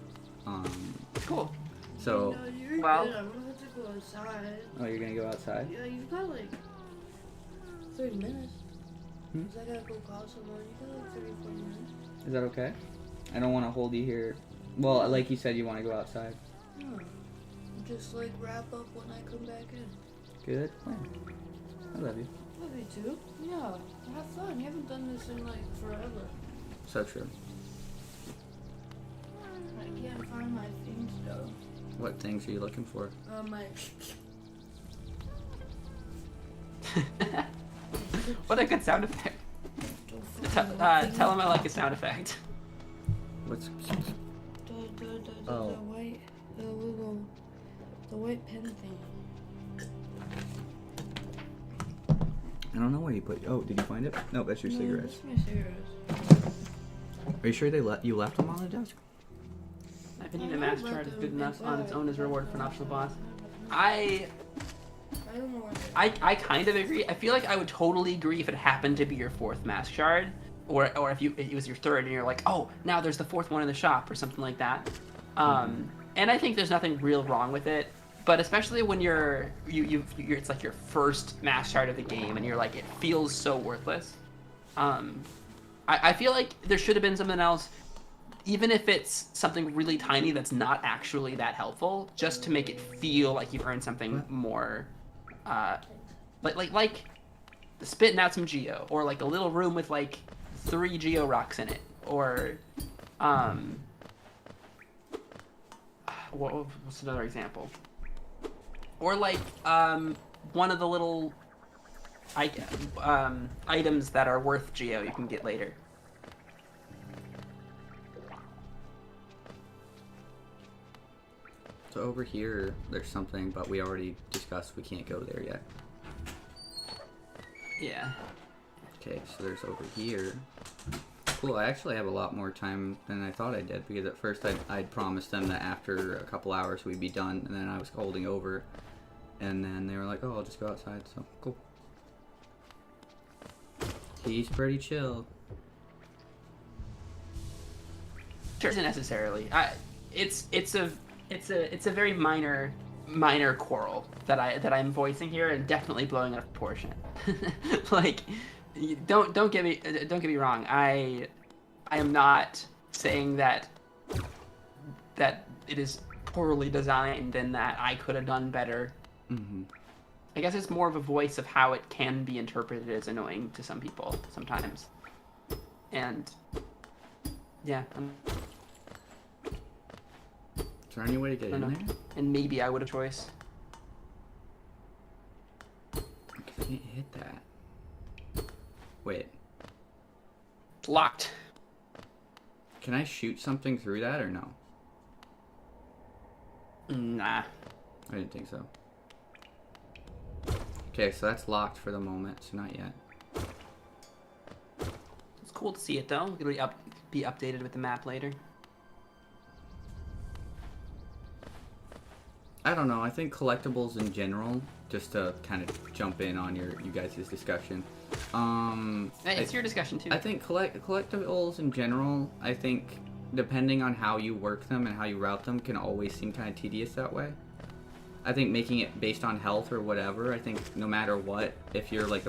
Cool. So. No, you're well. good. I'm gonna have to go outside. Oh, you're gonna go outside? Yeah, you've got like 30 minutes. Hmm? 'Cause I gotta go call someone. You got like 30, 40 minutes. Is that okay? I don't want to hold you here. Well, like you said, you want to go outside. No. Just like wrap up when I come back in. Good plan. I love you. Love you too. Yeah. Have fun. You haven't done this in like forever. So true. I can't find my things though. What things are you looking for? My. What a good sound effect. Tell him I like a sound effect. What's... The Oh. white, the white pen thing. I don't know where you put... Oh, did you find it? No, that's your cigarettes. That's my cigarettes. Are you sure you left them on the desk? I think a mass charge is good enough on its own as a reward for an optional boss. I don't know where I kind of agree. I feel like I would totally agree if it happened to be your 4th mask shard, or if it was your 3rd and you're like, oh, now there's the 4th one in the shop or something like that. And I think there's nothing real wrong with it, but especially when you're it's like your first mask shard of the game and you're like, it feels so worthless. I feel like there should have been something else, even if it's something really tiny that's not actually that helpful, just to make it feel like you've earned something more, like spitting out some Geo, or like a little room with like 3 Geo rocks in it, or what's another example? Or like one of the little items that are worth Geo you can get later. So over here, there's something, but we already discussed we can't go there yet. Yeah. Okay, so there's over here. Cool, I actually have a lot more time than I thought I did, because at first I'd promised them that after a couple hours we'd be done, and then I was holding over, and then they were like, oh, I'll just go outside, so cool. He's pretty chill. Sure, isn't necessarily. it's a very minor quarrel that I'm voicing here, and definitely blowing out of proportion. Like, don't get me wrong. I am not saying that it is poorly designed and that I could have done better. Mm-hmm. I guess it's more of a voice of how it can be interpreted as annoying to some people sometimes. And yeah. Is there any way to get in there? And maybe I would have choice. I can't hit that. Wait. It's locked. Can I shoot something through that or no? Nah. I didn't think so. Okay, so that's locked for the moment, so not yet. It's cool to see it though. It'll be updated with the map later. I don't know. I think collectibles in general, just to kind of jump in on you guys' discussion. It's your discussion too. I think collectibles in general, I think depending on how you work them and how you route them, can always seem kind of tedious that way. I think making it based on health or whatever, I think no matter what, if you're like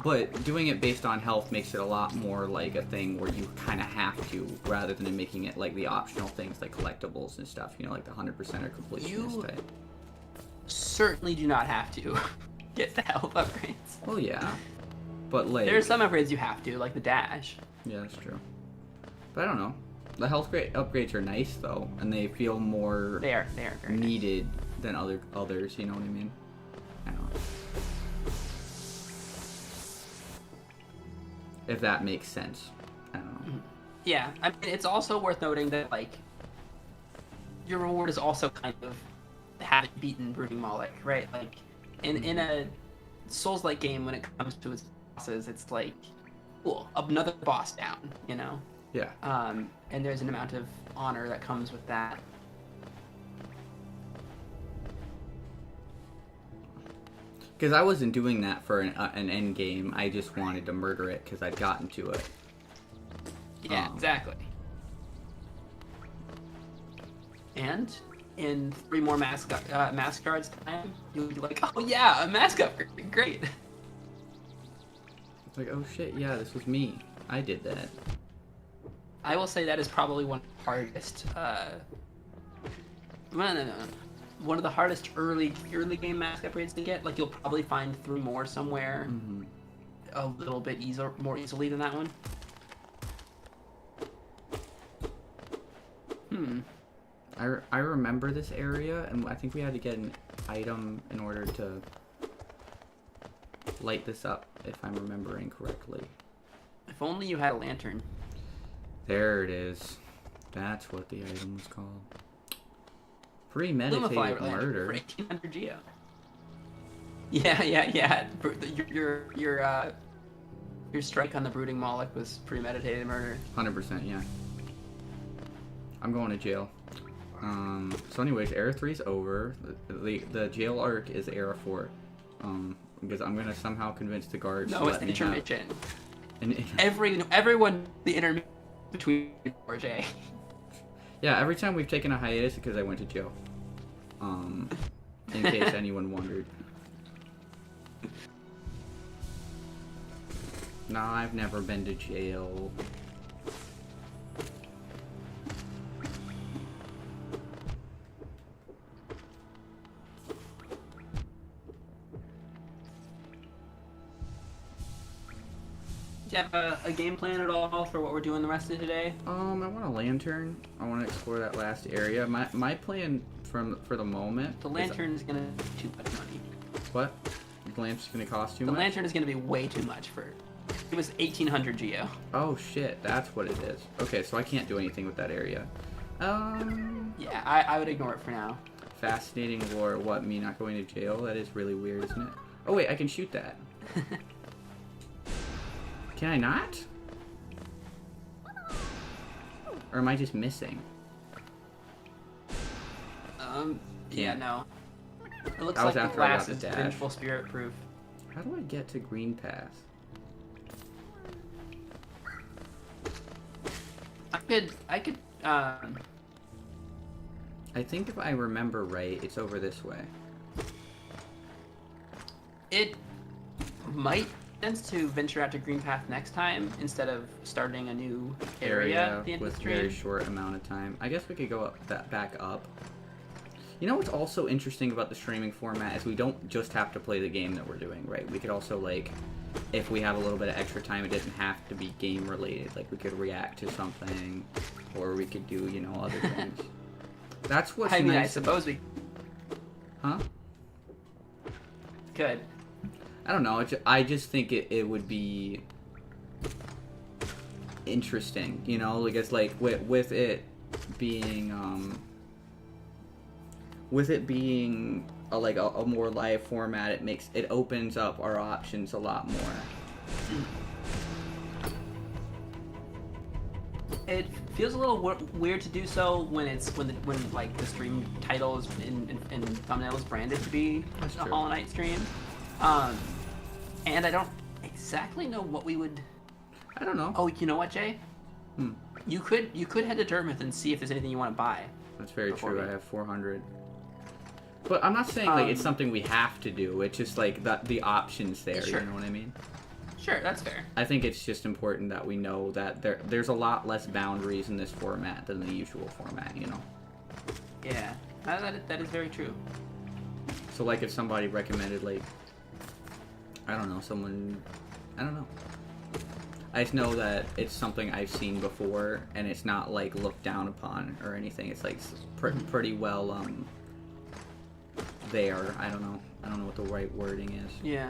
but doing it based on health makes it a lot more like a thing where you kind of have to, rather than making it like the optional things like collectibles and stuff, you know, like the 100% or completionist type. Certainly do not have to get the health upgrades. Well, yeah. But like... There are some upgrades you have to, like the dash. Yeah, that's true. But I don't know. The health upgrades are nice, though, and they feel more... They are very needed than others, you know what I mean? I don't know. If that makes sense. I don't know. Yeah, I mean, it's also worth noting that, like, your reward is also kind of having beaten Brooding Moloch, right? Like, in a Souls-like game, when it comes to its bosses, it's like, cool, another boss down, you know? Yeah. And there's an amount of honor that comes with that. Because I wasn't doing that for an end game. I just wanted to murder it because I'd gotten to it. Yeah, exactly. And in 3 more mask cards time, you'll be like, oh yeah, a mask upgrade, great. It's like, oh shit, yeah, this was me. I did that. I will say that is probably one of the hardest. One of the hardest early game mask upgrades to get. Like, you'll probably find 3 more somewhere a little bit more easily than that one. I remember this area, and I think we had to get an item in order to light this up, if I'm remembering correctly. If only you had a lantern. There it is. That's what the item was called. Premeditated murder. For 1800 geo. Yeah. Your strike on the Brooding Moloch was premeditated murder. 100%, yeah. I'm going to jail. So anyways, Era 3's over. The jail arc is Era 4. Because I'm gonna somehow convince the guards to let me intermission. Have Everyone the intermission between RJ. Yeah, every time we've taken a hiatus because I went to jail. In case anyone wondered. Nah, I've never been to jail. Do you have a game plan at all for what we're doing the rest of today? I want a lantern. I want to explore that last area. My plan for the moment. The lantern's gonna be too much money. What? The lamp's gonna cost too much? The lantern is gonna be way too much for. It was 1800 geo. Oh shit, that's what it is. Okay, so I can't do anything with that area. Yeah, I would ignore it for now. Fascinating lore. What, me not going to jail? That is really weird, isn't it? Oh wait, I can shoot that. Can I not? Or am I just missing? Yeah, no. It looks like the glass is vengeful spirit proof. How do I get to Green Path? I could I think if I remember right, it's over this way. It might make sense to venture out to Green Path next time instead of starting a new area at the end of the stream. With very short amount of time. I guess we could go back up. You know what's also interesting about the streaming format is we don't just have to play the game that we're doing, right? We could also, like, if we have a little bit of extra time, it doesn't have to be game related. Like, we could react to something, or we could do, you know, other things. That's what's nice. I suppose we... Huh? Good. I don't know. I just think it would be interesting, you know? Because, like, with it being, a more live format, it opens up our options a lot more. It feels a little weird to do so when like the stream title is and thumbnail is branded to be a Hollow Knight stream, and I don't exactly know what we would. I don't know. Oh, you know what, Jay? You could head to Dermot and see if there's anything you want to buy. That's very true. I have 400. But I'm not saying like it's something we have to do. It's just like the options there. Sure. You know what I mean? Sure, that's fair. I think it's just important that we know that there's a lot less boundaries in this format than the usual format. You know? Yeah, that is very true. So like if somebody recommended like, I don't know, I just know that it's something I've seen before, and it's not like looked down upon or anything. It's like pretty well there. I don't know what the right wording is. Yeah.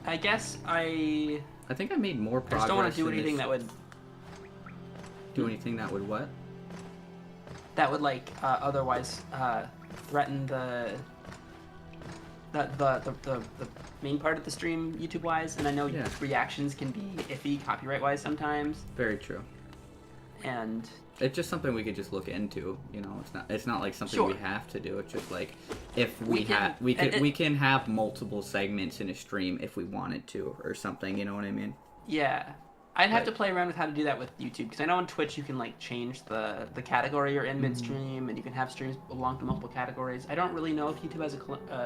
I guess I think I made more progress. I just don't want to do anything that would... Do anything that would what? That would, like, otherwise threaten the main part of the stream YouTube-wise. And I know reactions can be iffy copyright-wise sometimes. Very true. And... It's just something we could just look into, you know. It's not like something we have to do. It's just like if we can have multiple segments in a stream if we wanted to or something. You know what I mean? Yeah, I'd have to play around with how to do that with YouTube because I know on Twitch you can like change the category you're in midstream and you can have streams belong to multiple categories. I don't really know if YouTube has an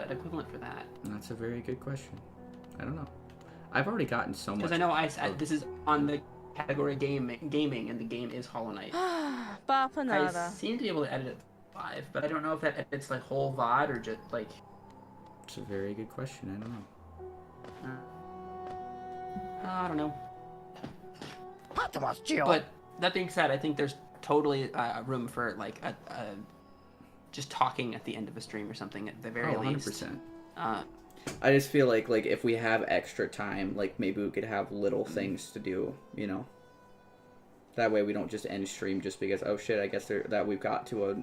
equivalent for that. That's a very good question. I don't know. I've already gotten so much. Because I know this is on the category gaming, and the game is Hollow Knight. I seem to be able to edit it live, but I don't know if that edits like whole VOD or just like... It's a very good question. I don't know. I don't know. But that being said, I think there's totally room for like a just talking at the end of a stream or something at the very least. 100%. I just feel like if we have extra time, like maybe we could have little things to do, you know. That way we don't just end stream just because, oh shit, I guess that we've got to a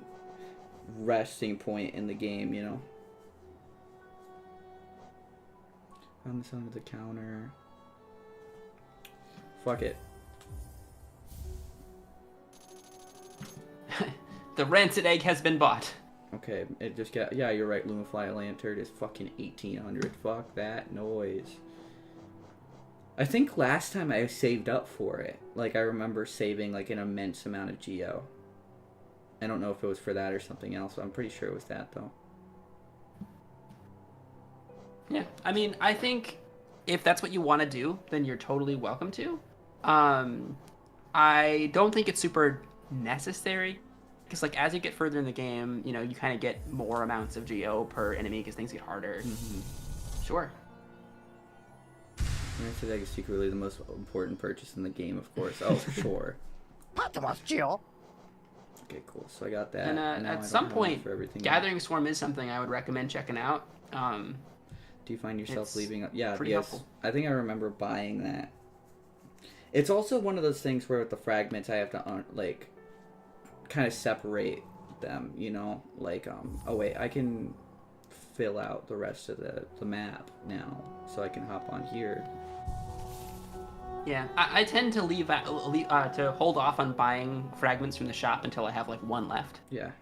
resting point in the game, you know. On the side of the counter. Fuck it. The rancid egg has been bought. Okay, it just got... Yeah, you're right. Lumafly Lantern is fucking 1,800. Fuck that noise. I think last time I saved up for it. Like, I remember saving, like, an immense amount of Geo. I don't know if it was for that or something else. I'm pretty sure it was that, though. Yeah, I mean, I think if that's what you want to do, then you're totally welcome to. I don't think it's super necessary. Because, like, as you get further in the game, you know, you kind of get more amounts of Geo per enemy because things get harder. Mm-hmm. Sure. Rancid Egg is secretly the most important purchase in the game, of course. Oh, for sure. Okay, cool. So I got that. And at some point, Gathering Swarm is something I would recommend checking out. Do you find yourself leaving? Yeah, pretty helpful. I think I remember buying that. It's also one of those things where with the fragments, I have to, kind of separate them, you know? Like, oh wait, I can fill out the rest of the map now, so I can hop on here. Yeah, I tend to to hold off on buying fragments from the shop until I have like one left. Yeah.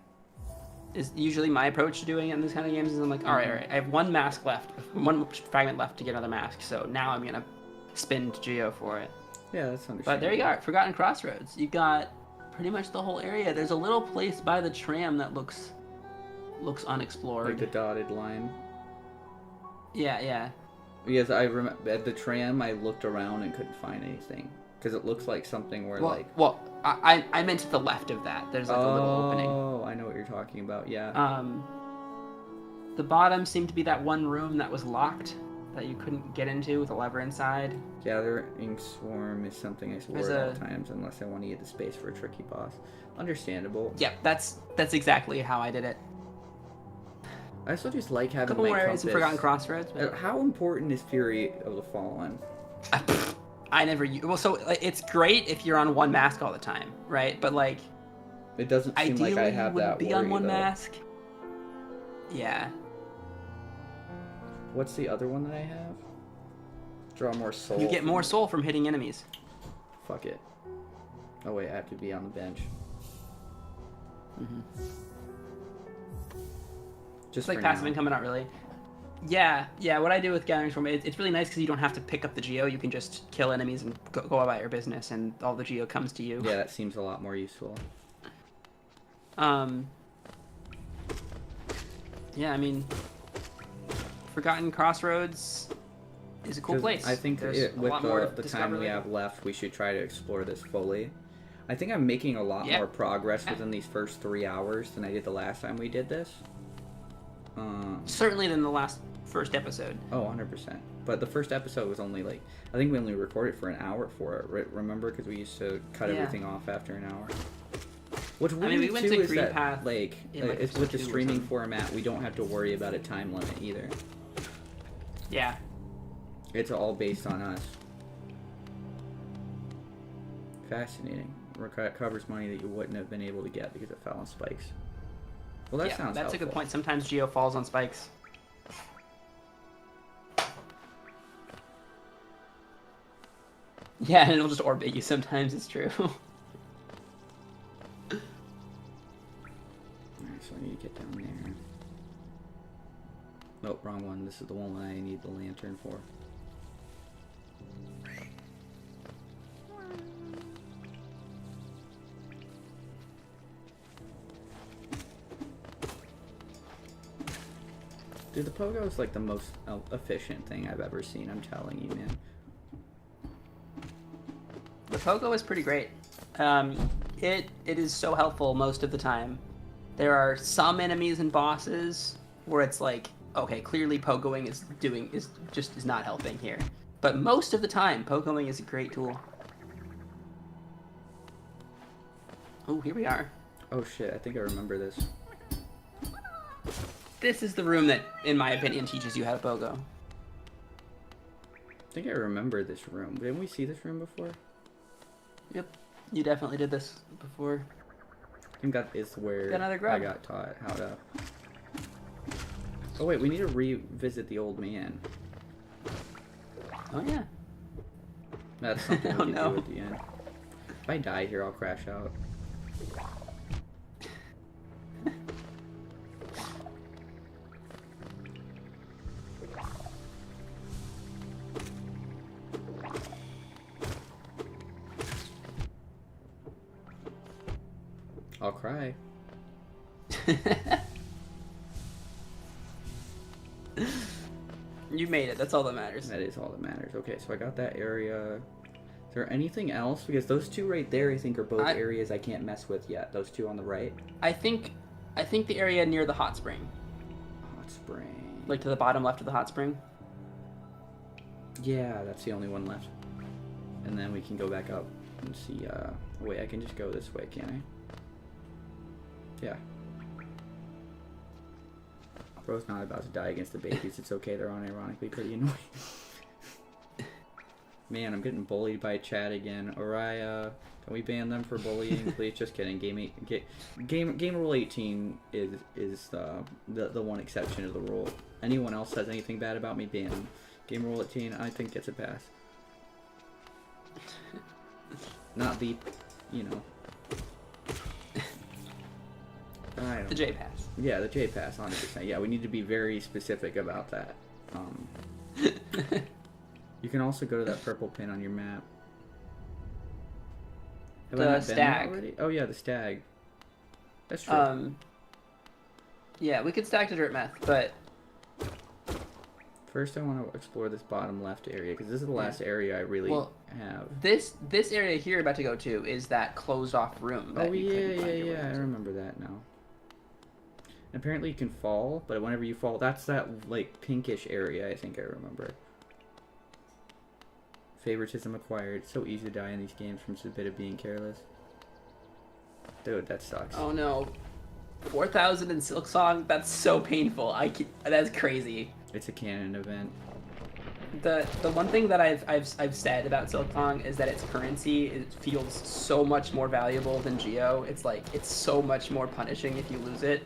Is usually my approach to doing it in this kind of games is I'm like, all right, I have one mask left, one fragment left to get another mask, so now I'm gonna spend Geo for it. Yeah, that's understandable. But there you are, Forgotten Crossroads. You got pretty much the whole area. There's a little place by the tram that looks unexplored. Like the dotted line. Yeah, yeah. Because I remember at the tram, I looked around and couldn't find anything because it looks like something where I meant to the left of that. There's like a little opening. Oh, I know what you're talking about. Yeah. The bottom seemed to be that one room that was locked that you couldn't get into with a lever inside. Gathering Swarm is something I explore at all times unless I want to get the space for a tricky boss. Understandable. Yeah, that's exactly how I did it. I also just like having a couple more areas in Forgotten Crossroads. But... How important is Fury of the Fallen? I never. Well, so it's great if you're on one mask all the time, right? But like, it doesn't seem like I have that be worry, on one though. mask. Yeah. What's the other one that I have? Draw more soul. You get more soul from hitting enemies. Fuck it. Oh wait, I have to be on the bench. Mm-hmm. Just like passive income, but not really. Yeah. What I do with Gathering Storm, it's really nice because you don't have to pick up the Geo. You can just kill enemies and go about your business, and all the Geo comes to you. Yeah, that seems a lot more useful. Yeah, I mean, Forgotten Crossroads is a cool place. I think with the time we have left, we should try to explore this fully. I think I'm making a lot more progress within these first 3 hours than I did the last time we did this. Certainly than the first episode. Oh, 100%. But the first episode was only like, I think we only recorded for an hour for it, right? Remember? Because we used to cut everything off after an hour. What's weird we went to is Green that, Path it's with the streaming format, we don't have to worry about a time limit either. Yeah. It's all based on us. Fascinating. Recovers money that you wouldn't have been able to get because it fell on spikes. Well, that sounds that's helpful. A good point. Sometimes Geo falls on spikes. Yeah, and it'll just orbit you sometimes, it's true. Alright, so I need to get down there. Nope, wrong one. This is the one I need the lantern for. Dude, the pogo is like the most efficient thing I've ever seen, I'm telling you, man. The pogo is pretty great. It is so helpful most of the time. There are some enemies and bosses where it's like, okay, clearly pogoing is not helping here. But most of the time, pogoing is a great tool. Oh, here we are. Oh shit, I think I remember this. This is the room that, in my opinion, teaches you how to pogo. I think I remember this room. Didn't we see this room before? Yep, you definitely did this before. I think that is where another grub. I got taught how to... Oh wait, we need to revisit the old man. Oh yeah. That's something we can do at the end. If I die here, I'll crash out. I'll cry. You made it. That's all that matters. That is all that matters. Okay, so I got that area. Is there anything else? Because those two right there, I think, are both areas I can't mess with yet. Those two on the right. I think the area near the hot spring. Hot spring. Like to the bottom left of the hot spring. Yeah, that's the only one left. And then we can go back up and see. Wait, I can just go this way, can't I? Yeah. Bro's not about to die against the babies. It's okay. They're unironically pretty annoying. Man, I'm getting bullied by chat again. Ariah, can we ban them for bullying, please? Just kidding. Game Rule 18 is the one exception to the rule. Anyone else says anything bad about me, ban them. Game Rule 18, I think, gets a pass. Not the, you know. The J pass. Yeah, the J pass, 100%. Yeah, we need to be very specific about that. You can also go to that purple pin on your map. Have I not been there already? Oh yeah, the stag. That's true. Yeah, we could stag to dirt meth, but first I want to explore this bottom left area because this is the last area I really have. This area here you're about to go to is that closed off room. That yeah. I remember that now. And apparently you can fall, but whenever you fall, that's that like pinkish area. I think I remember. Favoritism acquired. So easy to die in these games from just a bit of being careless. Dude, that sucks. Oh no. 4,000 in Silksong? That's so painful. That's crazy. It's a canon event. The one thing that I've said about Silksong is that its currency feels so much more valuable than Geo. It's like it's so much more punishing if you lose it.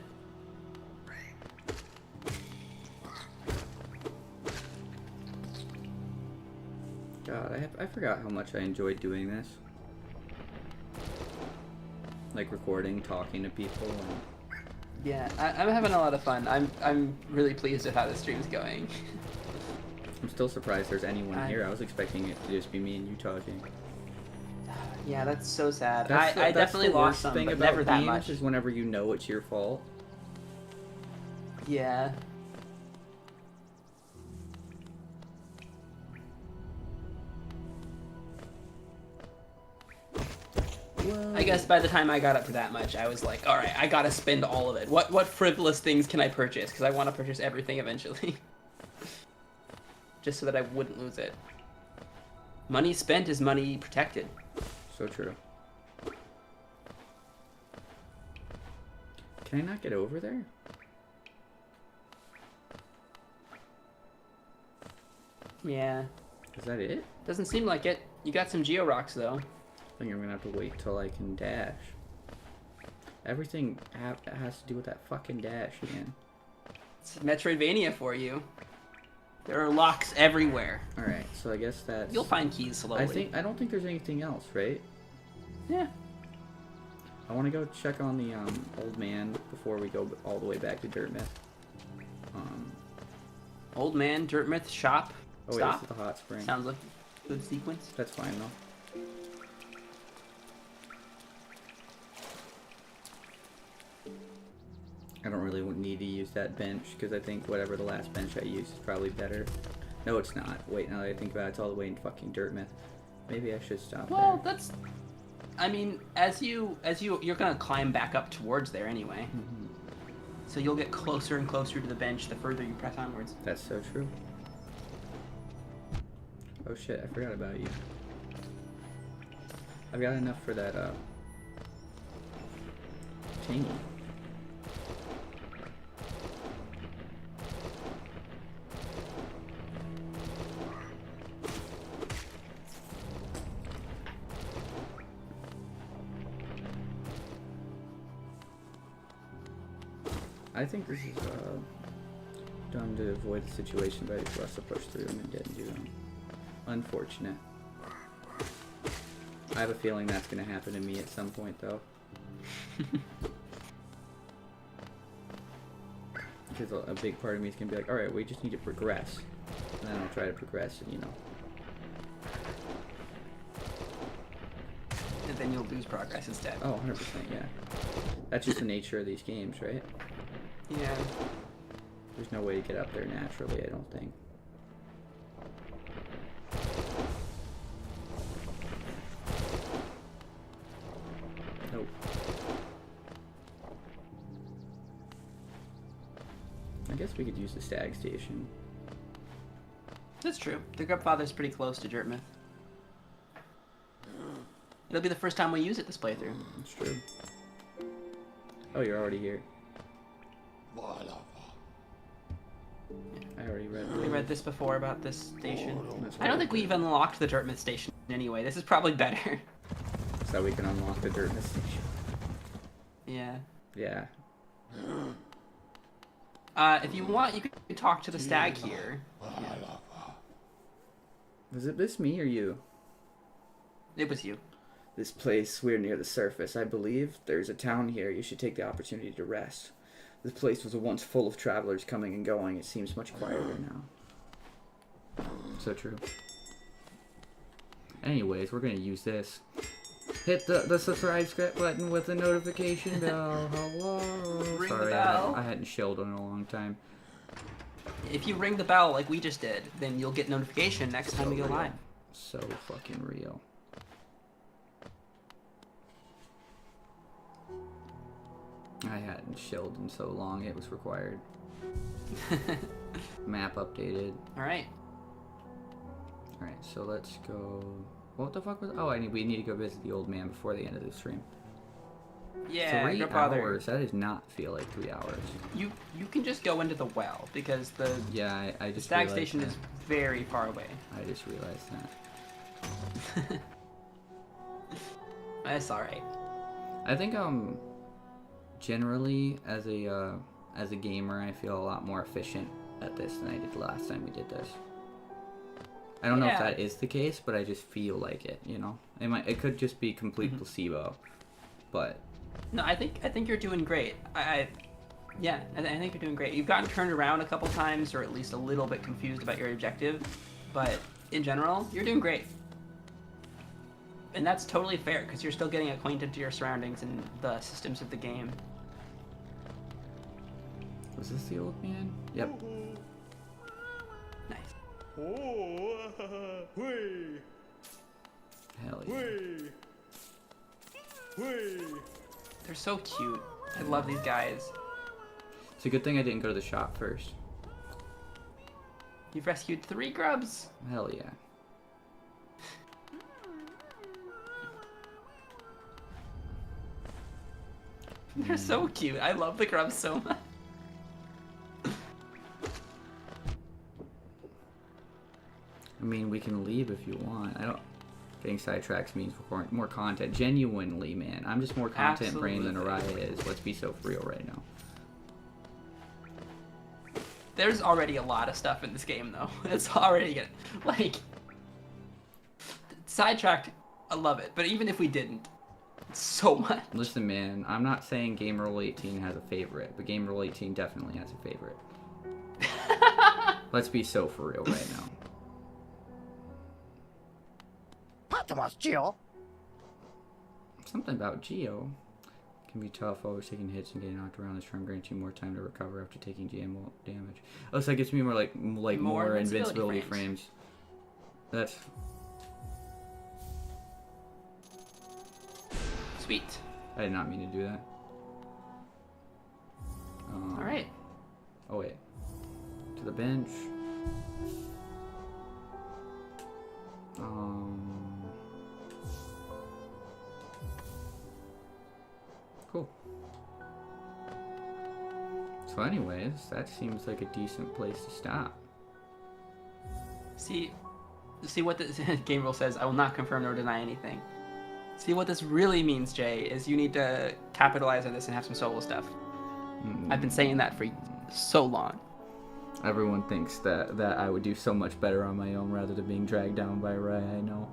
God, I forgot how much I enjoyed doing this. Like recording, talking to people. And... yeah, I'm having a lot of fun. I'm really pleased with how the stream's going. I'm still surprised there's anyone here. I was expecting it to just be me and you talking. Yeah, that's so sad. I definitely lost some, but never that much. Is whenever you know it's your fault. Yeah. I guess by the time I got up to that much, I was like, all right, I gotta spend all of it. What frivolous things can I purchase? Because I want to purchase everything eventually. Just so that I wouldn't lose it. Money spent is money protected. So true. Can I not get over there? Yeah. Is that it? Doesn't seem like it. You got some Geo Rocks, though. I think I'm gonna have to wait till I can dash. Everything has to do with that fucking dash again. It's Metroidvania for you. There are locks everywhere. Alright, so I guess that's... you'll find keys slowly. I don't think there's anything else, right? Yeah. I want to go check on the old man before we go all the way back to Dirtmouth. Old man, Dirtmouth, shop. Oh wait, stop. this is the hot spring. Sounds like a good sequence. That's fine though. I don't really need to use that bench because I think whatever the last bench I used is probably better. No, it's not. Wait, now that I think about it, it's all the way in fucking Dirtmouth. Maybe I should stop there. Well, that's... I mean, you're gonna climb back up towards there anyway. Mm-hmm. So you'll get closer and closer to the bench the further you press onwards. That's so true. Oh shit, I forgot about you. I've got enough for that, tingy. I think this is done to avoid the situation ready for us to push through them and didn't do them. Unfortunate. I have a feeling that's going to happen to me at some point, though. Because a big part of me is going to be like, alright, we just need to progress. And then I'll try to progress and, you know. And then you'll lose progress instead. Oh, 100%, yeah. That's just the nature of these games, right? Yeah. There's no way to get up there naturally, I don't think. Nope. I guess we could use the stag station. That's true. The Grubfather's pretty close to Dirtmouth. It'll be the first time we use it this playthrough. That's true. Oh, you're already here. I already read. We read this before about this station. I don't think we even unlocked the Dirtmouth station anyway. This is probably better. So we can unlock the Dirtmouth station. Yeah. Yeah. If you want, you can talk to the stag here. Yeah. Was it this me or you? It was you. This place, we're near the surface. I believe there's a town here. You should take the opportunity to rest. This place was once full of travelers coming and going. It seems much quieter now. So true. Anyways, we're gonna use this. Hit the subscribe button with the notification bell. Hello. Ring Sorry, the bell. I hadn't shelled in a long time. If you ring the bell like we just did, then you'll get notification next time we go live. So fucking real. I hadn't shelled in so long, it was required. Map updated. Alright. Alright, so let's go... What the fuck was... Oh, we need to go visit the old man before the end of the stream. Yeah, 3 go bother. hours? That does not feel like 3 hours. You can just go into the well, because the I just stag realized station that. is very far away. I just realized that. That's alright. I think, generally, as a gamer, I feel a lot more efficient at this than I did last time we did this. I don't know if that is the case, but I just feel like it, you know? It could just be complete placebo, but... No, I think you're doing great. I think you're doing great. You've gotten turned around a couple times, or at least a little bit confused about your objective, but in general, you're doing great. And that's totally fair, because you're still getting acquainted to your surroundings and the systems of the game. Was this the old man? Yep. Nice. Hell yeah. They're so cute. I love these guys. It's a good thing I didn't go to the shop first. You've rescued 3 grubs. Hell yeah. They're so cute. I love the grubs so much. I mean, we can leave if you want. I don't... Getting sidetracks means more content. Genuinely, man. I'm just more content brain than Ariah is. Let's be so real right now. There's already a lot of stuff in this game, though. It's already good. Like... Sidetracked, I love it. But even if we didn't, it's so much. Listen, man. I'm not saying GameRoll18 has a favorite, but GameRoll18 definitely has a favorite. Let's be so for real right now. Something about Geo can be tough, always taking hits and getting knocked around. This turn grants you more time to recover after taking GM damage. Oh, so that gives me more like more invincibility frames. That's sweet. I did not mean to do that. All right. Oh wait, to the bench. Cool. So anyways, that seems like a decent place to stop. See what the game rule says. I will not confirm nor deny anything. See what this really means, Jay, is you need to capitalize on this and have some solo stuff. I've been saying that for so long. Everyone thinks that I would do so much better on my own rather than being dragged down by Ray. I know.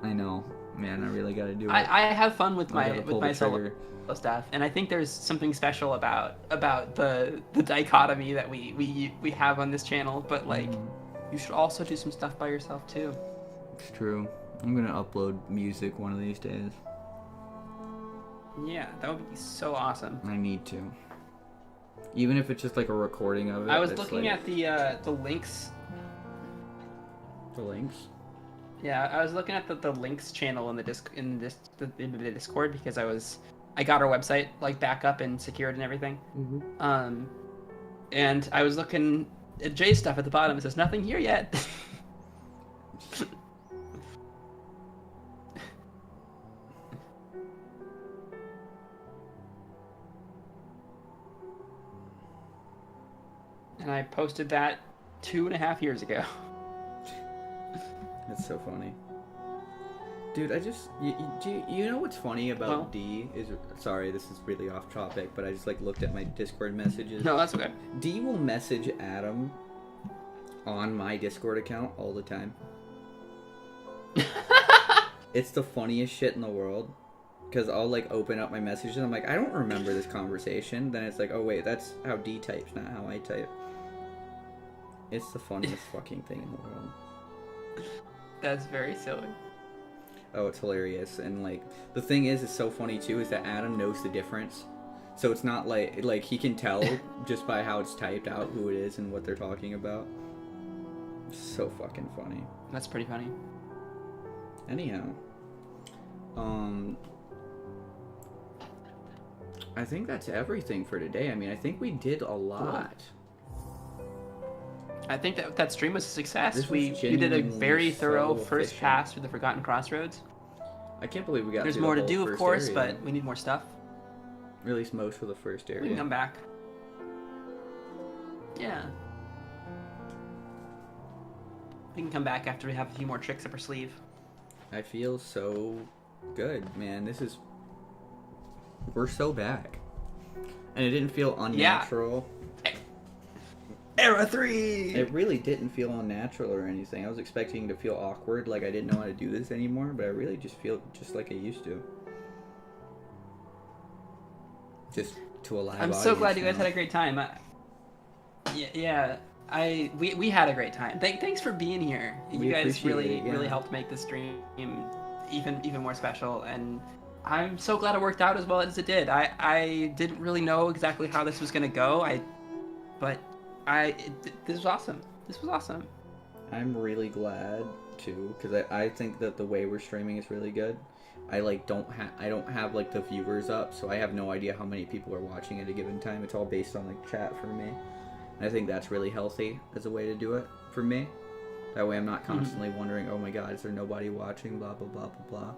I know. Man, I really gotta do it. I have fun with my solo stuff, and I think there's something special about the dichotomy that we have on this channel. But like, you should also do some stuff by yourself too. It's true. I'm gonna upload music one of these days. Yeah, that would be so awesome. I need to. Even if it's just like a recording of it. I was looking at the links. The links? Yeah, I was looking at the links channel in the Discord because I got our website like back up and secured and everything. And I was looking at Jay's stuff at the bottom. It says nothing here yet. And I posted that 2.5 years ago. That's so funny. Dude, you know what's funny about D is, sorry, this is really off topic, but I just like looked at my Discord messages. No, that's okay. D will message Adam on my Discord account all the time. It's the funniest shit in the world. Because I'll like open up my messages and I'm like, I don't remember this conversation. Then it's like, oh wait, that's how D types, not how I type. It's the funniest fucking thing in the world. That's very silly. Oh, it's hilarious. And like the thing is, it's so funny too, is that Adam knows the difference. So it's not like he can tell just by how it's typed out who it is and what they're talking about. So fucking funny. That's pretty funny. Anyhow, I think that's everything for today. I mean, I think we did a lot. I think that stream was a success. We did a very thorough first pass through the Forgotten Crossroads. I can't believe we got. There's more to do, of course, but we need more stuff. Or at least most of the first area. We can come back. Yeah. We can come back after we have a few more tricks up our sleeve. I feel so good, man. We're so back. And it didn't feel unnatural. Yeah. Era 3! It really didn't feel unnatural or anything. I was expecting to feel awkward, like I didn't know how to do this anymore, but I really just feel just like I used to. Just to a live audience. I'm so glad you guys had a great time. We had a great time. Thanks for being here. You guys really helped make this stream even more special, and I'm so glad it worked out as well as it did. I didn't really know exactly how this was gonna go. This was awesome. This was awesome. I'm really glad too, because I think that the way we're streaming is really good. I don't have like the viewers up, so I have no idea how many people are watching at a given time. It's all based on like chat for me. And I think that's really healthy as a way to do it for me. That way I'm not constantly wondering, oh my god, is there nobody watching, blah blah blah blah blah.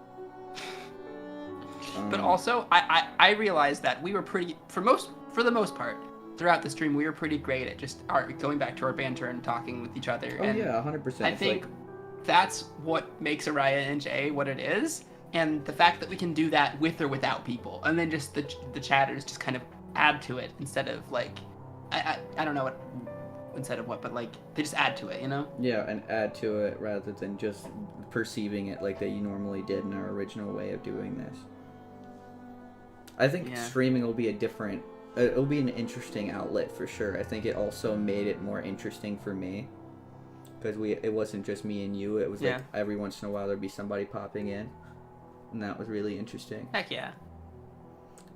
But also, I realized that we were pretty, for the most part, throughout the stream, we were pretty great at just going back to our banter and talking with each other. Oh, and yeah, 100%. I think that's what makes Ariah and Jay what it is. And the fact that we can do that with or without people. And then just the chatters just kind of add to it instead of like, I don't know what, instead of what, but like, they just add to it, you know? Yeah, and add to it rather than just perceiving it like that you normally did in our original way of doing this. I think streaming will be it'll be an interesting outlet for sure. I think it also made it more interesting for me. Because it wasn't just me and you, it was like every once in a while there'd be somebody popping in. And that was really interesting. Heck yeah.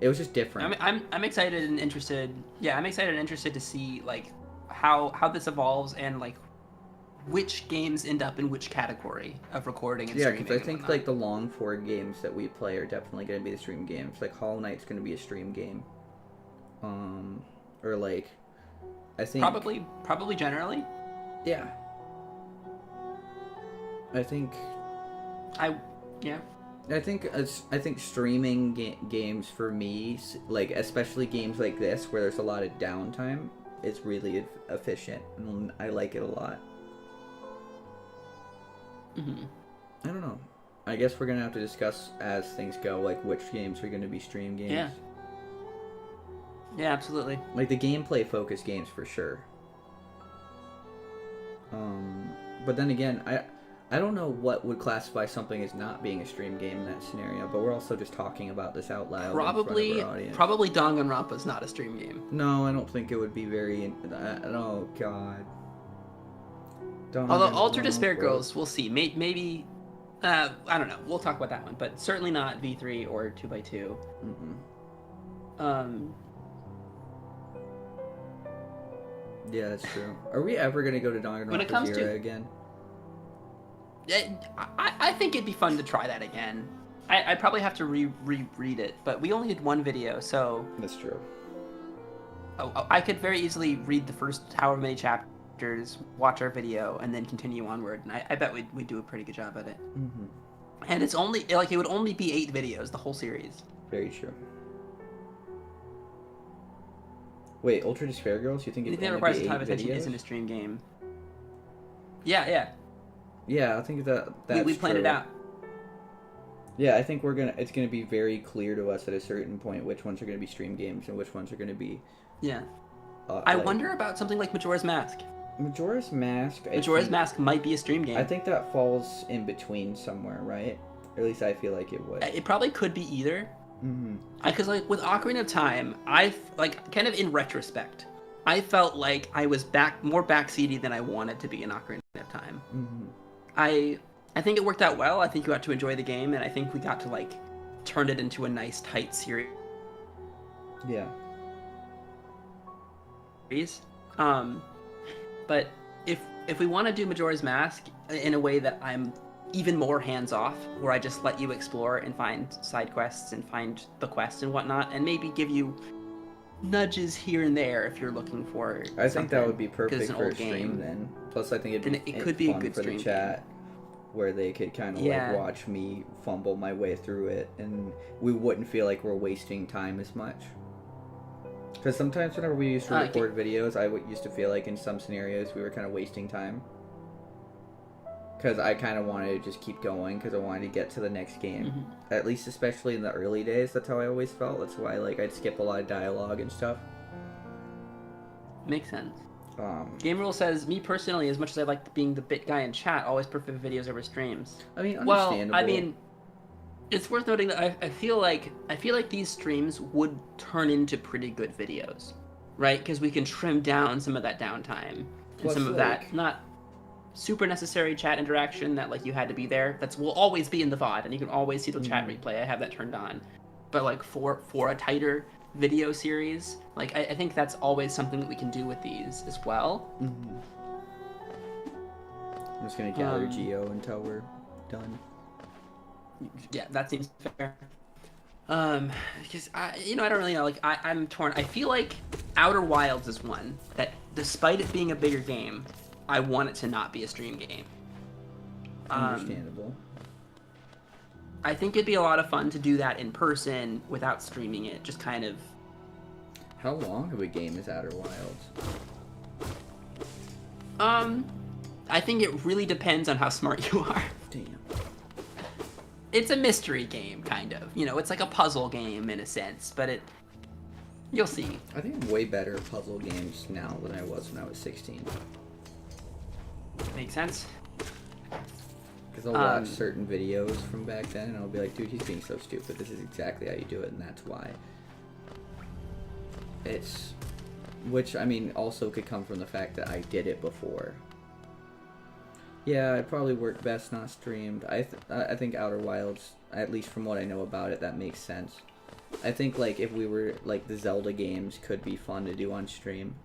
It was just different. I'm excited and interested. Yeah, I'm excited and interested to see like how this evolves and like which games end up in which category of recording and streaming. Yeah, because I think like the long forward games that we play are definitely going to be the stream games. Like Hollow Knight's going to be a stream game. Or like, I think probably generally. Yeah. I think streaming games for me, like especially games like this where there's a lot of downtime, is really efficient, and I like it a lot. Mm-hmm. I don't know. I guess we're gonna have to discuss as things go, like which games are gonna be stream games. Yeah. Yeah, absolutely. Like the gameplay focused games for sure. But then again, I don't know what would classify something as not being a stream game in that scenario, but we're also just talking about this out loud. Probably Danganronpa's not a stream game. No, I don't think it would be very. Oh God. Although Altered Despair Girls, we'll see. Maybe. I don't know. We'll talk about that one, but certainly not V3 or 2x2. Mm-hmm. Yeah, that's true. Are we ever gonna go to Danganronpa Zero again? I think it'd be fun to try that again. I'd probably have to reread it, but we only did one video, so... That's true. I could very easily read the first however many chapters, watch our video, and then continue onward, and I bet we'd do a pretty good job at it. Mm-hmm. And it's only, like, it would only be 8 videos, the whole series. Very true. Wait, Ultra Despair Girls? You think it's only requires be 8 a ton of attention videos? isn't a stream game. Yeah. Yeah, I think that's we planned true. it out. Yeah, I think it's gonna be very clear to us at a certain point which ones are gonna be stream games and which ones are gonna be. Yeah. I wonder about something like Majora's Mask. Majora's Mask. Mask might be a stream game. I think that falls in between somewhere, right? Or at least I feel like it would. It probably could be either. Mm-hmm. Because like with Ocarina of Time, kind of in retrospect, I felt like I was more backseaty than I wanted to be in Ocarina of Time. Mm-hmm. I think it worked out well. I think you got to enjoy the game, and I think we got to like turn it into a nice tight series. Yeah. But if we want to do Majora's Mask in a way that I'm even more hands-off, where I just let you explore and find side quests and find the quest and whatnot, and maybe give you nudges here and there if you're looking for I think that would be perfect for a stream game. Then. Plus, I think it could be fun a good for stream the chat where they could kind of like watch me fumble my way through it, and we wouldn't feel like we're wasting time as much. Because sometimes whenever we used to record videos, I used to feel like in some scenarios we were kind of wasting time. Because I kind of wanted to just keep going because I wanted to get to the next game. Mm-hmm. At least especially in the early days, that's how I always felt. That's why like I'd skip a lot of dialogue and stuff. Makes sense. Game Rule says, me personally, as much as I like being the bit guy in chat, always prefer videos over streams. I mean, understandable. Well, I mean, it's worth noting that I feel like these streams would turn into pretty good videos, right? Because we can trim down some of that downtime and some of that not super necessary chat interaction that like you had to be there. Will always be in the VOD, and you can always see the chat replay. I have that turned on, but like for a tighter video series, like I think that's always something that we can do with these as well. Mm-hmm. I'm just gonna gather Geo until we're done. Yeah, that seems fair. Because I don't really know. Like I'm torn. I feel like Outer Wilds is one that, despite it being a bigger game, I want it to not be a stream game. Understandable. I think it'd be a lot of fun to do that in person without streaming it. Just kind of. How long of a game is Outer Wilds? I think it really depends on how smart you are. Damn. It's a mystery game, kind of. It's like a puzzle game in a sense, but you'll see. I think I'm way better at puzzle games now than I was when I was 16. Makes sense. Because I'll watch certain videos from back then, and I'll be like, dude, he's being so stupid. This is exactly how you do it, and that's why. Which, I mean, also could come from the fact that I did it before. Yeah, it probably worked best not streamed. I think Outer Wilds, at least from what I know about it, that makes sense. I think, like, if we were, like, the Zelda games could be fun to do on stream.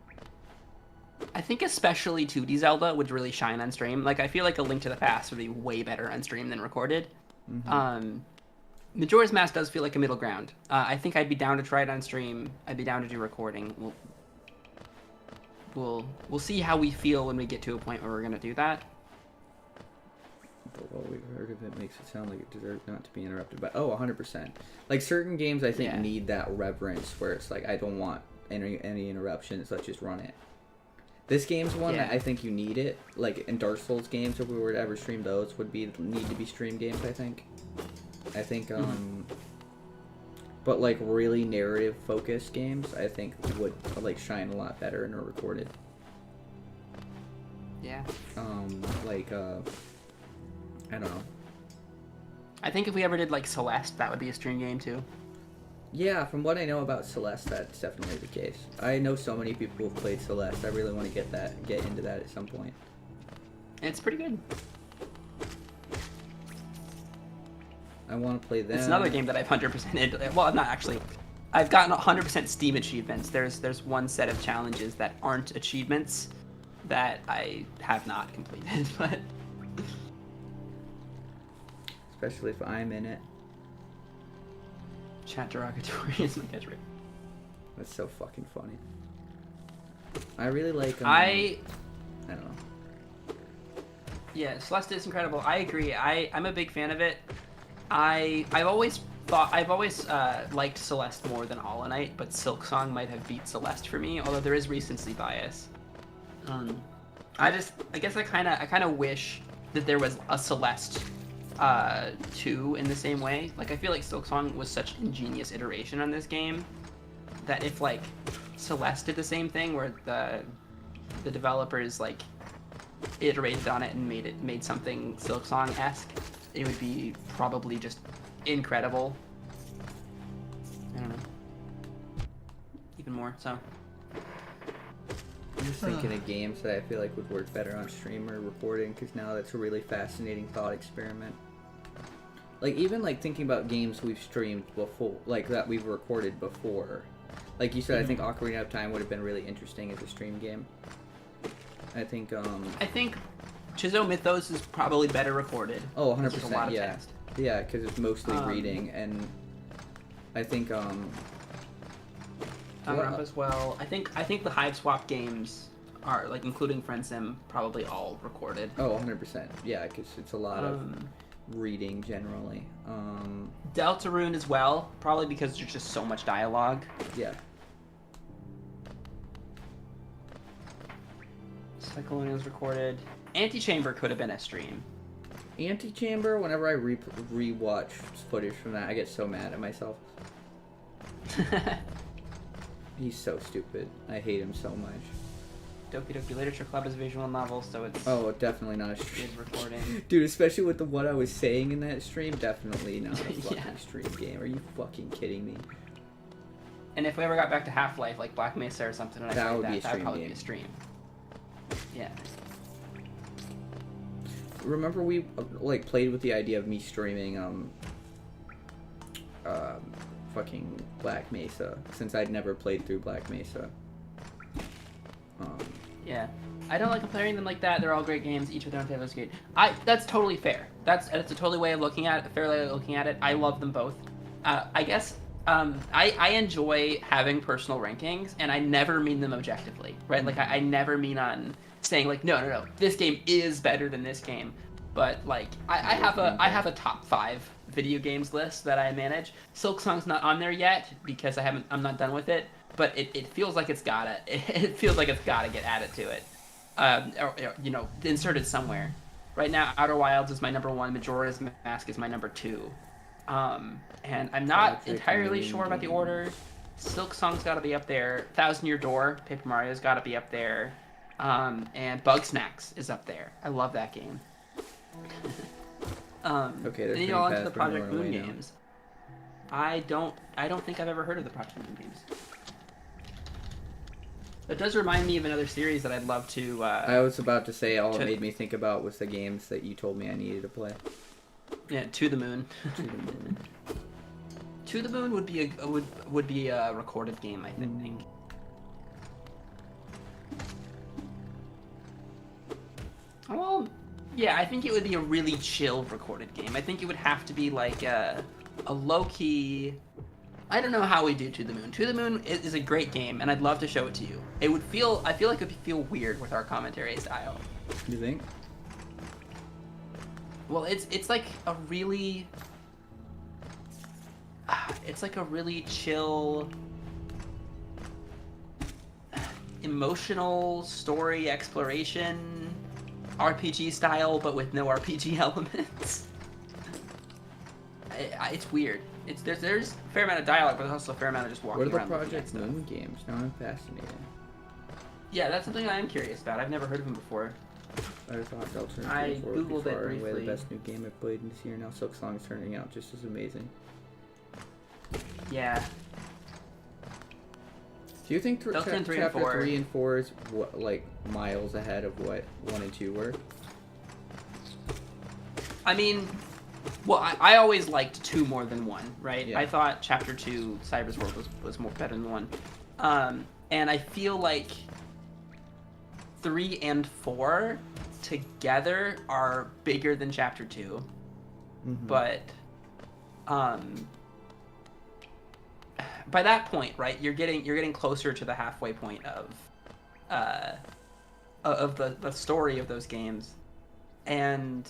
I think especially 2D Zelda would really shine on stream. Like, I feel like A Link to the Past would be way better on stream than recorded. Mm-hmm. Majora's Mask does feel like a middle ground. I think I'd be down to try it on stream. I'd be down to do recording. We'll see how we feel when we get to a point where we're gonna do that. But what we've heard of it makes it sound like it deserves not to be interrupted by. 100%. Like certain games, I think need that reverence where it's like I don't want any interruptions. Let's just run it. This game's one that I think you need it. Like in Dark Souls games, if we were to ever stream those, would need to be stream games. I think. But like really narrative focused games, I think would like shine a lot better and are recorded. Yeah. I don't know. I think if we ever did like Celeste, that would be a stream game too. Yeah, from what I know about Celeste, that's definitely the case. I know so many people who've played Celeste. I really want to get into that at some point. It's pretty good. I want to play that. It's another game that I've 100%ed. Well, not actually. I've gotten 100% Steam achievements. There's one set of challenges that aren't achievements that I have not completed, but. Especially if I'm in it. Chat derogatory is my catchphrase. That's so fucking funny. I really like. I don't know. Yeah, Celeste is incredible. I agree. I'm a big fan of it. I've always liked Celeste more than Hollow Knight, but Silksong might have beat Celeste for me. Although there is recency bias. I guess I kind of wish that there was a Celeste 2 in the same way. Like I feel like Silksong was such an ingenious iteration on this game that if like Celeste did the same thing where the developers like iterated on it and made something Silksong-esque, it would be probably just incredible. I don't know. Even more so. just thinking of games that I feel like would work better on stream or recording, because now that's a really fascinating thought experiment. Like, even, like, thinking about games we've streamed before, like, that we've recorded before. Like you said, I think Ocarina of Time would have been really interesting as a stream game. I think Chizo Mythos is probably better recorded. Oh, 100%, yeah. Text. Yeah, because it's mostly reading, and I think, as well. I think the Hive Swap games are, like, including FriendSim, probably all recorded. Oh, 100%. Yeah, because it's a lot of reading generally. Deltarune as well, probably because there's just so much dialogue. Yeah. Cyclonia's recorded. Antichamber could have been a stream. Antichamber, whenever I rewatch footage from that, I get so mad at myself. He's so stupid. I hate him so much. Doki Doki Literature Club is a visual novel, so it's... Oh, definitely not a stream. Recording. Dude, especially with what I was saying in that stream, definitely not a fucking stream game. Are you fucking kidding me? And if we ever got back to Half-Life, like Black Mesa or something, and that would probably be a stream. Yeah. Remember we, like, played with the idea of me streaming, fucking Black Mesa, since I'd never played through Black Mesa. Yeah. I don't like comparing them like that. They're all great games, each with their own flavors. Great. That's totally fair. That's a totally way of looking at it, a fair way of looking at it. I love them both. I guess I enjoy having personal rankings, and I never mean them objectively, right? Like, I never mean on saying, like, no, this game is better than this game. But, like, I have a top 5 video games list that I manage. Silksong's not on there yet because I'm not done with it. But it feels like it's gotta get added to it, or inserted somewhere. Right now, Outer Wilds is my number 1. Majora's Mask is my number 2, and I'm not entirely sure about the order. Silksong's got to be up there. Thousand Year Door, Paper Mario's got to be up there, and Bugsnax is up there. I love that game. Okay, then you go on to the Project Moon games. I don't think I've ever heard of the Project Moon games. It does remind me of another series that I'd love to... I was about to say all it made me think about was the games that you told me I needed to play. Yeah, To the Moon. To the Moon. To the Moon would be a recorded game, I think. Well, yeah, I think it would be a really chill recorded game. I think it would have to be like a low-key... I don't know how we do To the Moon. To the Moon is a great game, and I'd love to show it to you. I feel like it would feel weird with our commentary style. You think? Well, it's like a really... It's like a really chill... emotional story exploration RPG style, but with no RPG elements. It's weird. There's a fair amount of dialogue, but there's also a fair amount of just walking around. What are the Project Moon games? Now I'm fascinated. Yeah, that's something I am curious about. I've never heard of them before. I thought Deltarune I googled it briefly. The best new game I've played this year. Now Silksong's turning out just as amazing. Yeah. Do you think chapter 3 and 4 is like miles ahead of what 1 and 2 were? I mean, well, I always liked 2 more than 1, right? Yeah. I thought chapter 2, Cyber's World, was more better than 1. And I feel like 3 and 4 together are bigger than chapter 2. Mm-hmm. But by that point, right, you're getting closer to the halfway point of the story of those games, and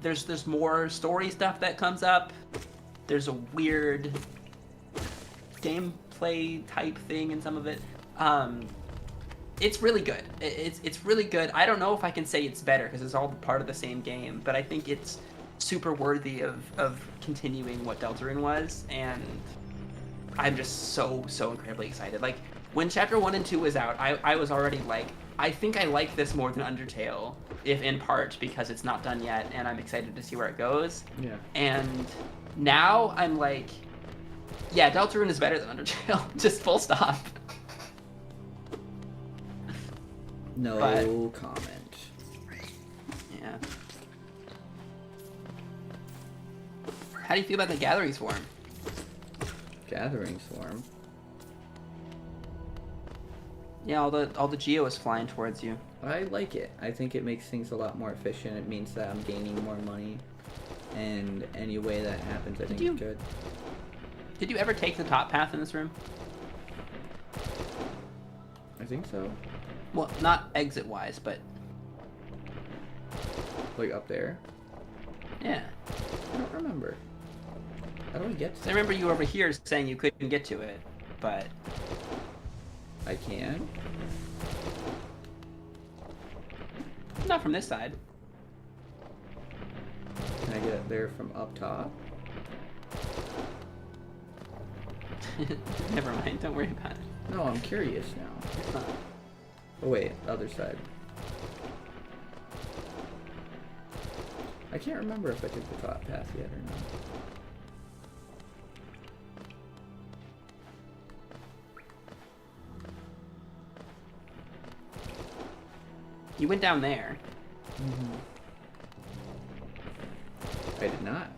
there's more story stuff that comes up. There's a weird gameplay type thing in some of it. It's really good. It's really good. I don't know if I can say it's better because it's all part of the same game, but I think it's super worthy of continuing what Deltarune was, and I'm just so incredibly excited. Like, when chapter 1 and 2 was out, I was already like, I think I like this more than Undertale, if in part because it's not done yet, and I'm excited to see where it goes. Yeah. And now I'm like, yeah, Deltarune is better than Undertale. Just full stop. No but, comment. Yeah. How do you feel about the Gathering Swarm? Gathering Swarm? Yeah, all the Geo is flying towards you. I like it. I think it makes things a lot more efficient. It means that I'm gaining more money. And any way that happens, I think is good. Did you ever take the top path in this room? I think so. Well, not exit-wise, but... Like up there? Yeah. I don't remember. How do I get to I remember you over here saying you couldn't get to it, but... I can? Not from this side. Can I get up there from up top? Never mind, don't worry about it. No, I'm curious now. It's not. Oh wait, other side. I can't remember if I took the top path yet or not. You went down there. Mm-hmm. I did not.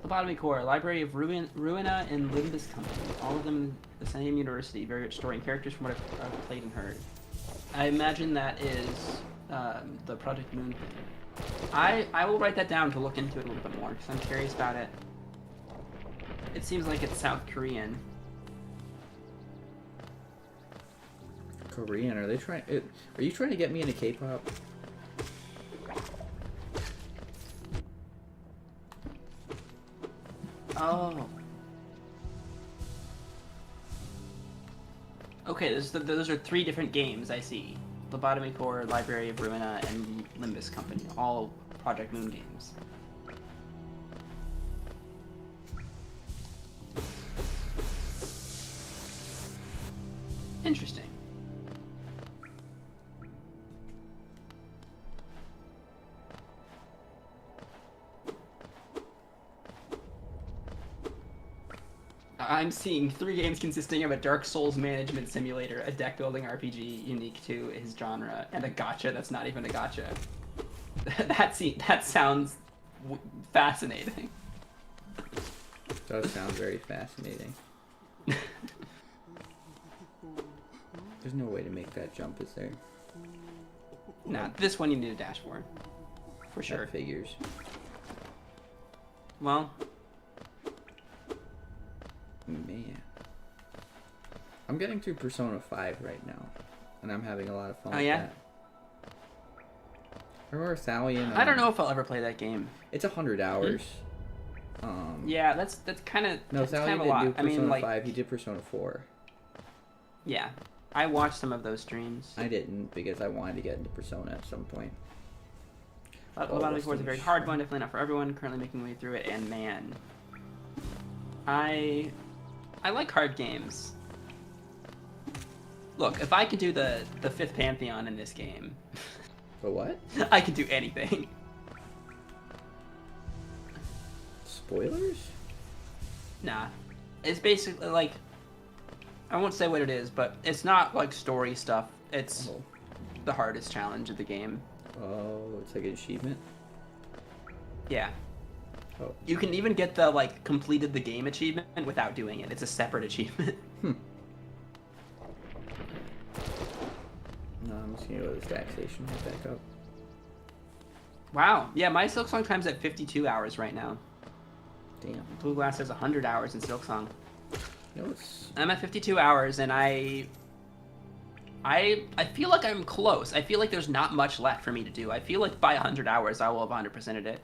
Lobotomy Core, Library of Ruina and Limbus Company. All of them in the same university. Very rich story and characters from what I've played and heard. I imagine that is the Project Moon thing. I will write that down to look into it a little bit more because I'm curious about it. It seems like it's South Korean. Korean? Are they trying? Are you trying to get me into K-pop? Oh. Okay, those are 3 different games I see. Lobotomy Core, Library of Ruina, and Limbus Company. All Project Moon games. Interesting. I'm seeing 3 games consisting of a Dark Souls management simulator, a deck building RPG unique to his genre, and a gacha that's not even a gacha. That sounds fascinating. Does sound very fascinating. There's no way to make that jump, is there? Nah, this one you need a dashboard. For sure. That figures. Well... Man. I'm getting through Persona 5 right now, and I'm having a lot of fun Oh, with yeah? that. Remember Thalion? I don't know if I'll ever play that game. It's 100 hours. Yeah, that's kind of No, that's Thalion kind of a didn't lot. do Persona I mean, like 5, he did Persona 4. Yeah, I watched some of those streams. I didn't, because I wanted to get into Persona at some point. Lobotomy Core is a very hard one, definitely not for everyone. Currently making my way through it, and man, I like hard games. Look, if I can do the 5th Pantheon in this game, The what? I can do anything. Spoilers? Nah, it's basically like, I won't say what it is, but it's not like story stuff. It's Oh. the hardest challenge of the game. Oh, it's like an achievement? Yeah. Oh. You can even get the, like, completed the game achievement without doing it. It's a separate achievement. No, I'm just gonna go to the stat station right back up. Wow. Yeah, my Silksong time's at 52 hours right now. Damn. Blue Glass has 100 hours in Silksong. You know, it's... I'm at 52 hours, and I feel like I'm close. I feel like there's not much left for me to do. I feel like by 100 hours, I will have 100%ed it.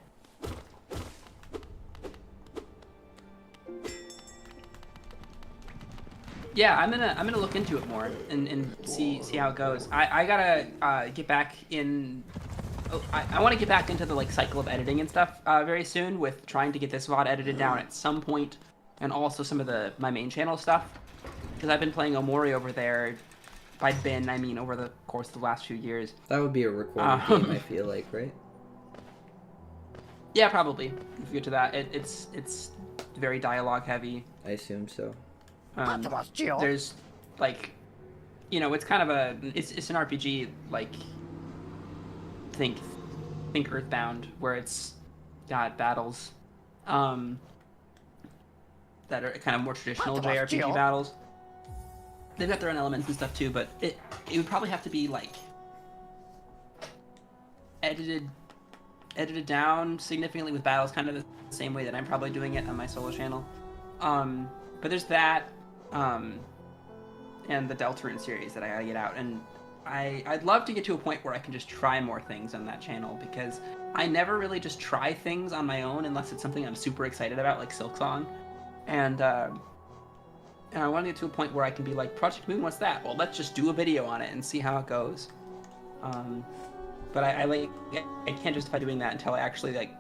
Yeah, I'm gonna look into it more and see how it goes. I gotta get back in. Oh, I want to get back into the like cycle of editing and stuff very soon with trying to get this VOD edited down at some point, and also some of my main channel stuff, because I've been playing Omori over there. By been, I mean over the course of the last few years. That would be a recorded game, I feel like, right? Yeah, probably. If you get to that, it's very dialogue heavy. I assume so. There's like you know, it's kind of it's an RPG like think Earthbound, where it's got battles that are kind of more traditional JRPG battles. They've got their own elements and stuff too, but it would probably have to be like edited down significantly with battles, kind of the same way that I'm probably doing it on my solo channel. But there's that, and the Deltarune series that I gotta get out, and I'd love to get to a point where I can just try more things on that channel, because I never really just try things on my own unless it's something I'm super excited about, like Silksong. And I want to get to a point where I can be like, Project Moon, what's that? Well, let's just do a video on it and see how it goes. But I can't justify doing that until I actually like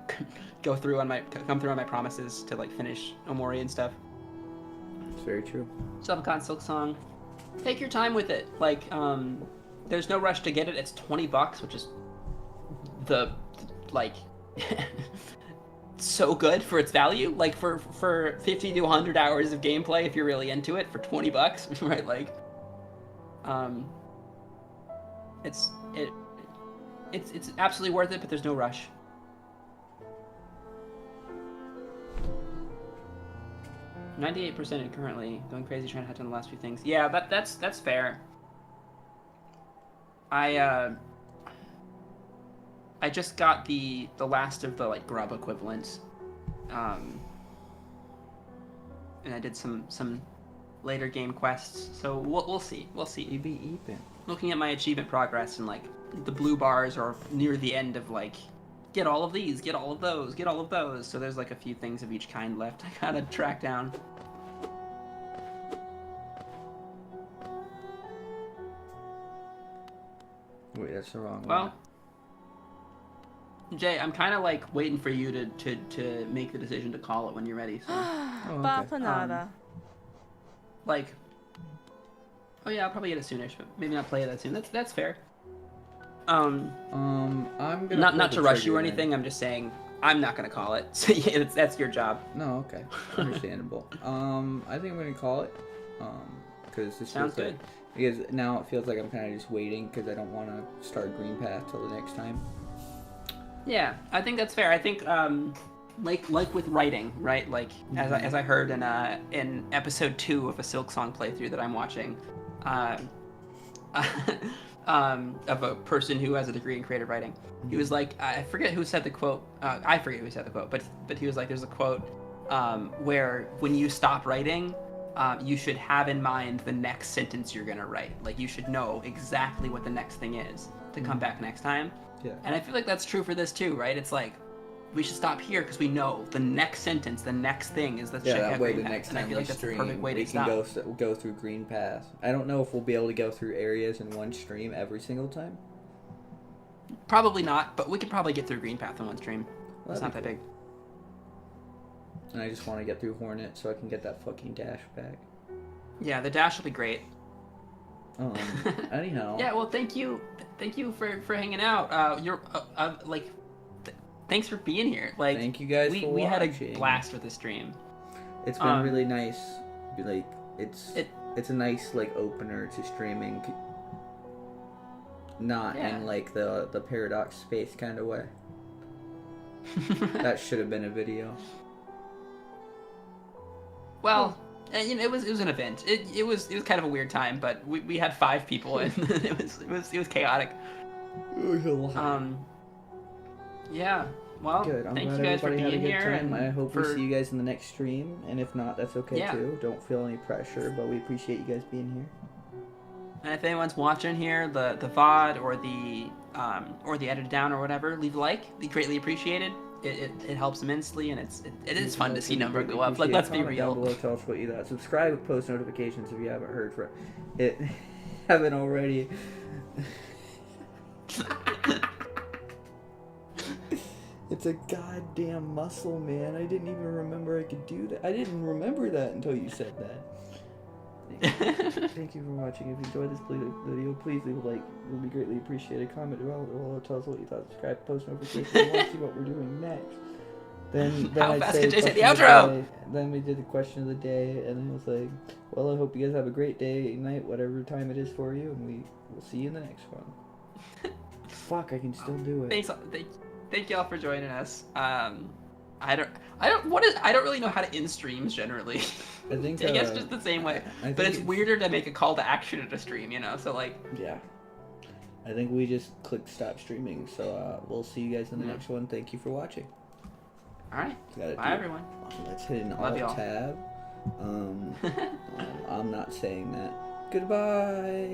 come through on my promises to like finish Omori and stuff. It's very true. Subbacon Silksong, take your time with it. Like, there's no rush to get it. It's $20, which is so good for its value. Like for 50 to 100 hours of gameplay, if you're really into it, for $20, right? Like, it's absolutely worth it, but there's no rush. %98% currently, going crazy trying to hunt on the last few things. Yeah, that's fair. I just got the last of the like grub equivalents, and I did some later game quests. So we'll see. You be eeping. Looking at my achievement progress, and like the blue bars are near the end of like, get all of these, get all of those, get all of those. So there's like a few things of each kind left I gotta track down. Wait, that's the wrong one. Well, Jay, I'm kind of like waiting for you to make the decision to call it when you're ready. So. Like, oh yeah, I'll probably get it soonish, but maybe not play it that soon. That's fair. I'm gonna not to rush you or anything. I'm just saying I'm not gonna call it. So yeah, that's your job. No, okay, understandable. I think I'm gonna call it. Because this sounds good. Because now it feels like I'm kind of just waiting because I don't want to start Green Path till the next time. Yeah, I think that's fair. I think like with writing, right? Like as I heard in episode 2 of a Silksong playthrough that I'm watching, of a person who has a degree in creative writing. He was like, I forget who said the quote. I forget who said the quote, but he was like, there's a quote where when you stop writing, you should have in mind the next sentence you're gonna write. Like you should know exactly what the next thing is to come back next time. Yeah. And I feel like that's true for this too, right? It's like we should stop here because we know the next sentence, the next thing is let's check out Green Path. And I feel like that's the perfect way to stop. We can go through Green Path. I don't know if we'll be able to go through areas in one stream every single time. Probably not, but we could probably get through Green Path in one stream. It's not that big. And I just want to get through Hornet so I can get that fucking dash back. Yeah, the dash will be great. Anyhow. Yeah, well, thank you for hanging out. Thanks for being here. Like, thank you guys for watching. We had a blast with the stream. It's been really nice. Like, it's a nice like opener to streaming. Not in like the Paradox Space kind of way. That should have been a video. Well, you know, it was an event. It was kind of a weird time, but we had 5 people and it was chaotic. It was a lot. Yeah. Well, good. I'm thank glad you guys for everybody being had a good here. time. I hope we see you guys in the next stream, and if not, that's okay too. Don't feel any pressure, but we appreciate you guys being here. And if anyone's watching here, the VOD or the edited down or whatever, leave a like. Be greatly appreciated. It helps immensely, and it is fun to see number go up. Like, let's be real. Down below, tell us what you thought. Subscribe with post notifications if you haven't heard for it. Haven't already. It's a goddamn muscle, man. I didn't even remember I could do that. I didn't remember that until you said that. Thank you for watching. If you enjoyed this video, please leave a like. It would be greatly appreciated. Comment below. Tell us what you thought. Subscribe, post notifications. I want to see what we're doing next. Then How I'd fast say can Jay say the question of outro? day. Then we did the question of the day, and it was like, well, I hope you guys have a great day, night, whatever time it is for you, and we will see you in the next one. Fuck, I can still do it. Thank y'all for joining us. I don't really know how to end streams generally. I think I guess just the same way. But it's weirder to make a call to action at a stream, you know. So like. Yeah. I think we just clicked stop streaming. So we'll see you guys in the next one. Thank you for watching. All right. Bye everyone. Let's hit an Love alt y'all. tab. I'm not saying that. Goodbye.